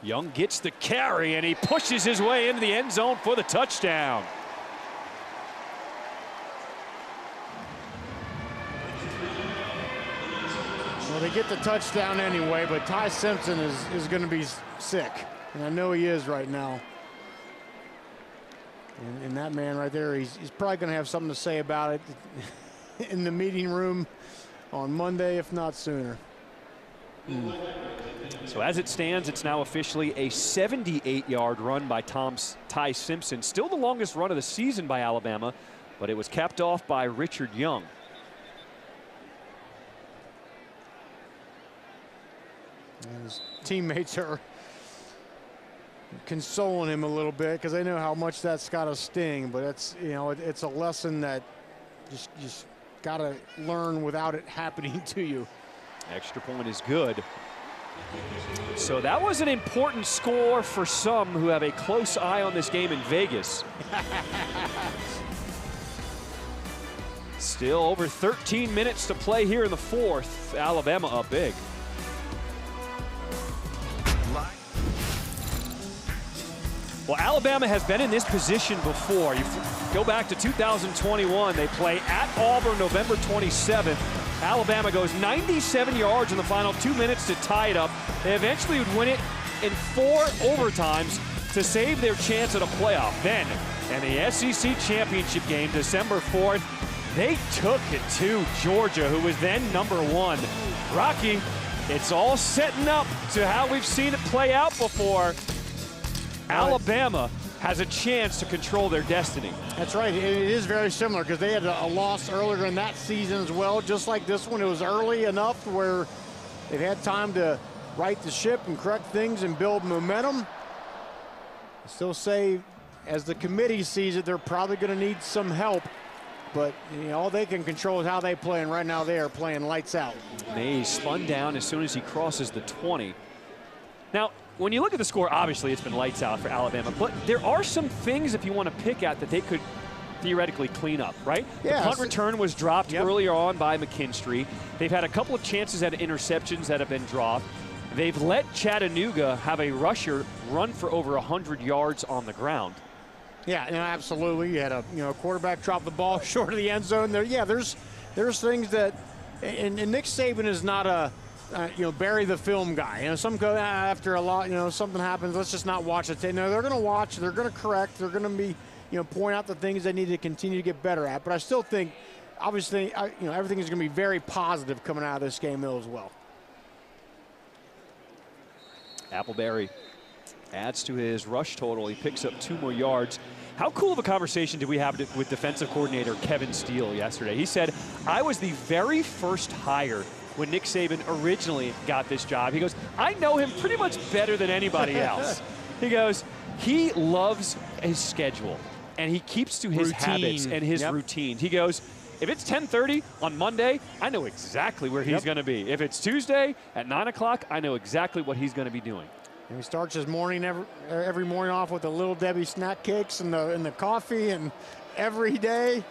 Young gets the carry, and he pushes his way into the end zone for the touchdown. Well, they get the touchdown anyway, but Ty Simpson is going to be sick, and I know he is right now. And that man right there, he's probably going to have something to say about it in the meeting room on Monday, if not sooner. So as it stands, it's now officially a 78-yard run by Ty Simpson. Still the longest run of the season by Alabama, but it was capped off by Richard Young. And his teammates are consoling him a little bit because they know how much that's got to sting, but it's, you know, it's a lesson that just got to learn without it happening to you. Extra point is good. So that was an important score for some who have a close eye on this game in Vegas. Still over 13 minutes to play here in the fourth. Alabama up big. Well, Alabama has been in this position before. You go back to 2021. They play at Auburn November 27th. Alabama goes 97 yards in the final 2 minutes to tie it up. They eventually would win it in 4 overtimes to save their chance at a playoff. Then, in the SEC championship game, December 4th, they took it to Georgia, who was then #1. Rocky, it's all setting up to how we've seen it play out before. Alabama has a chance to control their destiny. That's right. It is very similar because they had a loss earlier in that season as well. Just like this one, it was early enough where they've had time to right the ship and correct things and build momentum. I still say, as the committee sees it, they're probably going to need some help. But you know, all they can control is how they play, and right now they are playing lights out. Mays spun down as soon as he crosses the 20. Now, when you look at the score, obviously it's been lights out for Alabama, but there are some things, if you want to pick at, that they could theoretically clean up, right? Yeah, the punt return was dropped earlier on by McKinstry. They've had a couple of chances at interceptions that have been dropped. They've let Chattanooga have a rusher run for over 100 yards on the ground. Yeah, no, absolutely. You had a quarterback drop the ball short of the end zone. There's things that, and Nick Saban is not a bury the film guy. Some go after a lot. Something happens. Let's just not watch it. No, they're going to watch. They're going to correct. They're going to be point out the things they need to continue to get better at. But I still think, obviously, everything is going to be very positive coming out of this game though as well. Appleberry adds to his rush total. He picks up 2 more yards. How cool of a conversation did we have with defensive coordinator Kevin Steele yesterday? He said, I was the very first hire when Nick Saban originally got this job. He goes, I know him pretty much better than anybody else. He goes, he loves his schedule, and he keeps to his habits and his routine. He goes, If it's 10:30 on Monday, I know exactly where he's going to be. If it's Tuesday at 9 o'clock, I know exactly what he's going to be doing. And he starts his morning every morning off with the Little Debbie snack cakes and the coffee, and every day.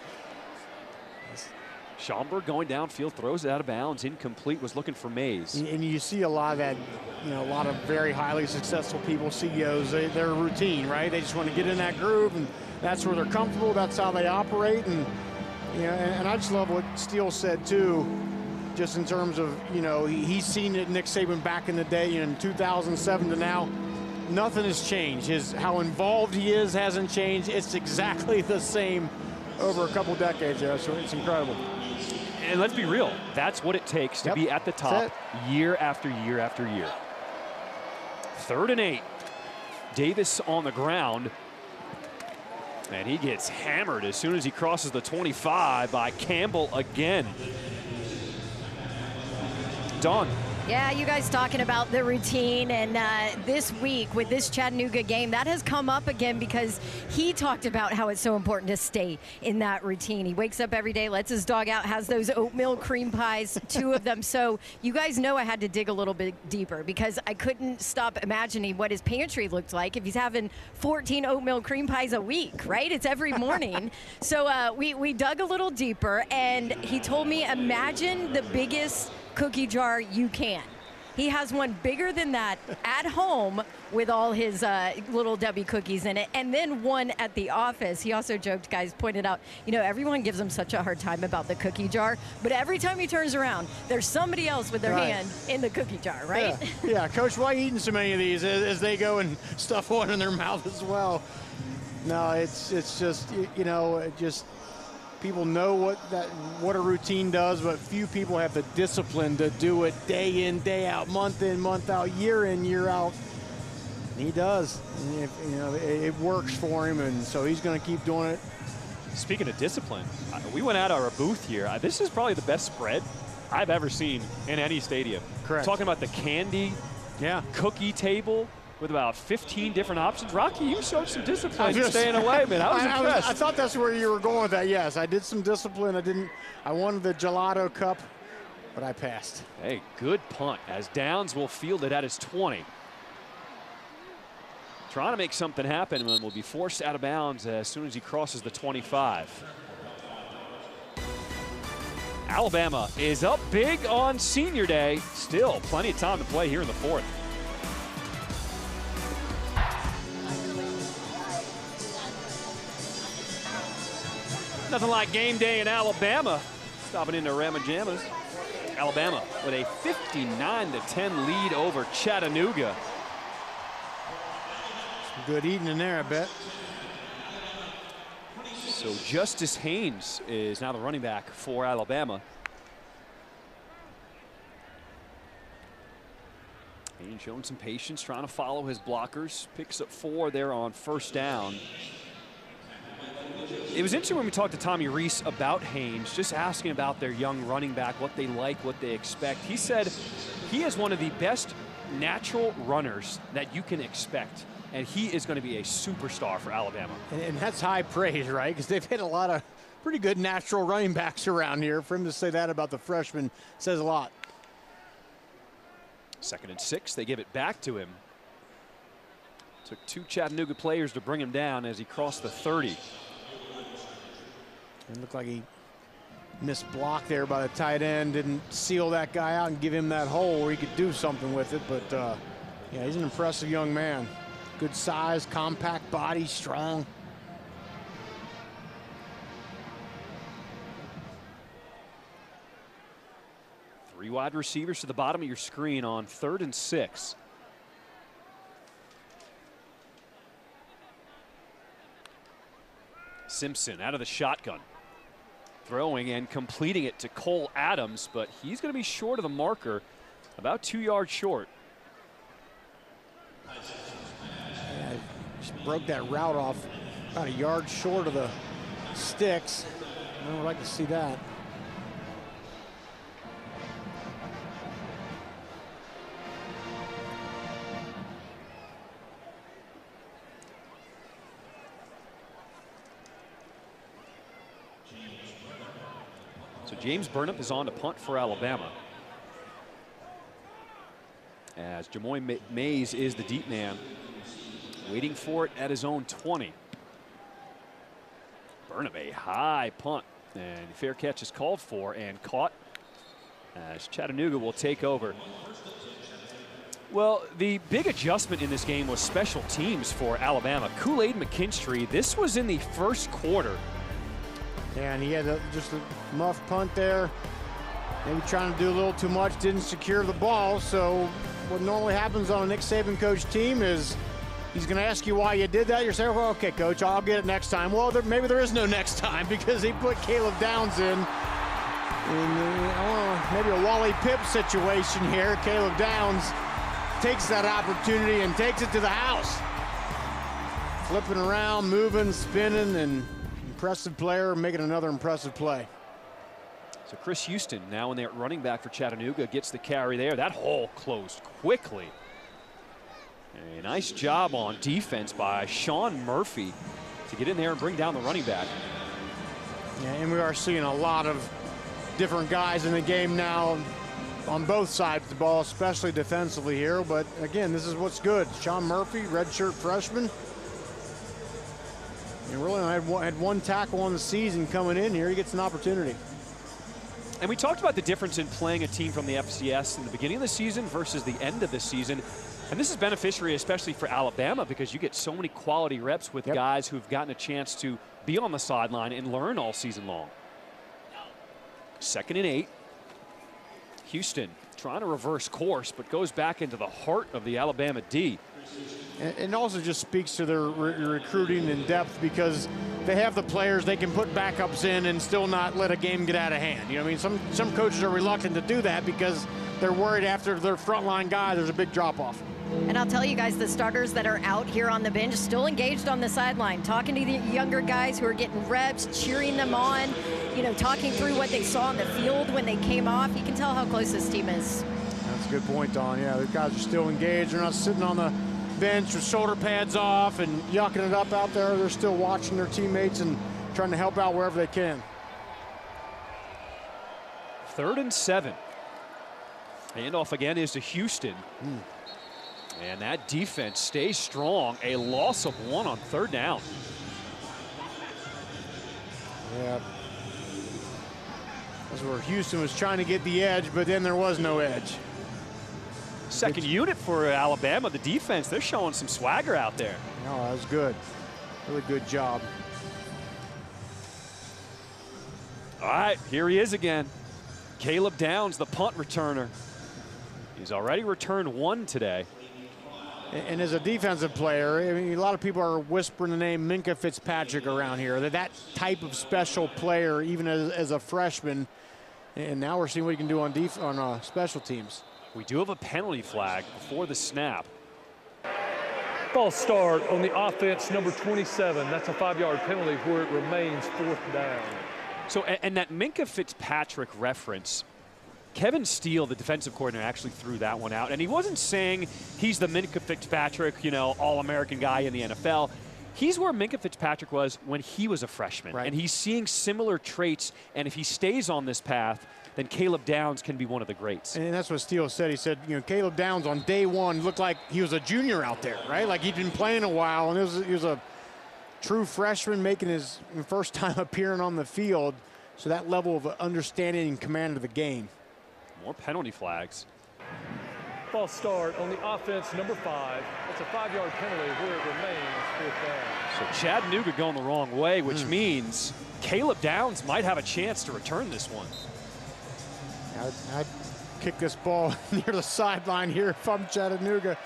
Schaumburg going downfield, throws it out of bounds, incomplete, was looking for Mays. And you see a lot of that, a lot of very highly successful people, CEOs, their routine, right? They just want to get in that groove, and that's where they're comfortable. That's how they operate. And, and I just love what Steele said, too, just in terms of, he's seen it, Nick Saban back in the day, in 2007 to now. Nothing has changed. How involved he is hasn't changed. It's exactly the same over a couple decades, so it's incredible. And let's be real, that's what it takes to be at the top year after year after year. 3rd and 8. Davis on the ground. And he gets hammered as soon as he crosses the 25 by Campbell again. Dawn. Yeah, you guys talking about the routine, and this week with this Chattanooga game, that has come up again because he talked about how it's so important to stay in that routine. He wakes up every day, lets his dog out, has those oatmeal cream pies, 2 of them. So you guys know I had to dig a little bit deeper because I couldn't stop imagining what his pantry looked like if he's having 14 oatmeal cream pies a week, right? It's every morning. So we dug a little deeper, and he told me, imagine the biggest cookie jar you can. He has one bigger than that at home with all his Little Debbie cookies in it, and then one at the office. He also joked, guys, pointed out, everyone gives him such a hard time about the cookie jar, but every time he turns around, there's somebody else with their hand in the cookie jar, right? Yeah, Coach, why you eating so many of these as they go and stuff one in their mouth as well? No, it's just, just people know what a routine does, but few people have the discipline to do it day in, day out, month in, month out, year in, year out. And he does. And it works for him, and so he's going to keep doing it. Speaking of discipline, we went out of our booth here. This is probably the best spread I've ever seen in any stadium. Correct. Talking about the candy cookie table with about 15 different options. Rocky, you showed some discipline staying away, man. I was impressed. I thought that's where you were going with that. Yes, I did some discipline. I wanted the gelato cup, but I passed. Hey, good punt as Downs will field it at his 20. Trying to make something happen and will be forced out of bounds as soon as he crosses the 25. Alabama is up big on Senior Day. Still plenty of time to play here in the 4th. Nothing like game day in Alabama. Stopping into Ramajamas. Alabama with a 59-10 lead over Chattanooga. Some good eating in there, I bet. So Justice Haynes is now the running back for Alabama. Haynes showing some patience, trying to follow his blockers. Picks up 4 there on 1st down. It was interesting when we talked to Tommy Rees about Haynes, just asking about their young running back, what they like, what they expect. He said he is one of the best natural runners that you can expect, and he is going to be a superstar for Alabama. And that's high praise, right? Because they've had a lot of pretty good natural running backs around here. For him to say that about the freshman says a lot. 2nd and 6, they give it back to him. Took 2 Chattanooga players to bring him down as he crossed the 30. It looked like he missed block there by the tight end, didn't seal that guy out and give him that hole where he could do something with it. But, yeah, he's an impressive young man. Good size, compact body, strong. Three wide receivers to the bottom of your screen on 3rd and 6. Simpson out of the shotgun. Throwing and completing it to Cole Adams, but he's going to be short of the marker, about 2 yards short. Yeah, just broke that route off about a yard short of the sticks. I would like to see that. So James Burnham is on to punt for Alabama, as Jamoy Mays is the deep man, waiting for it at his own 20. Burnham, a high punt, and fair catch is called for and caught, as Chattanooga will take over. Well, the big adjustment in this game was special teams for Alabama. Kool-Aid McKinstry, this was in the first quarter. Yeah, and he had just a muff punt there. Maybe trying to do a little too much, didn't secure the ball. So what normally happens on a Nick Saban coach team is he's going to ask you why you did that. You're saying, well, okay, coach, I'll get it next time. Well, maybe there is no next time because he put Caleb Downs in. Maybe a Wally Pipp situation here. Caleb Downs takes that opportunity and takes it to the house. Flipping around, moving, spinning, and impressive player making another impressive play. So Chris Houston now in there at running back for Chattanooga gets the carry there. That hole closed quickly. A nice job on defense by Sean Murphy to get in there and bring down the running back. Yeah, and we are seeing a lot of different guys in the game now on both sides of the ball, especially defensively here. But again, this is what's good. Sean Murphy, redshirt freshman. He really had one tackle on the season coming in here. He gets an opportunity. And we talked about the difference in playing a team from the FCS in the beginning of the season versus the end of the season. And this is beneficiary, especially for Alabama, because you get so many quality reps with guys who've gotten a chance to be on the sideline and learn all season long. 2nd and 8. Houston trying to reverse course, but goes back into the heart of the Alabama D. And also just speaks to their recruiting in depth, because they have the players, they can put backups in and still not let a game get out of hand. You know what I mean? Some coaches are reluctant to do that because they're worried after their frontline guy, there's a big drop-off. And I'll tell you guys, the starters that are out here on the bench still engaged on the sideline, talking to the younger guys who are getting reps, cheering them on, you know, talking through what they saw on the field when they came off. You can tell how close this team is. That's a good point, Don. Yeah, the guys are still engaged. They're not sitting on the bench with shoulder pads off and yucking it up out there. They're still watching their teammates and trying to help out wherever they can. 3rd and 7. Handoff again is to Houston. And that defense stays strong. A loss of 1 on 3rd down. Yeah. That's where Houston was trying to get the edge, but then there was no edge. Second unit for Alabama, the defense, they're showing some swagger out there. No, that was good. Really good job. All right, here he is again. Caleb Downs, the punt returner. He's already returned 1 today. And as a defensive player, I mean, a lot of people are whispering the name Minkah Fitzpatrick around here. That type of special player, even as a freshman. And now we're seeing what he can do on special teams. We do have a penalty flag before the snap. False start on the offense, number 27. That's a 5-yard penalty where it remains 4th down. So, and that Minkah Fitzpatrick reference, Kevin Steele, the defensive coordinator, actually threw that one out. And he wasn't saying he's the Minkah Fitzpatrick, you know, all-American guy in the NFL. He's where Minkah Fitzpatrick was when he was a freshman. Right. And he's seeing similar traits. And if he stays on this path, then Caleb Downs can be one of the greats. And that's what Steele said. He said, you know, Caleb Downs on day 1 looked like he was a junior out there, right? Like he'd been playing a while, and he was a true freshman making his first time appearing on the field. So that level of understanding and command of the game. More penalty flags. False start on the offense, number 5. That's a 5-yard penalty where it remains 4th down. So Chattanooga going the wrong way, which means Caleb Downs might have a chance to return this one. I'd kick this ball near the sideline here if I'm Chattanooga.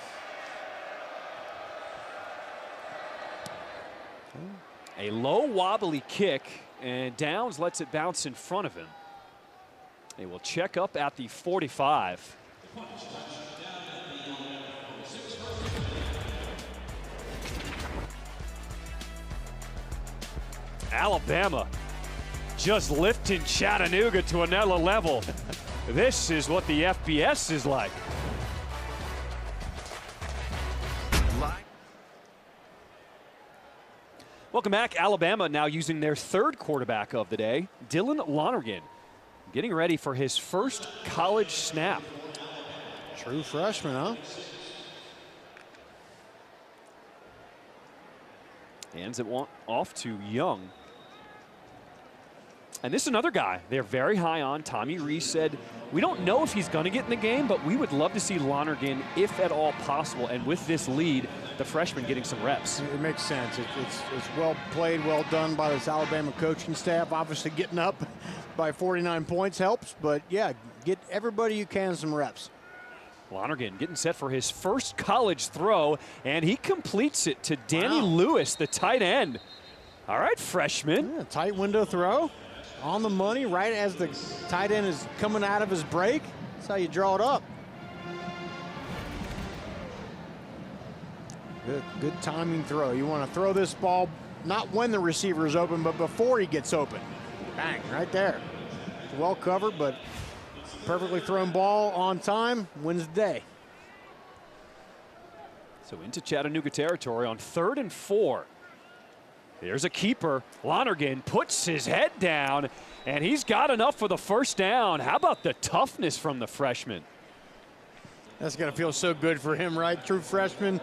A low wobbly kick, and Downs lets it bounce in front of him. They will check up at the 45. Alabama just lifting Chattanooga to another level. This is what the FBS is like. Welcome back. Alabama now using their 3rd quarterback of the day, Dylan Lonergan. getting ready for his first college snap. True freshman, huh? Hands it off to Young. And this is another guy they're very high on. Tommy Rees said, we don't know if he's going to get in the game, but we would love to see Lonergan, if at all possible. And with this lead, the freshman getting some reps. It makes sense. It's well played, well done by this Alabama coaching staff. Obviously getting up by 49 points helps, but yeah, get everybody you can some reps. Lonergan getting set for his first college throw, and he completes it to Danny Lewis, the tight end. All right, freshman. Yeah, tight window throw. On the money, right as the tight end is coming out of his break. That's how you draw it up. Good timing throw. You want to throw this ball not when the receiver is open, but before he gets open. Bang, right there. It's well covered, but perfectly thrown ball on time wins the day. So into Chattanooga territory on 3rd and 4. There's a keeper. Lonergan puts his head down, and he's got enough for the first down. How about the toughness from the freshman? That's going to feel so good for him, right? True freshman.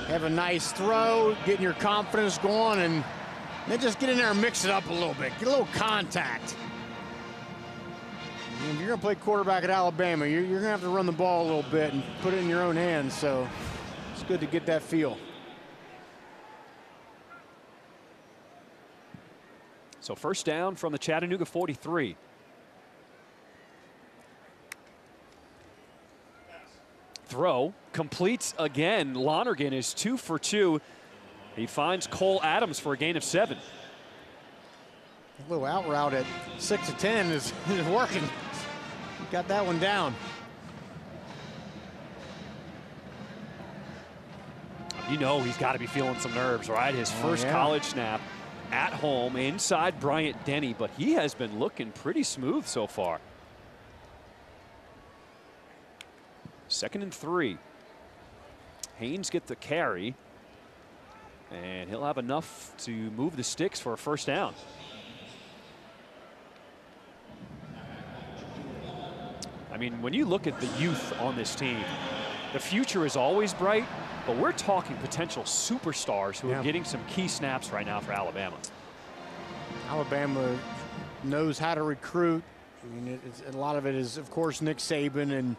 Have a nice throw, getting your confidence going, and then just get in there and mix it up a little bit. Get a little contact. If you're going to play quarterback at Alabama, you're going to have to run the ball a little bit and put it in your own hands, so it's good to get that feel. So first down from the Chattanooga 43. Throw completes again. Lonergan is 2 for 2. He finds Cole Adams for a gain of 7. A little out route at 6 to 10 is working. Got that one down. You know he's got to be feeling some nerves, right? His first college snap at home inside Bryant Denny, but he has been looking pretty smooth so far. 2nd and 3. Haynes get the carry, and he'll have enough to move the sticks for a first down. I mean, when you look at the youth on this team, the future is always bright, but we're talking potential superstars who are getting some key snaps right now for Alabama. Alabama knows how to recruit. I mean, a lot of it is, of course, Nick Saban. And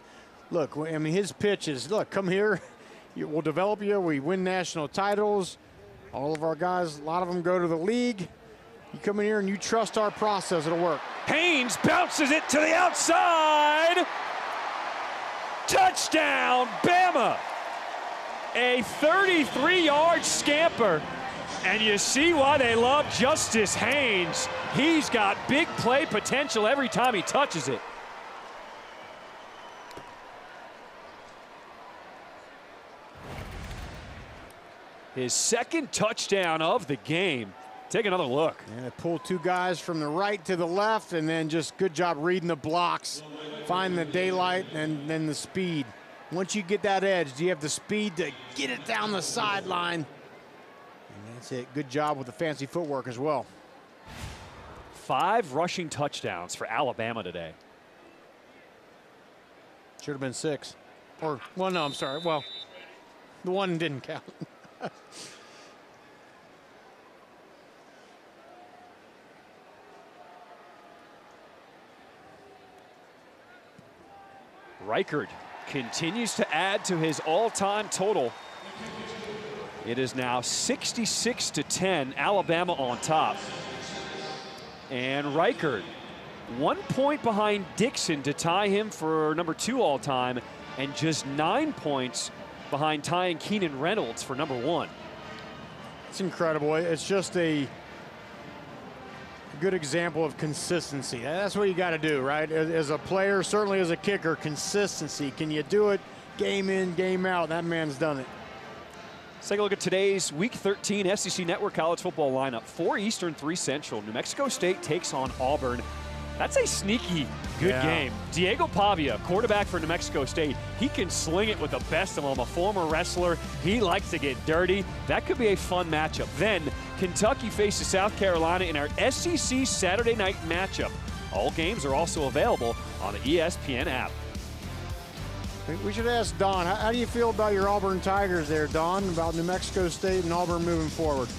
look, I mean, his pitch is, look, come here. We'll develop you. We win national titles. All of our guys, a lot of them go to the league. You come in here and you trust our process, it'll work. Haynes bounces it to the outside. Touchdown, Bama. A 33-yard scamper. And you see why they love Justice Haynes. He's got big play potential every time he touches it. His second touchdown of the game. Take another look. And it pulled 2 guys from the right to the left, and then just good job reading the blocks, find the daylight, and then the speed. Once you get that edge, do you have the speed to get it down the sideline? And that's it. Good job with the fancy footwork as well. 5 rushing touchdowns for Alabama today. Should have been 6. Or, well, no, I'm sorry. Well, the one didn't count. Reichard continues to add to his all-time total. It is now 66-10, Alabama on top. And Reichard, 1 point behind Dixon to tie him for number 2 all-time, and just 9 points behind tying Keenan Reynolds for number 1. It's incredible. It's just a good example of consistency. That's what you got to do, right? As a player, certainly as a kicker, consistency. Can you do it game in, game out? That man's done it. Let's take a look at today's Week 13 SEC Network College Football lineup. 4 Eastern, 3 Central. New Mexico State takes on Auburn. That's a sneaky good game. Diego Pavia, quarterback for New Mexico State. He can sling it with the best of them. A former wrestler. He likes to get dirty. That could be a fun matchup. Then Kentucky faces South Carolina in our SEC Saturday night matchup All games are also available on the ESPN app. We should ask Don, how do you feel about your Auburn Tigers there, Don, about New Mexico State and Auburn moving forward?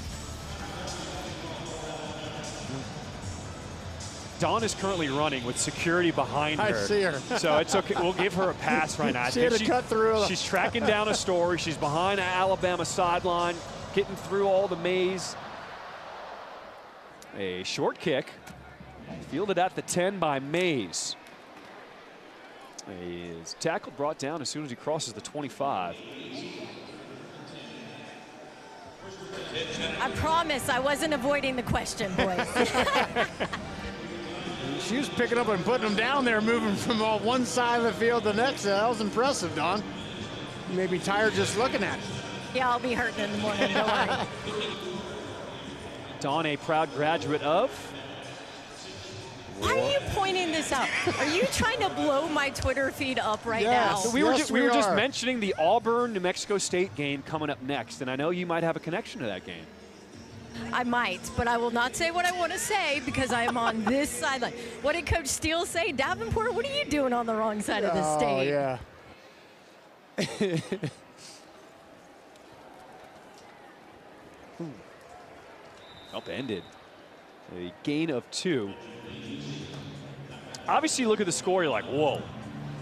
Dawn is currently running with security behind her. I see her. So it's okay. We'll give her a pass right now. She had to cut through. She's tracking down a story. She's behind the Alabama sideline, getting through all the maze. A short kick, fielded at the 10 by Mays. Is tackled, brought down as soon as he crosses the 25. I promise I wasn't avoiding the question, boys. She was picking up and putting them down there, moving from one side of the field to the next. That was impressive, Don. You may be tired just looking at it. Yeah, I'll be hurting in the morning, don't worry. Dawn, a proud graduate of. Why are you pointing this out? Are you trying to blow my Twitter feed up right Yes. now? We were just mentioning the Auburn-New Mexico State game coming up next, and I know you might have a connection to that game. I might, but I will not say what I want to say because I am on this sideline. What did Coach Steele say? Davenport, what are you doing on the wrong side of the state? Oh, yeah. Upended. A gain of 2. Obviously, you look at the score, you're like, whoa,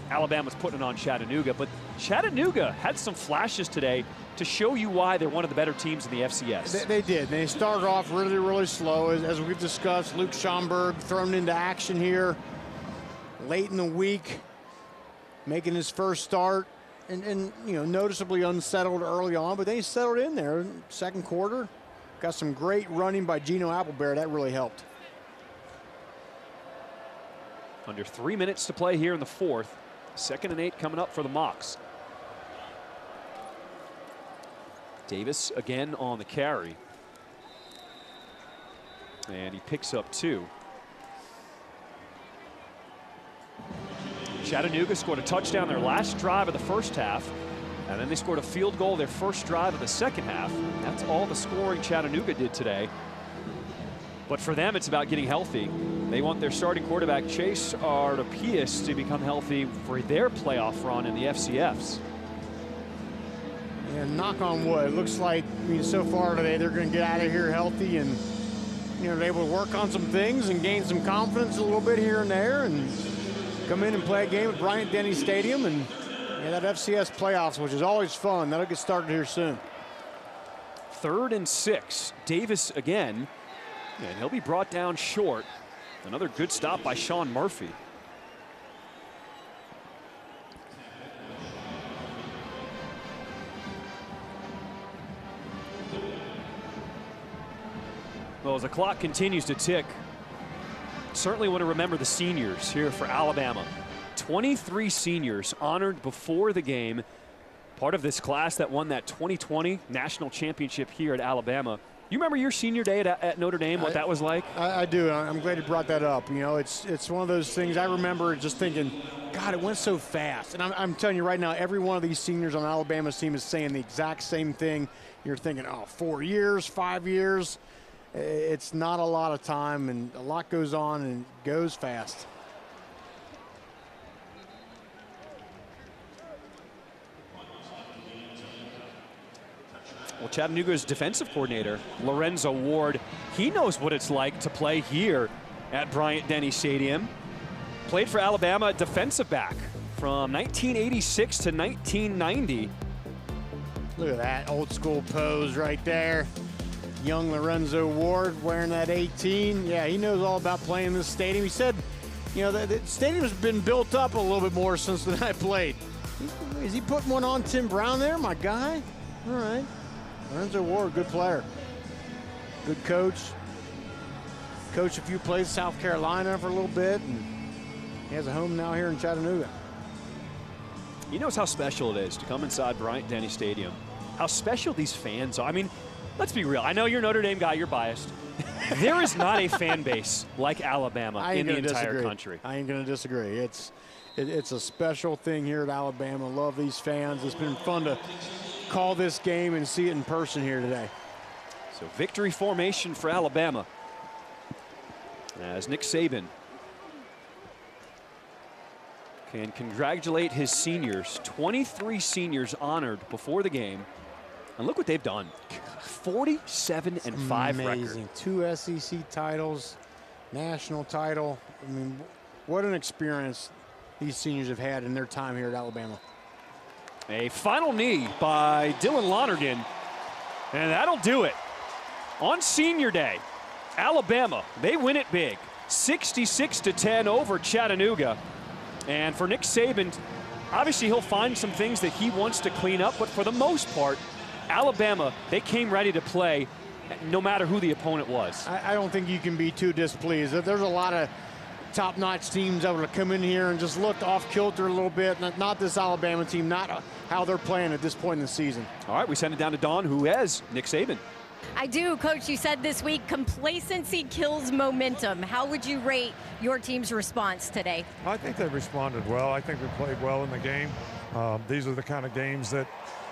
Alabama's putting it on Chattanooga. But Chattanooga had some flashes today to show you why they're one of the better teams in the FCS. They did. They started off really, really slow. As we've discussed, Luke Schomburg thrown into action here late in the week, making his first start. And you know, noticeably unsettled early on, but then he settled in there. Second quarter, got some great running by Geno Appleberry. That really helped. Under 3 minutes to play here in the fourth. 2nd and 8 coming up for the Mocs. Davis again on the carry. And he picks up 2. Chattanooga scored a touchdown their last drive of the first half, and then they scored a field goal their first drive of the second half. That's all the scoring Chattanooga did today. But for them, it's about getting healthy. They want their starting quarterback, Chase Artopius, to become healthy for their playoff run in the FCS. And knock on wood, it looks like, I mean, so far today, they're going to get out of here healthy and, you know, they're able to work on some things and gain some confidence a little bit here and there and come in and play a game at Bryant-Denny Stadium and that FCS playoffs, which is always fun. That'll get started here soon. 3rd and 6. Davis again, and he'll be brought down short. Another good stop by Sean Murphy. Well, as the clock continues to tick, certainly want to remember the seniors here for Alabama. 23 seniors honored before the game. Part of this class that won that 2020 national championship here at Alabama. You remember your senior day at Notre Dame, what that was like? I do. I'm glad you brought that up. You know, it's one of those things I remember just thinking, God, it went so fast. And I'm telling you right now, every one of these seniors on Alabama's team is saying the exact same thing. You're thinking, oh, 4 years, 5 years. It's not a lot of time, and a lot goes on and goes fast. Well, Chattanooga's defensive coordinator, Lorenzo Ward, he knows what it's like to play here at Bryant-Denny Stadium. Played for Alabama at defensive back from 1986 to 1990. Look at that old school pose right there. Young Lorenzo Ward wearing that 18. Yeah, he knows all about playing this stadium. He said, you know, the stadium's been built up a little bit more since the night I played. Is he putting one on Tim Brown there, my guy? All right. Lorenzo Ward, good player. Good coach. Coached a few places, South Carolina for a little bit, and he has a home now here in Chattanooga. He knows how special it is to come inside Bryant-Denny Stadium. How special these fans are. I mean, let's be real. I know you're a Notre Dame guy, you're biased. There is not a fan base like Alabama in the entire country. I ain't going to disagree. It's a special thing here at Alabama. Love these fans. It's been fun to call this game and see it in person here today. So victory formation for Alabama as Nick Saban can congratulate his seniors. 23 seniors honored before the game. And look what they've done. 47-5 record. 2 SEC titles, national title. I mean, what an experience these seniors have had in their time here at Alabama. A final knee by Dylan Lonergan, and that'll do it. On senior day, Alabama, they win it big. 66-10 over Chattanooga. And for Nick Saban, obviously he'll find some things that he wants to clean up, but for the most part, Alabama, they came ready to play no matter who the opponent was. I don't think you can be too displeased. There's a lot of top-notch teams able to come in here and just look off kilter a little bit. Not this Alabama team, not how they're playing at this point in the season. All right, we send it down to Dawn, who has Nick Saban. I do, Coach. You said this week, complacency kills momentum. How would you rate your team's response today? I think they responded well. I think we played well in the game. These are the kind of games that,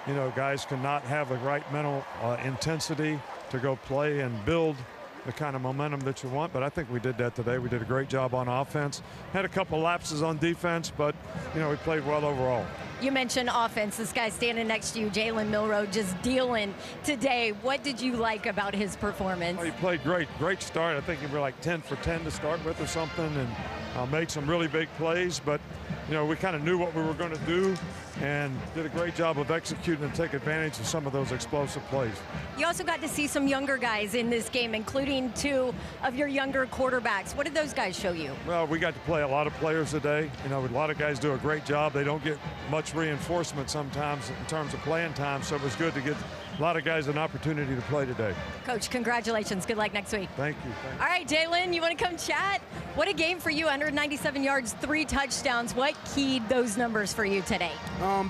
you know, guys cannot have the right mental intensity to go play and build the kind of momentum that you want, but I think we did that today. We did a great job on offense. Had a couple lapses on defense, but, you know, we played well overall. You mentioned offense. This guy standing next to you, Jalen Milroe, just dealing today. What did you like about his performance? Well, he played great. Great start. I think he was like 10 for 10 to start with or something, and made some really big plays, but, you know, we kind of knew what we were going to do and did a great job of executing and take advantage of some of those explosive plays. You also got to see some younger guys in this game, including 2 of your younger quarterbacks. What did those guys show you? Well, we got to play a lot of players today. You know, a lot of guys do a great job. They don't get much reinforcement sometimes in terms of playing time, so it was good to get a lot of guys an opportunity to play today. Coach, congratulations. Good luck next week. Thank you. All right, Jalen, you want to come chat? What a game for you. 197 yards, 3 touchdowns. What keyed those numbers for you today?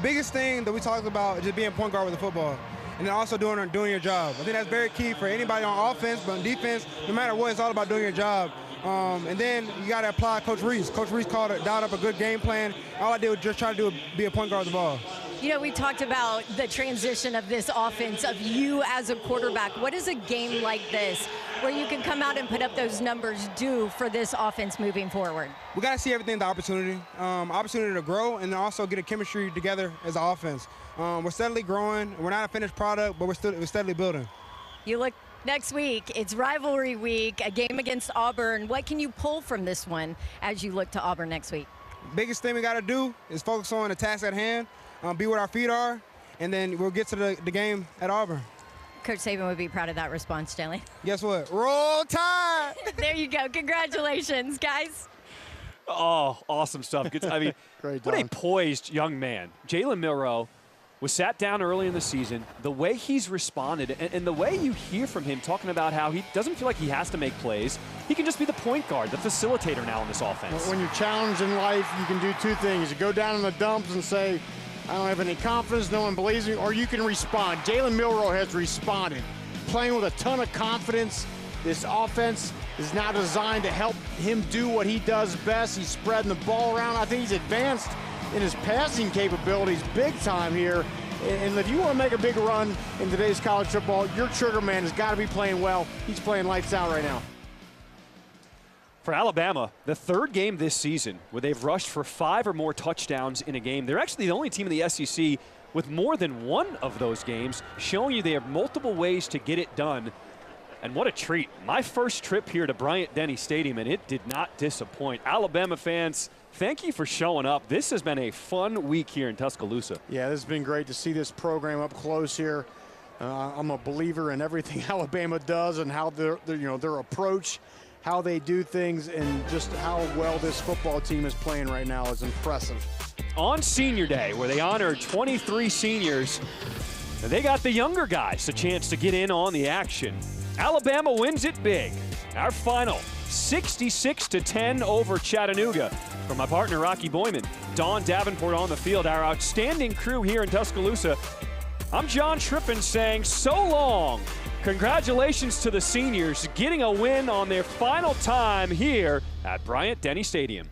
Biggest thing that we talked about is just being point guard with the football, and then also doing your job. I think that's very key for anybody on offense, but on defense, no matter what, it's all about doing your job. And then you got to apply Coach Reese. Coach Reese dialed up a good game plan. All I did was just try to be a point guard with the ball. You know, we talked about the transition of this offense, of you as a quarterback. What does a game like this, where you can come out and put up those numbers, do for this offense moving forward? We got to see everything the opportunity to grow, and then also get a chemistry together as an offense. We're steadily growing. We're not a finished product, but we're steadily building. You look next week. It's rivalry week, a game against Auburn. What can you pull from this one as you look to Auburn next week? Biggest thing we got to do is focus on the task at hand, be what our feet are, and then we'll get to the game at Auburn. Coach Saban would be proud of that response, Jalen. Guess what? Roll Tide! There you go. Congratulations, guys. Oh, awesome stuff. I mean, what a poised young man. Jalen Milroe was sat down early in the season. The way he's responded and the way you hear from him talking about how he doesn't feel like he has to make plays. He can just be the point guard, the facilitator now in this offense. When you're challenged in life, you can do 2 things. You go down in the dumps and say, I don't have any confidence, no one believes me, or you can respond. Jalen Milroe has responded, playing with a ton of confidence. This offense is now designed to help him do what he does best. He's spreading the ball around. I think he's advanced in his passing capabilities big time here. And if you want to make a big run in today's college football, your trigger man has got to be playing well. He's playing lights out right now. For Alabama, the 3rd game this season where they've rushed for 5 or more touchdowns in a game. They're actually the only team in the SEC with more than one of those games, showing you they have multiple ways to get it done. And what a treat. My first trip here to Bryant-Denny Stadium, and it did not disappoint. Alabama fans, thank you for showing up. This has been a fun week here in Tuscaloosa. Yeah, this has been great to see this program up close here. I'm a believer in everything Alabama does and how their approach, how they do things, and just how well this football team is playing right now is impressive. On senior day, where they honored 23 seniors, they got the younger guys a chance to get in on the action. Alabama wins it big. Our final, 66-10 over Chattanooga. For my partner, Rocky Boyman, Dawn Davenport on the field, our outstanding crew here in Tuscaloosa, I'm John Trippin saying so long. Congratulations to the seniors getting a win on their final time here at Bryant-Denny Stadium.